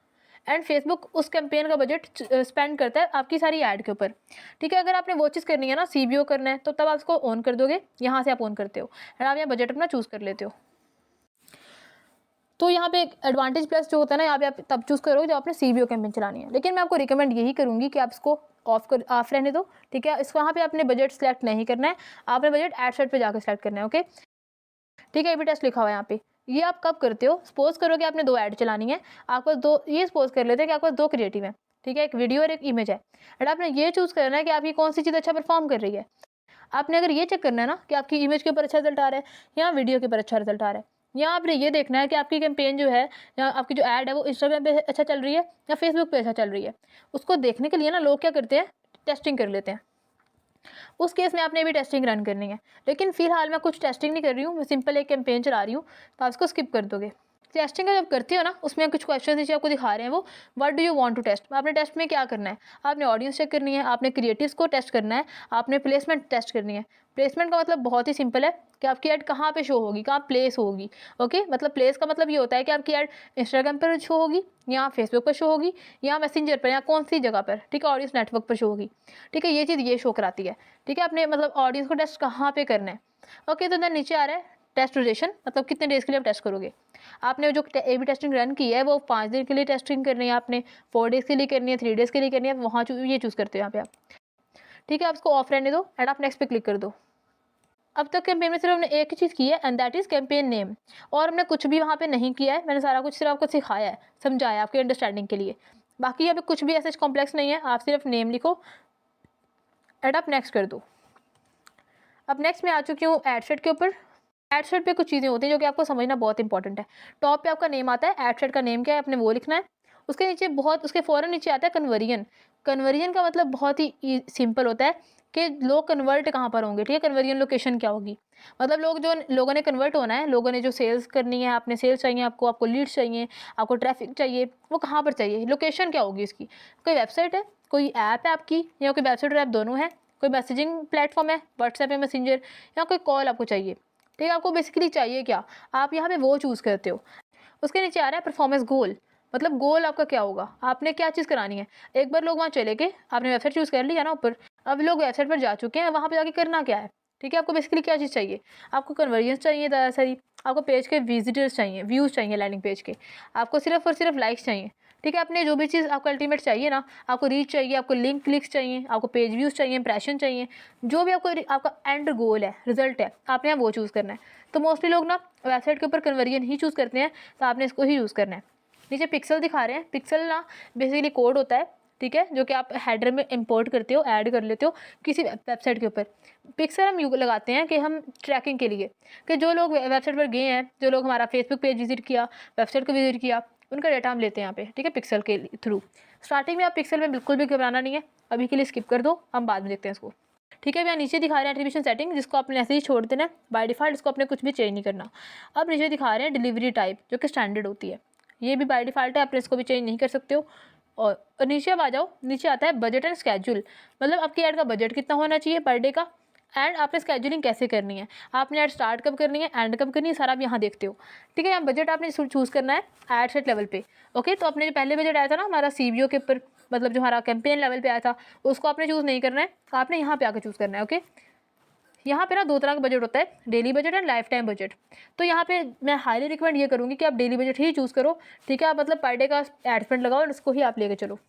एंड फेसबुक उस कैंपेन का बजट स्पेंड करता है आपकी सारी ऐड के ऊपर, ठीक है। अगर आपने वो चीज़ करनी है ना, CBO करना है, तो तब आप इसको ऑन कर दोगे, यहाँ से आप ऑन करते हो एंड आप यहाँ बजट अपना चूज़ कर लेते हो। तो यहाँ पे एडवांटेज प्लस जो होता है ना, यहाँ पे आप तब चूज़ करोगे जब आपने CBO कैंपेन चलानी है। लेकिन मैं आपको रिकमेंड यही करूँगी कि आप इसको ऑफ रहने दो, ठीक है। इसको यहाँ पे आपने बजट सेलेक्ट नहीं करना है, आपने बजट एड सेट पे जाकर सेलेक्ट करना है, ओके, ठीक है। A/B टेस्ट लिखा हुआ है यहाँ पे। ये आप कब करते हो, सपोज करो कि आपने 2 ऐड चलानी है, आपको 2, ये सपोज कर लेते हैं कि आपको 2 क्रिएटिव है, ठीक है, एक वीडियो और एक इमेज है, एंड आपने ये चूज़ करना है कि आपकी कौन सी चीज़ अच्छा परफॉर्म कर रही है। आपने अगर ये चेक करना है ना कि आपकी इमेज के ऊपर अच्छा रिजल्ट आ रहा है या वीडियो के ऊपर अच्छा रिजल्ट आ रहा है, या आपने ये देखना है कि आपकी कैंपेन जो है या आपकी जो ऐड है वो इंस्टाग्राम पे अच्छा चल रही है या फेसबुक पे अच्छा चल रही है। उसको देखने के लिए ना लोग क्या करते हैं, टेस्टिंग कर लेते हैं। उस केस में आपने भी टेस्टिंग रन करनी है, लेकिन फिलहाल मैं कुछ टेस्टिंग नहीं कर रही हूँ, मैं सिंपल एक कैंपेन चला रही हूँ, तो आप इसको स्किप कर दोगे। टेस्टिंग का जब करती हो ना, उसमें कुछ क्वेश्चन नीचे आपको दिखा रहे हैं, वो what do you want to test. आपने टेस्ट में क्या करना है, आपने ऑडियंस चेक करनी है, आपने क्रिएटिव्स को टेस्ट करना है, आपने प्लेसमेंट टेस्ट करनी है। प्लेसमेंट का मतलब बहुत ही सिंपल है कि आपकी ऐड कहाँ पे शो होगी, कहाँ प्लेस होगी, ओके। मतलब प्लेस का मतलब ये होता है कि आपकी ऐड इंस्टाग्राम पर शो होगी या फेसबुक पर शो होगी या मैसेंजर पर या कौन सी जगह पर, ठीक है, ऑडियंस नेटवर्क पर शो होगी, ठीक है। ये चीज़ ये शो कराती है, ठीक है। आपने मतलब ऑडियंस को टेस्ट कहाँ पे करना है, ओके। तो देन नीचे आ रहा है टेस्ट ड्यूरेशन, मतलब कितने डेज़ के लिए आप टेस्ट करोगे। आपने जो A/B टेस्टिंग रन की है वो 5 दिन के लिए टेस्टिंग करनी है, आपने 4 डेज़ के लिए करनी है, 3 डेज़ के लिए करनी है, वहाँ ये चूज़ करते हो यहाँ पे आप, ठीक है। आप इसको ऑफ रहने दो एंड आप नेक्स्ट पे क्लिक कर दो। अब तक कैंपेन में सिर्फ हमने एक ही चीज़ की है and that is campaign name, और हमने कुछ भी वहाँ पे नहीं किया है, मैंने सारा कुछ सिर्फ आपको सिखाया है, समझाया आपके अंडरस्टैंडिंग के लिए। बाकी यहाँ पे कुछ भी ऐसा कॉम्प्लेक्स नहीं है, आप सिर्फ नेम लिखो एंड आप नेक्स्ट कर दो। अब नेक्स्ट मैं आ चुकी हूँ एड सेट के ऊपर। एड सेट पे कुछ चीज़ें होती हैं जो कि आपको समझना बहुत इंपॉर्टेंट है। टॉप पे आपका नेम आता है, एड सेट का नेम क्या है आपने वो लिखना है। उसके नीचे उसके फ़ौरन नीचे आता है कन्वर्जन। कन्वर्जन का मतलब बहुत ही सिंपल होता है कि लोग कन्वर्ट कहाँ पर होंगे, ठीक है। कन्वर्जन लोकेशन क्या होगी, मतलब लोगों ने कन्वर्ट होना है, लोगों ने जो सेल्स करनी है, आपने सेल्स चाहिए, आपको लीड्स चाहिए, आपको ट्रैफिक चाहिए, वो कहाँ पर चाहिए, लोकेशन क्या होगी इसकी। कोई वेबसाइट है, कोई ऐप है आपकी, या कोई वेबसाइट और ऐप दोनों है, कोई मैसेजिंग प्लेटफॉर्म है, व्हाट्सएप या मैसेंजर, या कोई कॉल आपको चाहिए, ठीक है। आपको बेसिकली चाहिए क्या, आप यहाँ पे वो चूज़ करते हो। उसके नीचे आ रहा है परफॉर्मेंस गोल, मतलब गोल आपका क्या होगा, आपने क्या चीज़ करानी है। एक बार लोग वहाँ चले गए, आपने वेबसाइट चूज़ कर लिया ना ऊपर, अब लोग वेबसाइट पर जा चुके हैं, वहाँ पे जाके करना क्या है, ठीक है। आपको बेसिकली क्या चीज़ चाहिए, आपको कन्वर्जन्स चाहिए ज़्यादा सारी, आपको पेज के विजिटर्स चाहिए, व्यूज़ चाहिए लैंडिंग पेज के, आपको सिर्फ और सिर्फ लाइक्स चाहिए, ठीक है। आपने जो भी चीज़ आपको अल्टीमेट चाहिए ना, आपको रीच चाहिए, आपको लिंक क्लिक्स चाहिए, आपको पेज व्यूज़ चाहिए, इंप्रेशन चाहिए, जो भी आपका एंड गोल है, रिजल्ट है, आपने यहाँ वो चूज़ करना है। तो मोस्टली लोग ना वेबसाइट के ऊपर कन्वर्जन ही चूज़ करते हैं, तो आपने इसको ही यूज़ करना है। नीचे पिक्सल दिखा रहे हैं, पिक्सल ना बेसिकली कोड होता है, ठीक है, जो कि आप हेडर में इंपोर्ट करते हो, ऐड कर लेते हो किसी वेबसाइट के ऊपर। पिक्सल हम यूँ लगाते हैं कि हम ट्रैकिंग के लिए, कि जो लोग वेबसाइट पर गए हैं, जो लोग हमारा फेसबुक पेज विजिट किया, वेबसाइट को विजिट किया, उनका डाटा हम लेते हैं यहाँ पे, ठीक है, पिक्सल के थ्रू। स्टार्टिंग में आप पिक्सल में बिल्कुल भी घबराना नहीं है, अभी के लिए स्किप कर दो, हम बाद में देखते हैं इसको, ठीक है। यहाँ नीचे दिखा रहे हैं एट्रीब्यूशन सेटिंग, जिसको आपने ऐसे ही छोड़ देना है बाय डिफ़ॉल्ट, इसको आपने कुछ भी चेंज नहीं करना। अब नीचे दिखा रहे हैं डिलीवरी टाइप, जो कि स्टैंडर्ड होती है, ये भी बाय डिफ़ॉल्ट है, आपने इसको भी चेंज नहीं कर सकते हो। और नीचे अब आ जाओ, नीचे आता है बजट एंड स्केड्यूल, मतलब आपकी ऐड का बजट कितना होना चाहिए पर डे का, एंड आपने स्केजुलिंग कैसे करनी है, आपने ऐड स्टार्ट कब करनी है, एंड कब करनी है, सारा आप यहाँ देखते हो। ठीक है, यहाँ बजट आपने चूज़ करना है एड सेट लेवल पे। ओके, तो अपने जो पहले बजट आया था ना हमारा CBO के ऊपर, मतलब जो हमारा कैंपेन लेवल पे आया था, उसको आपने चूज़ नहीं करना है, आपने यहाँ पे आकर चूज़ करना है। ओके, यहाँ पे ना 2 तरह का बजट होता है, daily budget and life time budget. तो यहाँ पे मैं हाईली रिकमेंड ये करूँगी कि आप डेली बजट ही चूज़ करो। ठीक है, आप मतलब पर डे का एड स्पेंड लगाओ और उसको ही आप लेके चलो।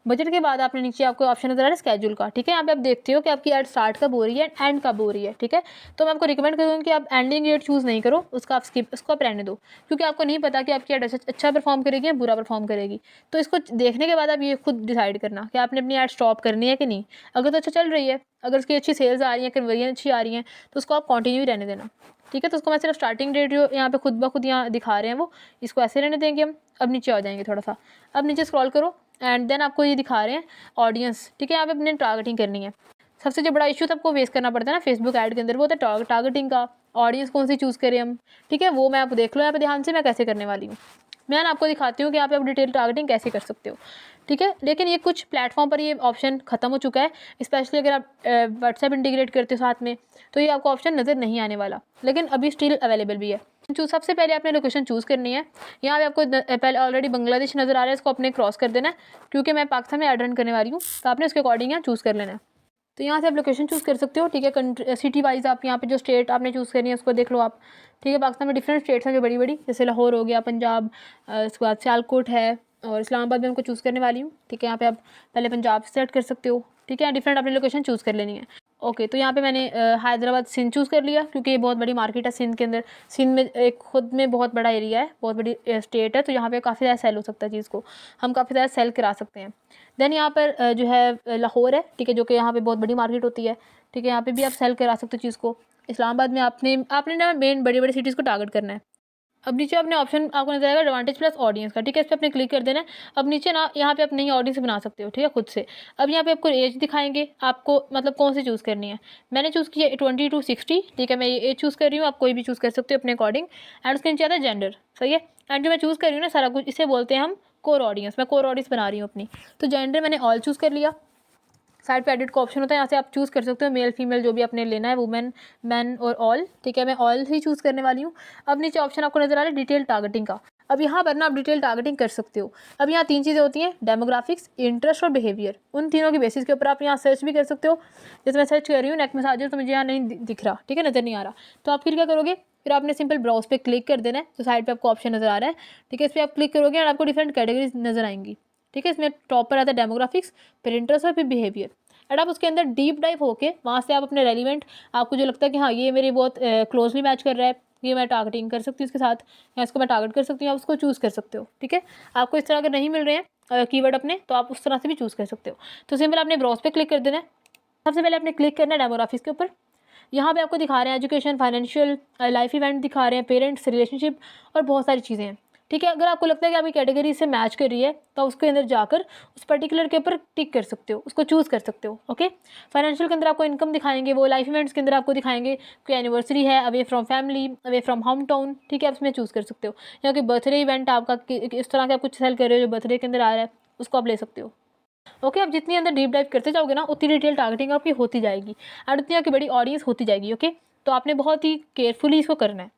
बजट के बाद आपने नीचे आपको ऑप्शन नजर आ रहा है स्केड्यूल का। ठीक है, यहाँ पे आप देखते हो कि आपकी एड स्टार्ट कब हो रही है एंड कब हो रही है। ठीक है, तो मैं आपको रिकमेंड करूँगी कि आप एंडिंग डेट चूज़ नहीं करो, उसका आप उसको आप रहने दो, क्योंकि आपको नहीं पता कि आपकी एड अच्छा परफॉर्म करेगी या बुरा परफॉर्म करेगी। तो इसको देखने के बाद आप ये खुद डिसाइड करना कि आपने अपनी एड स्टॉप करनी है कि नहीं। अगर तो अच्छा चल रही है, अगर उसकी अच्छी सेल्स आ रही हैं, कन्वर्जन अच्छी आ रही हैं, तो उसको आप कंटिन्यू रहने देना। ठीक है, तो उसको मैं सिर्फ स्टार्टिंग डेट जो यहाँ पे खुद ब खुद यहाँ दिखा रहे हैं वो, इसको ऐसे रहने देंगे हम। अब नीचे आ जाएंगे थोड़ा सा, अब नीचे स्क्रॉल करो एंड देन आपको ये दिखा रहे हैं ऑडियंस। ठीक है, यहाँ पे अपने टारगेटिंग करनी है। सबसे जो बड़ा इशू तो आपको फेस करना पड़ता है ना फेसबुक ऐड के अंदर, वो होता है टारगेटिंग का, ऑडियंस कौन सी चूज़ करें हम। ठीक है, वो मैं आप देख लो यहाँ पे ध्यान से मैं कैसे करने वाली हूँ। मैं ना आपको दिखाती हूँ कि यहाँ पे आप डिटेल टारगेटिंग कैसे कर सकते हो। ठीक है, लेकिन ये कुछ प्लेटफॉर्म पर ये ऑप्शन खत्म हो चुका है, स्पेशली अगर आप व्हाट्सएप इंटीग्रेट करते हो साथ में, तो ये आपको ऑप्शन नज़र नहीं आने वाला, लेकिन अभी स्टिल अवेलेबल भी है। सबसे पहले आपने लोकेशन चूज़ करनी है। यहाँ पे आपको पहले ऑलरेडी बांग्लादेश नज़र आ रहा है, इसको अपने क्रॉस कर देना है, क्योंकि मैं पाकिस्तान में ऐड रन करने वाली हूँ, तो आपने उसके अकॉर्डिंग यहाँ चूज़ कर लेना है। तो यहाँ से आप लोकेशन चूज़ कर सकते हो। ठीक है, कंट्री सिटी वाइज आप यहाँ पे जो स्टेट आपने चूज़ करनी है उसको देख लो आप। ठीक है, पाकिस्तान में डिफरेंट स्टेट्स हैं जो बड़ी बड़ी, जैसे लाहौर हो गया, पंजाब, उसके बाद सियालकोट है, और इस्लामाबाद में उनको चूज़ करने वाली हूँ। ठीक है, यहाँ पे आप पहले पंजाब सेलेक्ट कर सकते हो। ठीक है, डिफरेंट अपनी लोकेशन चूज़ कर लेनी है। ओके, तो यहाँ पे मैंने हैदराबाद सिंध चूज़ कर लिया, क्योंकि ये बहुत बड़ी मार्केट है सिंध के अंदर। सिंध में एक खुद में बहुत बड़ा एरिया है, बहुत बड़ी स्टेट है, तो यहाँ पे काफ़ी ज़्यादा सेल हो सकता है चीज़ को, हम काफ़ी ज़्यादा सेल करा सकते हैं। देन यहाँ पर जो है लाहौर है। ठीक है, जो कि यहाँ पे बहुत बड़ी मार्केट होती है। ठीक है, यहाँ पे भी आप सेल करा सकते हो चीज़ को। इस्लामाबाद में आपने ना मेन बड़ी बड़ी सिटीज़ को टारगेट करना है। अब नीचे अपने ऑप्शन आपको नजर आएगा एडवांटेज प्लस ऑडियंस का। ठीक है, इस पर आपने क्लिक कर देना है। अब नीचे ना यहाँ पे आप नई ऑडियंस बना सकते हो। ठीक है, खुद से। अब यहाँ पे आपको एज दिखाएंगे, आपको मतलब कौन सी चूज़ करनी है। मैंने चूज़ किया 20 to 60। ठीक है, मैं ये एज चूज़ कर रही हूँ, आप कोई भी चूज़ कर सकते हो अपने अकॉर्डिंग। एंड उसके नीचे आता है जेंडर। सही है, एंड जो मैं चूज़ कर रही हूँ ना सारा कुछ, इसे बोलते हैं हम कोर ऑडियंस। मैं कोर ऑडियंस बना रही हूँ अपनी। तो जेंडर मैंने ऑल चूज़ कर लिया। साइड पे एडिट का ऑप्शन होता है, यहाँ से आप चूज़ कर सकते हो मेल फीमेल जो भी आपने लेना है, वुमेन मैन और ऑल। ठीक है, मैं ऑल ही चूज़ करने वाली हूँ। अब नीचे ऑप्शन आपको नजर आ रहा है डिटेल टारगेटिंग का। अब यहाँ पर ना आप डिटेल टारगेटिंग कर सकते हो। अब यहाँ 3 चीज़ें होती हैं, डेमोग्राफिक्स, इंटरेस्ट और बिहेवियर। उन तीनों की बेसिस के ऊपर आप यहाँ सर्च भी कर सकते हो। जैसे मैं सर्च कर रही हूँ नेक मसाजर, तो मुझे यहाँ नहीं दिख रहा। ठीक है, नज़र नहीं आ रहा, तो आप फिर क्या करोगे, फिर आपने सिंपल ब्राउज पे क्लिक कर देना है। तो साइड पे आपको ऑप्शन नज़र आ रहा है। ठीक है, इस पर आप क्लिक करोगे और आपको डिफरेंट कैटेगरीज नजर आएंगी। ठीक है, इसमें टॉप पर आता है डेमोग्राफिक्स, फिर इंटरेस्ट और फिर बिहेवियर। एंड आप उसके अंदर डीप डाइव होके वहाँ से आप अपने रेलिवेंट, आपको जो लगता है कि हाँ ये मेरी बहुत क्लोजली मैच कर रहा है, ये मैं टारगेटिंग कर सकती हूँ इसके साथ, या इसको मैं टारगेट कर सकती हूँ, आप उसको चूज़ कर सकते हो। ठीक है, आपको इस तरह अगर नहीं मिल रहे हैं कीवर्ड अपने, तो आप उस तरह से भी चूज़ कर सकते हो। तो सिंपल आपने ब्राउज पे क्लिक कर देना है। सबसे पहले आपने क्लिक करना है डेमोग्राफिक्स के ऊपर। यहाँ पे आपको दिखा रहे हैं एजुकेशन, फाइनेंशियल, लाइफ इवेंट दिखा रहे हैं, पेरेंट्स, रिलेशनशिप और बहुत सारी चीज़ें हैं। ठीक है, अगर आपको लगता है कि आपकी कैटेगरी से मैच कर रही है, तो उसके अंदर जाकर उस पर्टिकुलर के ऊपर टिक कर सकते हो, उसको चूज़ कर सकते हो। ओके, फाइनेंशियल के अंदर आपको इनकम दिखाएंगे, वो लाइफ इवेंट्स के अंदर आपको दिखाएंगे कोई एनिवर्सरी है, away from family, away from home town. ठीक है, आप उसमें चूज़ कर सकते हो, या कोई बर्थडे इवेंट आपका इस तरह का कुछ सेल कर रहे हो जो बर्थडे के अंदर आ रहा है, उसको आप ले सकते हो। ओके, अब जितनी अंदर डीप डाइव करते जाओगे ना, उतनी डिटेल टारगेटिंग आपकी होती जाएगी और उतनी आपकी बड़ी ऑडियंस होती जाएगी। ओके, तो आपने बहुत ही केयरफुली इसको करना है।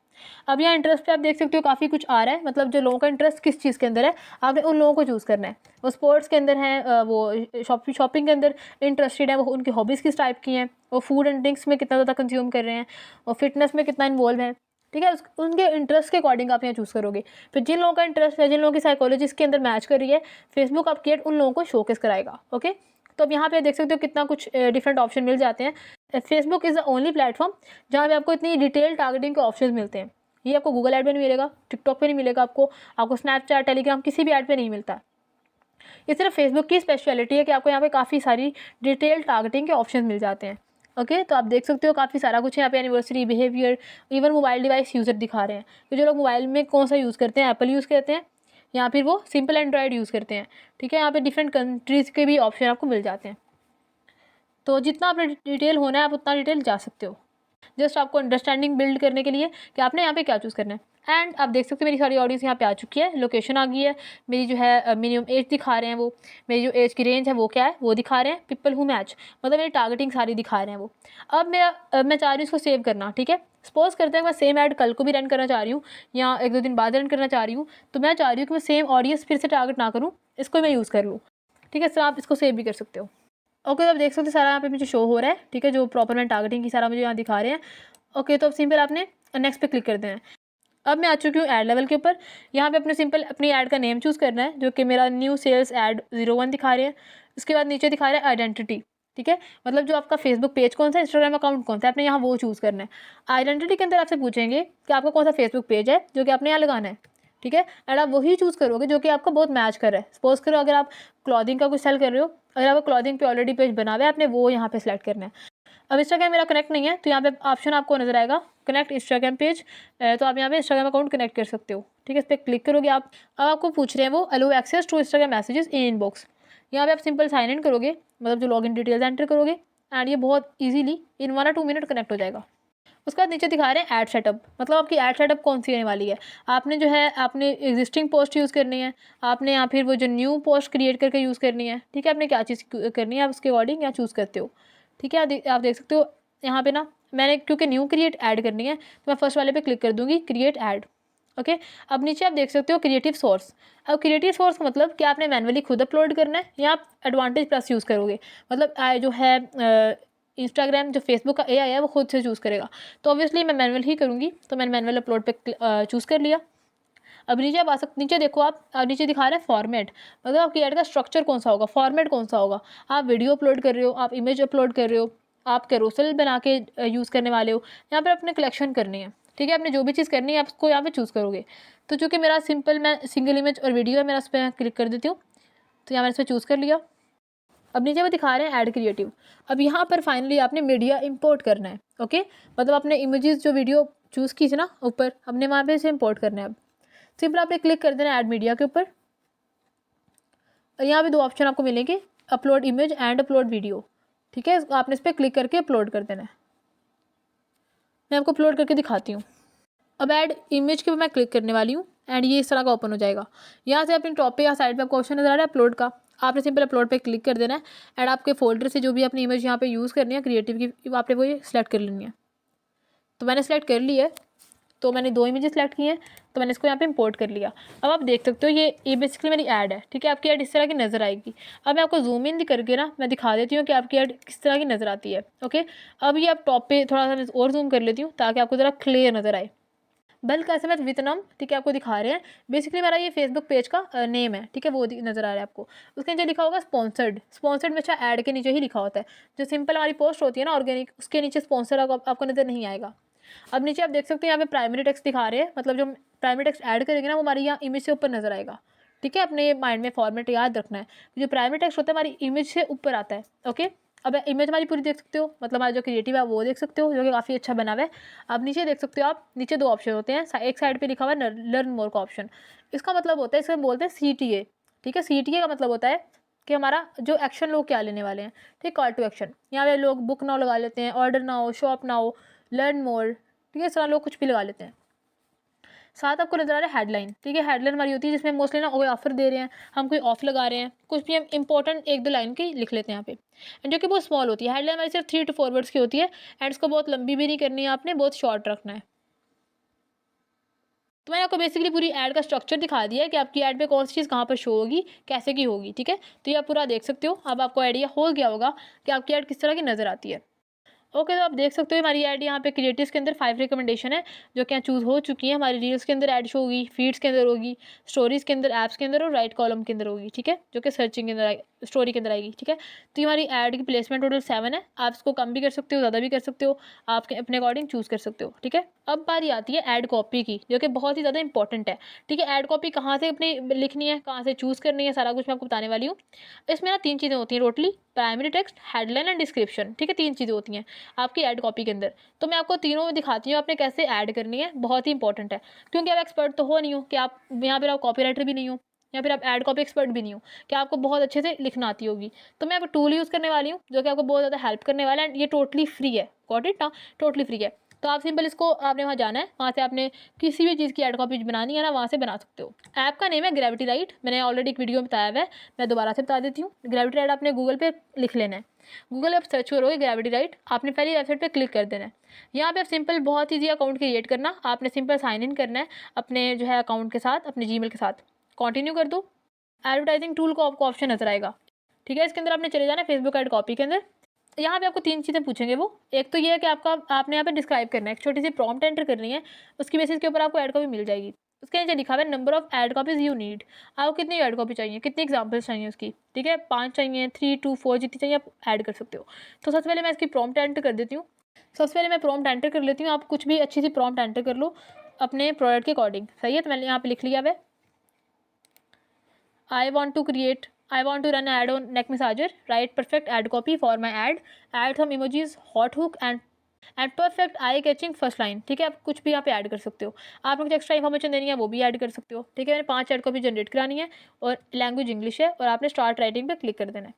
अब यहाँ इंटरेस्ट पे आप देख सकते हो काफ़ी कुछ आ रहा है, मतलब जो लोगों का इंटरेस्ट किस चीज़ के अंदर है, आपने उन लोगों को चूज़ करना है। वो स्पोर्ट्स के अंदर हैं, वो शॉपिंग के अंदर इंटरेस्टेड है, वो उनकी हॉबीज़ किस टाइप की हैं, वो फूड एंड ड्रिंक्स में कितना ज़्यादा कंज्यूम कर रहे हैं, और फिटनेस में कितना इन्वॉल्व है। ठीक है, उनके इंटरेस्ट के अकॉर्डिंग आप यहाँ चूज़ करोगे। फिर जिन लोगों का इंटरेस्ट है, जिन लोगों की साइकोलॉजी इसके अंदर मैच कर रही है, फेसबुक आपकी एड उन लोगों को शोकेस कराएगा। ओके, तो अब यहाँ पे देख सकते हो कितना कुछ डिफरेंट ऑप्शन मिल जाते हैं। Facebook is the only platform जहाँ पे आपको इतनी डिटेल टारगेटिंग के ऑप्शन मिलते हैं। ये आपको गूगल ऐड पे नहीं मिलेगा, टिकटॉक पे नहीं मिलेगा, आपको स्नैपचैट, टेलीग्राम, किसी भी ऐड पे नहीं मिलता। ये सिर्फ फेसबुक की स्पेशलिटी है कि आपको यहाँ पे काफ़ी सारी डिटेल टारगेटिंग के ऑप्शन मिल जाते हैं। ओके, तो आप देख सकते हो काफ़ी सारा कुछ है यहाँ पे, anniversary, behaviour, even mobile device user दिखा रहे हैं कि जो लोग मोबाइल में कौन सा यूज़ करते हैं, एप्पल यूज़ करते हैं या फिर वो सिंपल एंड्रॉयड यूज़ करते हैं। ठीक है, यहाँ पे डिफरेंट कंट्रीज़ के भी ऑप्शन आपको मिल जाते हैं। तो जितना आपने डिटेल होना है आप उतना डिटेल जा सकते हो। जस्ट आपको अंडरस्टैंडिंग बिल्ड करने के लिए कि आपने यहाँ पे क्या चूज़ करना है। एंड आप देख सकते हो मेरी सारी ऑडियंस यहाँ पे आ चुकी है, लोकेशन आ गई है, मेरी जो है मिनिमम एज दिखा रहे हैं वो, मेरी जो एज की रेंज है वो क्या है वो दिखा रहे हैं, पीपल हु मैच, मतलब मेरी टारगेटिंग सारी दिखा रहे हैं वो। अब मैं चाह रही हूँ इसको सेव करना, ठीक है। सपोज करते हैं मैं सेम ऐड कल को भी रन करना चाह रही हूँ या 1-2 दिन बाद रन करना चाह रही हूँ, तो मैं चाह रही हूँ कि मैं सेम ऑडियंस फिर से टारगेट ना करूँ, इसको मैं यूज़ कर लूँ, ठीक है। सर आप इसको सेव भी कर सकते हो। ओके, तो आप देख सकते हो सारा यहाँ पे मुझे शो हो रहा है, ठीक है, जो प्रॉपर मैं टारगेटिंग की सारा मुझे यहाँ दिखा रहे हैं। ओके, तो अब सिंपल आपने नेक्स्ट पे क्लिक कर देना है। अब मैं आ चुकी हूँ ऐड लेवल के ऊपर। यहाँ पे अपने सिंपल अपनी ऐड का नेम चूज़ करना है, जो कि मेरा न्यू सेल्स ऐड 01 दिखा रहे हैं। उसके बाद नीचे दिखा रहा है आइडेंटिटी, ठीक है, मतलब जो आपका फेसबुक पेज कौन सा है, इंस्टाग्राम अकाउंट कौन सा है, आपने यहाँ वो चूज़ करना है। आइडेंटिटी के अंदर आपसे पूछेंगे कि आपका कौन सा फेसबुक पेज है जो कि आपने यहाँ लगाना है, ठीक है। एंड आप वही चूज़ करोगे जो कि आपको बहुत मैच कर रहा है। सपोज करो अगर आप क्लॉथिंग का कुछ सेल कर रहे हो, अगर आपको क्लॉथिंग पे ऑलरेडी पेज बना हुआ है, आपने वो यहाँ पे सेलेक्ट करना है। अब इंस्टाग्राम मेरा कनेक्ट नहीं है, तो यहाँ पे ऑप्शन आपको नजर आएगा कनेक्ट इंस्टाग्राम पेज, तो आप यहाँ पे इंस्टाग्राम अकाउंट कनेक्ट कर सकते हो, ठीक है। इस पर क्लिक करोगे आप। अब आपको पूछ रहे हैं वो allow access to Instagram messages in inbox. यहाँ पे आप सिंपल साइन इन करोगे, मतलब जो लॉगिन डिटेल्स एंटर करोगे, एंड ये बहुत easily in 1 or 2 minute connect हो जाएगा। उसके बाद नीचे दिखा रहे हैं ऐड सेटअप, मतलब आपकी ऐड सेटअप कौन सी रहने वाली है। आपने जो है आपने एग्जिस्टिंग पोस्ट यूज़ करनी है, आपने या फिर वो जो न्यू पोस्ट क्रिएट करके यूज़ करनी है, ठीक है। आपने क्या चीज़ करनी है आप उसके अकॉर्डिंग यहाँ चूज़ करते हो, ठीक है। आप देख सकते हो यहाँ पे ना, मैंने क्योंकि न्यू क्रिएट ऐड करनी है तो मैं फर्स्ट वाले पे क्लिक कर दूँगी क्रिएट ऐड। ओके, अब नीचे आप देख सकते हो क्रिएटिव सोर्स। अब क्रिएटिव सोर्स का मतलब कि आपने मैनुअली खुद अपलोड करना है या आप एडवांटेज प्लस यूज़ करोगे, मतलब जो है इंस्टाग्राम जो फेसबुक का एआई है वो खुद से चूज़ करेगा, तो ऑब्वियसली मैं मैनुअल ही करूँगी, तो मैंने मैनुअल अपलोड पे चूज़ कर लिया। अब नीचे आप आ सकते, नीचे देखो आप नीचे दिखा रहा है फॉर्मेट, मतलब आपकी ऐड का स्ट्रक्चर कौन सा होगा, फॉर्मेट कौन सा होगा। आप वीडियो अपलोड कर रहे हो, आप इमेज अपलोड कर रहे हो, आप कैरोसेल बना के यूज़ करने वाले हो, यहाँ पर अपने कलेक्शन करनी है, ठीक है। आपने जो भी चीज़ करनी है आप उसको यहाँ पे चूज़ करोगे। तो चूँकि मेरा सिंपल मैं सिंगल इमेज और वीडियो है, मेरा उस पर क्लिक कर देती हूँ, तो यहाँ मैंने इस पर चूज़ कर लिया। अब नीचे वो दिखा रहे हैं ऐड क्रिएटिव। अब यहाँ पर फाइनली आपने मीडिया इंपोर्ट करना है, ओके, मतलब आपने इमेजेस जो वीडियो चूज़ की थी ना ऊपर, हमने वहाँ पे इसे इंपोर्ट करना है। अब सिंपल आपने क्लिक कर देना है ऐड मीडिया के ऊपर। यहाँ पे 2 ऑप्शन आपको मिलेंगे, upload image and upload video, ठीक है। आपने इस पर क्लिक करके अपलोड कर देना है। मैं आपको अपलोड करके दिखाती हूँ। अब ऐड इमेज के ऊपर मैं क्लिक करने वाली हूँ एंड ये इस तरह का ओपन हो जाएगा। यहाँ से अपने टॉप पे या साइड पे आपको ऑप्शन नजर आ रहा है अपलोड का, आपने सिंपल अपलोड पे क्लिक कर देना है एंड आपके फोल्डर से जो भी अपनी इमेज यहाँ पे यूज़ करनी है क्रिएटिव की, आपने वो ये सिलेक्ट कर लेनी है। तो मैंने सेलेक्ट कर ली है, तो मैंने 2 इमेजेस सेलेक्ट की हैं, तो मैंने इसको यहाँ पे इंपोर्ट कर लिया। अब आप देख सकते हो ये बेसिकली मेरी ऐड है, ठीक है। आपकी ऐड इस तरह की नज़र आएगी। अब मैं आपको जूम इन करके ना मैं दिखा देती हूँ कि आपकी ऐड किस तरह की नज़र आती है, ओके। अब ये आप टॉप पे थोड़ा सा और जूम कर लेती हूँ ताकि आपको ज़रा क्लियर नज़र आए। बल्क एसएमएस वियतनाम, ठीक है, आपको दिखा रहे हैं। बेसिकली मेरा ये फेसबुक पेज का नेम है, ठीक है, वो नज़र आ रहा है आपको। उसके नीचे लिखा होगा स्पॉन्सर्ड, स्पॉन्सर्ड में अच्छा ऐड के नीचे ही लिखा होता है। जो सिंपल हमारी पोस्ट होती है ना ऑर्गेनिक, उसके नीचे स्पॉन्सर आपको नज़र नहीं आएगा। अब नीचे आप देख सकते हैं यहाँ पे प्राइमरी टेक्स्ट दिखा रहे हैं, मतलब जो प्राइमरी टेक्स्ट ऐड करेंगे ना वो हमारी यहाँ इमेज से ऊपर नजर आएगा, ठीक है। अपने माइंड में फॉर्मेट याद रखना है, जो प्राइमरी टेक्स्ट होता है हमारी इमेज से ऊपर आता है, ओके। अब इमेज हमारी पूरी देख सकते हो, मतलब हमारा जो क्रिएटिव है वो देख सकते हो, जो कि काफ़ी अच्छा बना हुआ है। अब नीचे देख सकते हो आप, नीचे 2 ऑप्शन होते हैं, एक साइड पे लिखा हुआ है लर्न मोर का ऑप्शन। इसका मतलब होता है, इसे बोलते हैं CTA, ठीक है। CTA का मतलब होता है कि हमारा जो एक्शन लोग क्या लेने वाले हैं, ठीक, कॉल टू एक्शन। यहाँ पे लोग बुक नाउ लगा लेते हैं, order now, shop now, learn more, ठीक है, इस तरह लोग कुछ भी लगा लेते हैं। साथ आपको नजर आ रहा है हेडलाइन, ठीक है। हेडलाइन हमारी होती है जिसमें मोस्टली ना कोई ऑफर दे रहे हैं, हम कोई ऑफ लगा रहे हैं, कुछ भी हम इंपॉर्टेंट 1-2 लाइन की लिख लेते हैं यहाँ पे, एंड जो कि बहुत स्मॉल होती है। हेडलाइन हमारी सिर्फ 3 to 4 वर्ड्स की होती है एंड इसको बहुत लंबी भी नहीं करनी है आपने, बहुत शॉर्ट रखना है। तो मैंने आपको बेसिकली पूरी ऐड का स्ट्रक्चर दिखा दिया है कि आपकी ऐड पे कौन सी चीज़ कहाँ पर शो होगी, कैसे की होगी, ठीक है। तो ये आप पूरा देख सकते हो। अब आपको आइडिया हो गया होगा कि आपकी ऐड किस तरह की नज़र आती है। ओके, तो आप देख सकते हो हमारी ऐड यहाँ पे क्रिएटिव्स के अंदर 5 रिकमेंडेशन है जो कि यहाँ चूज़ हो चुकी है। हमारी रील्स के अंदर ऐड शो होगी, फीड्स के अंदर होगी, स्टोरीज़ के अंदर, ऐप्स के अंदर और राइट कॉलम के अंदर होगी, ठीक है, जो कि सर्चिंग के अंदर स्टोरी के अंदर आएगी, ठीक है। तो ये हमारी ऐड की प्लेसमेंट टोटल 7 है। आप इसको कम भी कर सकते हो, ज़्यादा भी कर सकते हो, आप अपने अकॉर्डिंग चूज़ कर सकते हो, ठीक है। अब बारी आती है ऐड कॉपी की, जो कि बहुत ही ज़्यादा इंपॉर्टेंट है, ठीक है। ऐड कॉपी कहाँ से अपनी लिखनी है, कहाँ से चूज़ करनी है, सारा कुछ मैं आपको बताने वाली हूँ। इसमें ना 3 चीज़ें होती हैं totally, primary text, headline and description, ठीक है। 3 चीज़ें होती हैं आपकी ऐड कॉपी के अंदर। तो मैं आपको तीनों में दिखाती हूँ आपने कैसे ऐड करनी है, बहुत ही इंपॉर्टेंट है, क्योंकि आप एक्सपर्ट तो हो नहीं हो कि आप यहाँ पर आप कॉपी राइटर भी नहीं हो या फिर आप ऐड कॉपी एक्सपर्ट भी नहीं हो कि आपको बहुत अच्छे से लिखना आती होगी। तो मैं आपको टूल यूज़ करने वाली हूँ जो कि आपको बहुत ज़्यादा हेल्प करने वाला है एंड ये टोटली फ्री है, गॉट इट ना, टोटली फ्री है। तो आप सिंपल इसको आपने वहाँ जाना है, वहाँ से आपने किसी भी चीज़ की ऐड कॉपी बनानी है ना, वहाँ से बना सकते हो। ऐप का नेम है ग्रेविटी राइट, मैंने ऑलरेडी एक वीडियो में बताया हुआ है, मैं दोबारा से बता देती हूँ। ग्रेविटी राइट आपने गूगल पे लिख लेना है, गूगल पे आप सर्च करोगे ग्रेविटी राइट, आपने पहली वेबसाइट पे क्लिक कर देना है। यहाँ पे आप सिंपल बहुत ईजी अकाउंट क्रिएट करना, आपने सिंपल साइन इन करना है अपने जो है अकाउंट के साथ, अपने जीमेल के साथ। कंटिन्यू कर दो, एडवर्टाइजिंग टूल को आपको ऑप्शन नजर आएगा, ठीक है। इसके अंदर आपने चले जाना है फेसबुक ऐड कॉपी के अंदर। यहाँ पे आपको 3 चीज़ें पूछेंगे वो, एक तो ये है कि आपने यहाँ पे डिस्क्राइब करना है, एक छोटी सी प्रॉम्प्ट एंटर करनी है, उसकी बेसिस के ऊपर आपको ऐड कॉपी मिल जाएगी। उसके नीचे लिखा हुआ है number of add copies you need, आपको कितनी ऐड कॉपी चाहिए, कितनी एग्जाम्पल्स चाहिए उसकी, ठीक है। 5 चाहिए, 3 2 4 जितनी चाहिए आप ऐड कर सकते हो। तो सबसे पहले मैं इसकी प्रॉम्प्ट एंटर कर देती हूँ। सबसे पहले मैं प्रॉम्प्ट एंटर कर लेती हूँ, आप कुछ भी अच्छी सी प्रॉम्प्ट एंटर कर लो अपने प्रोडक्ट के अकॉर्डिंग, सही है। तो मैंने यहाँ पे लिख लिया है, I want to run an ad on neck massager. Write perfect ad copy for my ad. Add some emojis, hot hook and perfect eye catching first line, ठीक है। आप कुछ भी यहाँ पे ऐड कर सकते हो, आपने कुछ एक्स्ट्रा इन्फॉर्मेशन देनी है वो भी ऐड कर सकते हो, ठीक है। मैंने 5 ऐड कॉपी जनरेट करानी है और लैंग्वेज इंग्लिश है और आपने स्टार्ट राइटिंग पे क्लिक कर देना है।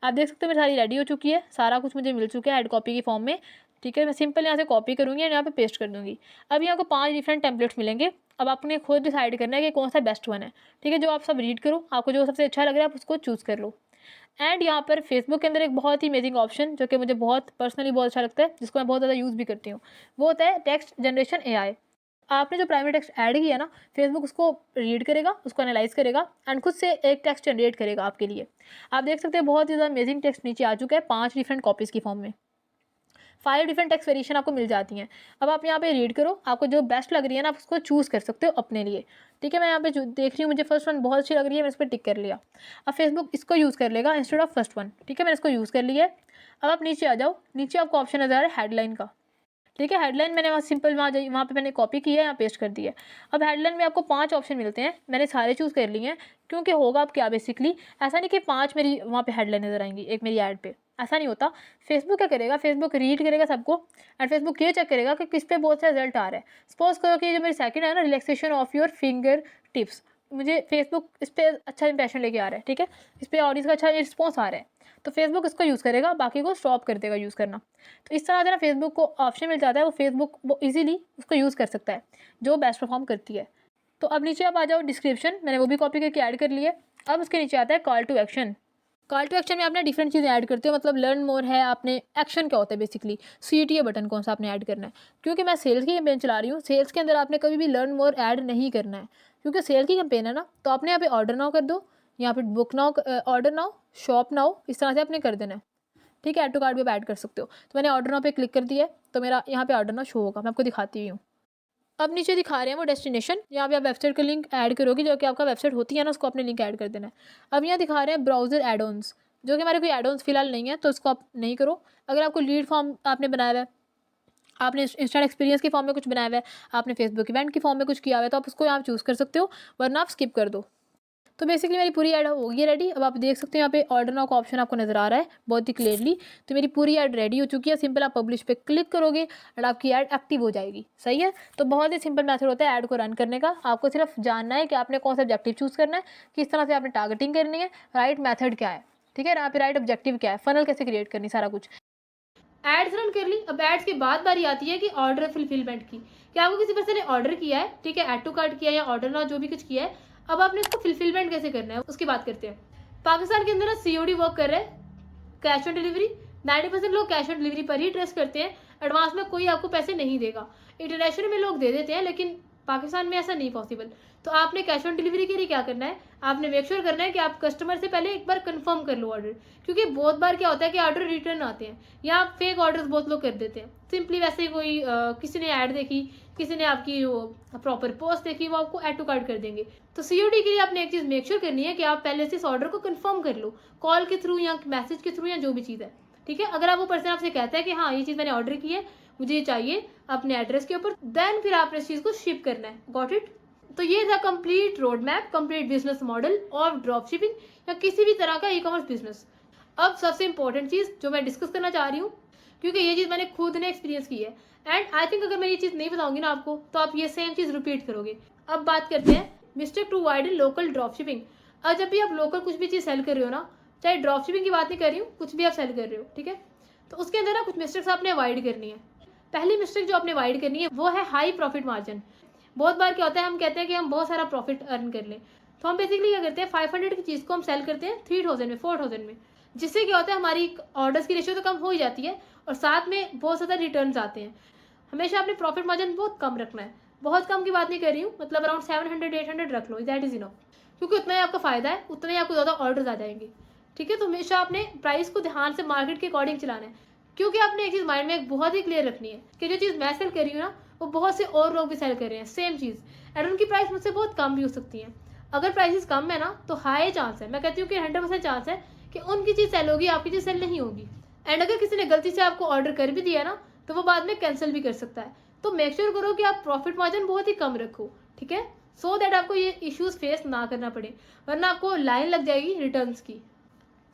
आप देख सकते हो मेरी सारी रेडी हो चुकी है, सारा कुछ मुझे मिल चुका है ऐड कॉपी की फॉर्म में, ठीक है। मैं सिंपल यहाँ से कॉपी करूँगी और यहाँ पे पेस्ट कर दूँगी। अब यहाँ को 5 डिफरेंट टेम्पलेट्स मिलेंगे, अब आपने खुद डिसाइड करना है कि कौन सा बेस्ट वन है, ठीक है। जो आप सब रीड करो, आपको जो सबसे अच्छा लग रहा है आप उसको चूज़ कर लो। एंड यहाँ पर फेसबुक के अंदर एक बहुत ही अमेजिंग ऑप्शन जो कि मुझे बहुत पर्सनली बहुत अच्छा लगता है, जिसको मैं बहुत ज़्यादा यूज़ भी करती हूँ, वो होता है टेक्स्ट जनरेशन AI। आपने जो प्राइमरी टेक्स्ट ऐड किया ना, फेसबुक उसको रीड करेगा, उसको एनालाइज करेगा एंड खुद से एक टेक्स्ट जनरेट करेगा आपके लिए। आप देख सकते हैं बहुत ही ज़्यादा अमेजिंग टेक्स्ट नीचे आ चुका है 5 डिफरेंट कॉपीज़ की फॉर्म में, 5 डिफरेंट टेक्स्ट वेरिएशन आपको मिल जाती हैं। अब आप यहाँ पे रीड करो, आपको जो बेस्ट लग रही है ना आप उसको चूज़ कर सकते हो अपने लिए, ठीक है। मैं यहाँ पे देख रही हूँ मुझे फर्स्ट वन बहुत अच्छी लग रही है, मैं इस पर टिक कर लिया। अब फेसबुक इसको यूज़ कर लेगा इंस्टेड ऑफ फर्स्ट वन, ठीक है। मैंने इसको यूज़ कर लिया है। अब आप नीचे आ जाओ, नीचे आपको ऑप्शन नजर आ रहा है हेडलाइन का, ठीक है। हेडलाइन मैंने वहाँ सिंपल वहाँ पे मैंने कॉपी किया है, यहाँ पेस्ट कर दिया है। अब हेडलाइन में आपको 5 ऑप्शन मिलते हैं, मैंने सारे चूज़ कर लिए हैं, क्योंकि होगा अब क्या बेसिकली ऐसा नहीं कि 5 मेरी वहाँ पे हेडलाइन नज़र आएंगी एक मेरी ऐड पे, ऐसा नहीं होता। फेसबुक क्या करेगा, फेसबुक रीड करेगा सबको एंड फेसबुक ये चेक करेगा कि किस पे बहुत सा रिजल्ट आ रहा है। सपोज करो कि जो मेरी सेकंड है ना, relaxation of your finger tips, मुझे फेसबुक इस पर अच्छा इंप्रेशन लेके आ रहा है, ठीक है। इस पर ऑडियंस का अच्छा रिस्पॉन्स आ रहा है, तो फेसबुक इसको यूज़ करेगा, बाकी को स्टॉप कर देगा यूज़ करना। तो इस तरह से ना फेसबुक को ऑप्शन मिल जाता है, वो फेसबुक वो ईजिली उसको यूज़ कर सकता है जो बेस्ट परफॉर्म करती है। तो अब नीचे आप आ जाओ डिस्क्रिप्शन, मैंने वो भी कॉपी करके ऐड कर लिया है। अब उसके नीचे आता है call to action. Call to action में आपने डिफरेंट चीज़ें ऐड करते हो, मतलब लर्न मोर है, आपने एक्शन क्या होता है बेसिकली, CTA बटन कौन सा आपने ऐड करना है। क्योंकि मैं सेल्स की कैंपेन चला रही हूँ, सेल्स के अंदर आपने कभी भी लर्न मोर ऐड नहीं करना है, क्योंकि सेल की कैंपेन है ना। तो आपने यहाँ पे ऑर्डर नाउ कर दो, यहाँ पे book now, order now, shop now, इस तरह से आपने कर देना है, ठीक है। ऐड टू कार्ट भी आप ऐड कर सकते हो। तो मैंने ऑर्डर नाउ पे क्लिक कर दिया है, तो मेरा यहाँ पे ऑर्डर नाउ शो होगा, मैं आपको दिखाती हूँ। अब नीचे दिखा रहे हैं वो डेस्टिनेशन, यहाँ पे आप वेबसाइट का लिंक ऐड करोगे, जो कि आपका वेबसाइट होती है ना, उसको अपने लिंक ऐड कर देना है। अब यहाँ दिखा रहे हैं ब्राउजर एड ऑन्स, जो कि हमारे कोई एड ऑन्स फिलहाल नहीं है, तो इसको आप नहीं करो। अगर आपको लीड फॉर्म आपने बनाया हुआ है, आपने इंस्टेंट एक्सपीरियंस की फॉर्म में कुछ बनाया हुआ है, आपने फेसबुक इवेंट की फॉर्म में कुछ किया हुआ है, तो आप उसको यहाँ चूज़ कर सकते हो, वरना आप स्किप कर दो। तो बेसिकली मेरी पूरी ऐड हो गई रेडी। अब आप देख सकते हो यहाँ पे ऑर्डर नाउ का ऑप्शन आपको नजर आ रहा है बहुत ही क्लियरली। तो मेरी पूरी ऐड रेडी हो चुकी है, सिंपल आप पब्लिश पे क्लिक करोगे और आपकी ऐड एक्टिव हो जाएगी, सही है। तो बहुत ही सिंपल मेथड होता है ऐड को रन करने का, आपको सिर्फ जानना है कि आपने कौन सा ऑब्जेक्टिव चूज़ करना है, किस तरह से आपने टारगेटिंग करनी है, राइट मेथड क्या है, ठीक है, यहाँ पे राइट ऑब्जेक्टिव क्या है, फनल कैसे क्रिएट करनी, सारा कुछ। एड्स रन कर ली। अब एड्स के बाद बारी आती है कि ऑर्डर फुलफिलमेंट की, कि आपको किसी पर्सन ने ऑर्डर किया है, ठीक है, ऐड टू कार्ट किया या ऑर्डर ना जो भी कुछ किया है, अब आपने उसको फुलफिलमेंट कैसे करना है उसकी बात करते हैं। पाकिस्तान के अंदर ना COD वर्क कर रहा है, कैश ऑन डिलीवरी। 90% लोग कैश ऑन डिलीवरी पर ही ट्रस्ट करते हैं, एडवांस में कोई आपको पैसे नहीं देगा। इंटरनेशनल में लोग दे देते हैं, लेकिन पाकिस्तान में ऐसा नहीं पॉसिबल। तो आपने कैश ऑन डिलीवरी के लिए क्या करना है, आपने मेक श्योर करना है कि आप कस्टमर से पहले एक बार कंफर्म कर लो ऑर्डर, क्योंकि बहुत बार क्या होता है कि ऑर्डर रिटर्न आते हैं या फेक ऑर्डर्स बहुत लोग कर देते हैं। सिंपली वैसे ही कोई किसी ने ऐड देखी, किसी ने आपकी प्रॉपर पोस्ट देखी, वो आपको ऐड टू कार्ट कर देंगे। तो COD के लिए आपने एक चीज़ मेक श्योर करनी है कि आप पहले से इस ऑर्डर को कंफर्म कर लो, कॉल के थ्रू या मैसेज के थ्रू या जो भी चीज़ है, ठीक है। अगर आप वो पर्सन आपसे कहता है कि हाँ ये चीज़ मैंने ऑर्डर की है, मुझे ये चाहिए अपने एड्रेस के ऊपर, देन फिर आपने इस चीज़ को शिप करना है। Got it. तो ये था complete road map, complete business model of drop shipping या किसी भी तरह का ई-कॉमर्स बिजनेस। अब सबसे इंपॉर्टेंट चीज़ जो मैं डिस्कस करना चाह रही हूँ, क्योंकि ये चीज़ मैंने खुद ने एक्सपीरियंस की है एंड आई थिंक अगर मैं ये चीज़ नहीं बताऊंगी ना आपको, तो आप ये सेम चीज़ रिपीट करोगे। अब बात करते हैं mistake to avoid in local drop shipping. अब जब भी आप लोकल कुछ भी चीज़ सेल कर रहे हो ना, चाहे ड्रॉप शिपिंग की बात नहीं कर रही हूँ, कुछ भी आप सेल कर रहे हो, ठीक है, तो उसके अंदर ना कुछ मिस्टेक्स आपने अवॉइड करनी है। पहली मिस्टेक जो आपने अवॉइड करनी है वो है हाई प्रॉफिट मार्जिन। बहुत बार क्या होता है, हम कहते हैं कि हम बहुत सारा प्रॉफिट अर्न कर लें, तो हम बेसिकली क्या करते हैं 500 की चीज़ को हम सेल करते हैं 3000 में, 4000 में, जिससे क्या होता है हमारी ऑर्डर्स की रेशियो तो कम हो ही जाती है और साथ में बहुत ज़्यादा रिटर्न्स आते हैं। हमेशा अपने प्रॉफिट मार्जिन बहुत कम रखना है, बहुत कम की बात नहीं कर रही हूँ, मतलब अराउंड 700-800 रख लो, दैट इज़ इनफ, क्योंकि उतना ही आपका फ़ायदा है, उतना ही आपको ज़्यादा ऑर्डर्स आ जाएंगे। ठीक है, तो हमेशा आपने प्राइस को ध्यान से मार्केट के अकॉर्डिंग चलाना है, क्योंकि आपने एक चीज़ माइंड में एक बहुत ही क्लियर रखनी है कि जो चीज़ मैं सेल कर रही हूँ ना, वो बहुत से और लोग भी सेल कर रहे हैं सेम चीज़, एंड उनकी प्राइस मुझसे बहुत कम भी हो सकती है। अगर प्राइसेस कम है ना, तो हाई चांस है, मैं कहती हूँ कि 100% चांस है कि उनकी चीज़ सेल होगी, आपकी चीज़ सेल नहीं होगी। एंड अगर किसी ने गलती से आपको ऑर्डर कर भी दिया ना, तो वो बाद में कैंसिल भी कर सकता है। तो मेक श्योर करो कि आप प्रॉफिट मार्जिन बहुत ही कम रखो, ठीक है, सो दैट आपको ये इश्यूज फेस ना करना पड़े, वरना आपको लाइन लग जाएगी रिटर्न्स की।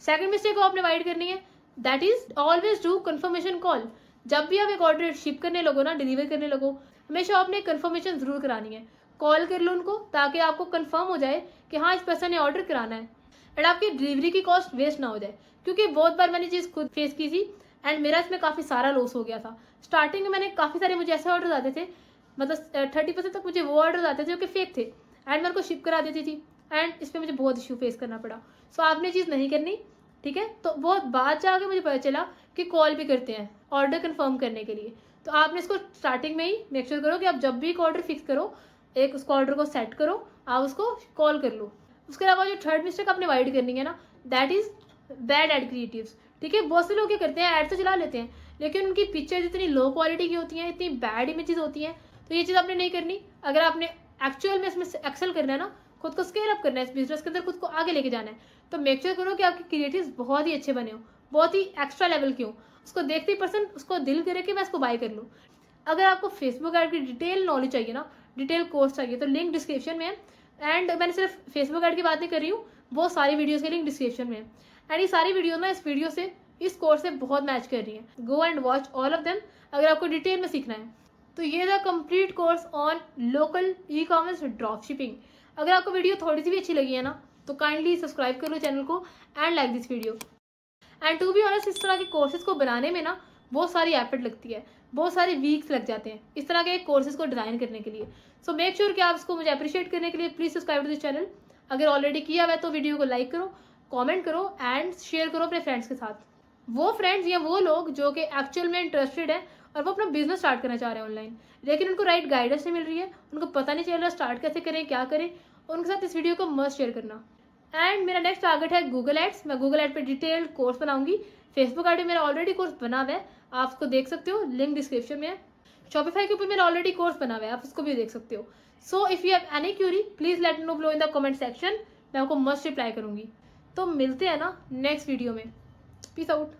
सेकंड मिस्टेक को आपने अवॉइड करनी है, that is always do confirmation call. जब भी आप एक ऑर्डर शिप करने लगो ना, डिलीवर करने लगो, हमेशा आपने कंफर्मेशन जरूर करानी है। कॉल कर लो उनको, ताकि आपको कंफर्म हो जाए कि हाँ इस पर्सन ने ऑर्डर कराना है, एंड आपकी डिलीवरी की कॉस्ट वेस्ट ना हो जाए, क्योंकि बहुत बार मैंने चीज़ खुद फेस की थी एंड मेरा इसमें काफ़ी सारा लॉस हो गया था। स्टार्टिंग में मैंने काफ़ी सारे मुझे ऐसे ऑर्डर आते थे, मतलब 30% तक मुझे वो ऑर्डर आते थे जो कि फेक थे, एंड मैं उनको शिप करा देती थी, एंड इस पर मुझे बहुत इशू फेस करना पड़ा। सो आपने चीज़ नहीं करनी, ठीक है। तो बहुत बाद जाके मुझे पता चला कि कॉल भी करते हैं ऑर्डर कंफर्म करने के लिए, तो आपने इसको स्टार्टिंग में ही मेक श्योर करो कि आप जब भी एक ऑर्डर फिक्स करो, एक उसको ऑर्डर को सेट करो, आप उसको कॉल कर लो। उसके अलावा जो थर्ड मिस्टेक आपने अवॉइड करनी है ना, that is bad ad creatives. ठीक है, बहुत से लोग क्या करते हैं, ऐड तो चला लेते हैं, लेकिन उनकी पिक्चर्स इतनी लो क्वालिटी की होती हैं, इतनी बैड इमेजेस होती हैं, तो ये चीज़ आपने नहीं करनी। अगर आपने एक्चुअल में इसमें एक्सेल करना है ना, खुद को स्केल अप करना है, इस बिजनेस के अंदर खुद को आगे लेके जाना है, तो मेक श्योर करो कि आपके क्रिएटिव्स बहुत ही अच्छे बने हो, बहुत ही एक्स्ट्रा लेवल के हो, उसको देखते ही पर्सन उसको दिल करे कि मैं इसको बाय कर लूँ। अगर आपको फेसबुक ऐड की डिटेल नॉलेज चाहिए ना, डिटेल कोर्स चाहिए, तो लिंक डिस्क्रिप्शन में है। एंड मैंने सिर्फ फेसबुक ऐड की बात नहीं कर रही हूँ, बहुत सारी वीडियोज़ के लिंक डिस्क्रिप्शन में है, एंड ये सारी वीडियो ना इस वीडियो से, इस कोर्स से बहुत मैच कर रही है। Go and watch all of them अगर आपको डिटेल में सीखना है। तो ये था complete course on local e commerce drop shipping. अगर आपको वीडियो थोड़ी सी भी अच्छी लगी है ना, तो काइंडली सब्सक्राइब कर लो चैनल को and like this video. And to be honest, इस तरह के कोर्सेज को बनाने में ना बहुत सारी एफर्ट लगती है, बहुत सारे वीक्स लग जाते हैं इस तरह के कोर्सेज को डिज़ाइन करने के लिए। सो मेक श्योर कि आप इसको मुझे अप्रिशिएट करने के लिए please subscribe to this channel. अगर ऑलरेडी किया हुआ है तो वीडियो को लाइक करो, कमेंट करो एंड शेयर करो अपने फ्रेंड्स के साथ। वो फ्रेंड्स या वो लोग जो कि एक्चुअल में इंटरेस्टेड है और वो अपना बिजनेस स्टार्ट करना चाह रहे हैं ऑनलाइन, लेकिन उनको राइट गाइडेंस नहीं मिल रही है, उनको पता नहीं चल रहा स्टार्ट कैसे करें, क्या करें, उनके साथ इस वीडियो को मस्ट शेयर करना। एंड मेरा नेक्स्ट टारगेट है गूगल एड्स। मैं गूगल एड पे डिटेल्ड कोर्स बनाऊंगी। फेसबुक ऐड पे मेरा ऑलरेडी कोर्स बना हुआ है, आप उसको देख सकते हो, लिंक डिस्क्रिप्शन में है। शॉपिफाई के ऊपर मेरा ऑलरेडी कोर्स बना हुआ है, आप उसको भी देख सकते हो। So if you have any Curie please let me know below in the comment section, मैं आपको मस्ट रिप्लाई करूंगी। तो मिलते हैं ना नेक्स्ट वीडियो में, पीस आउट।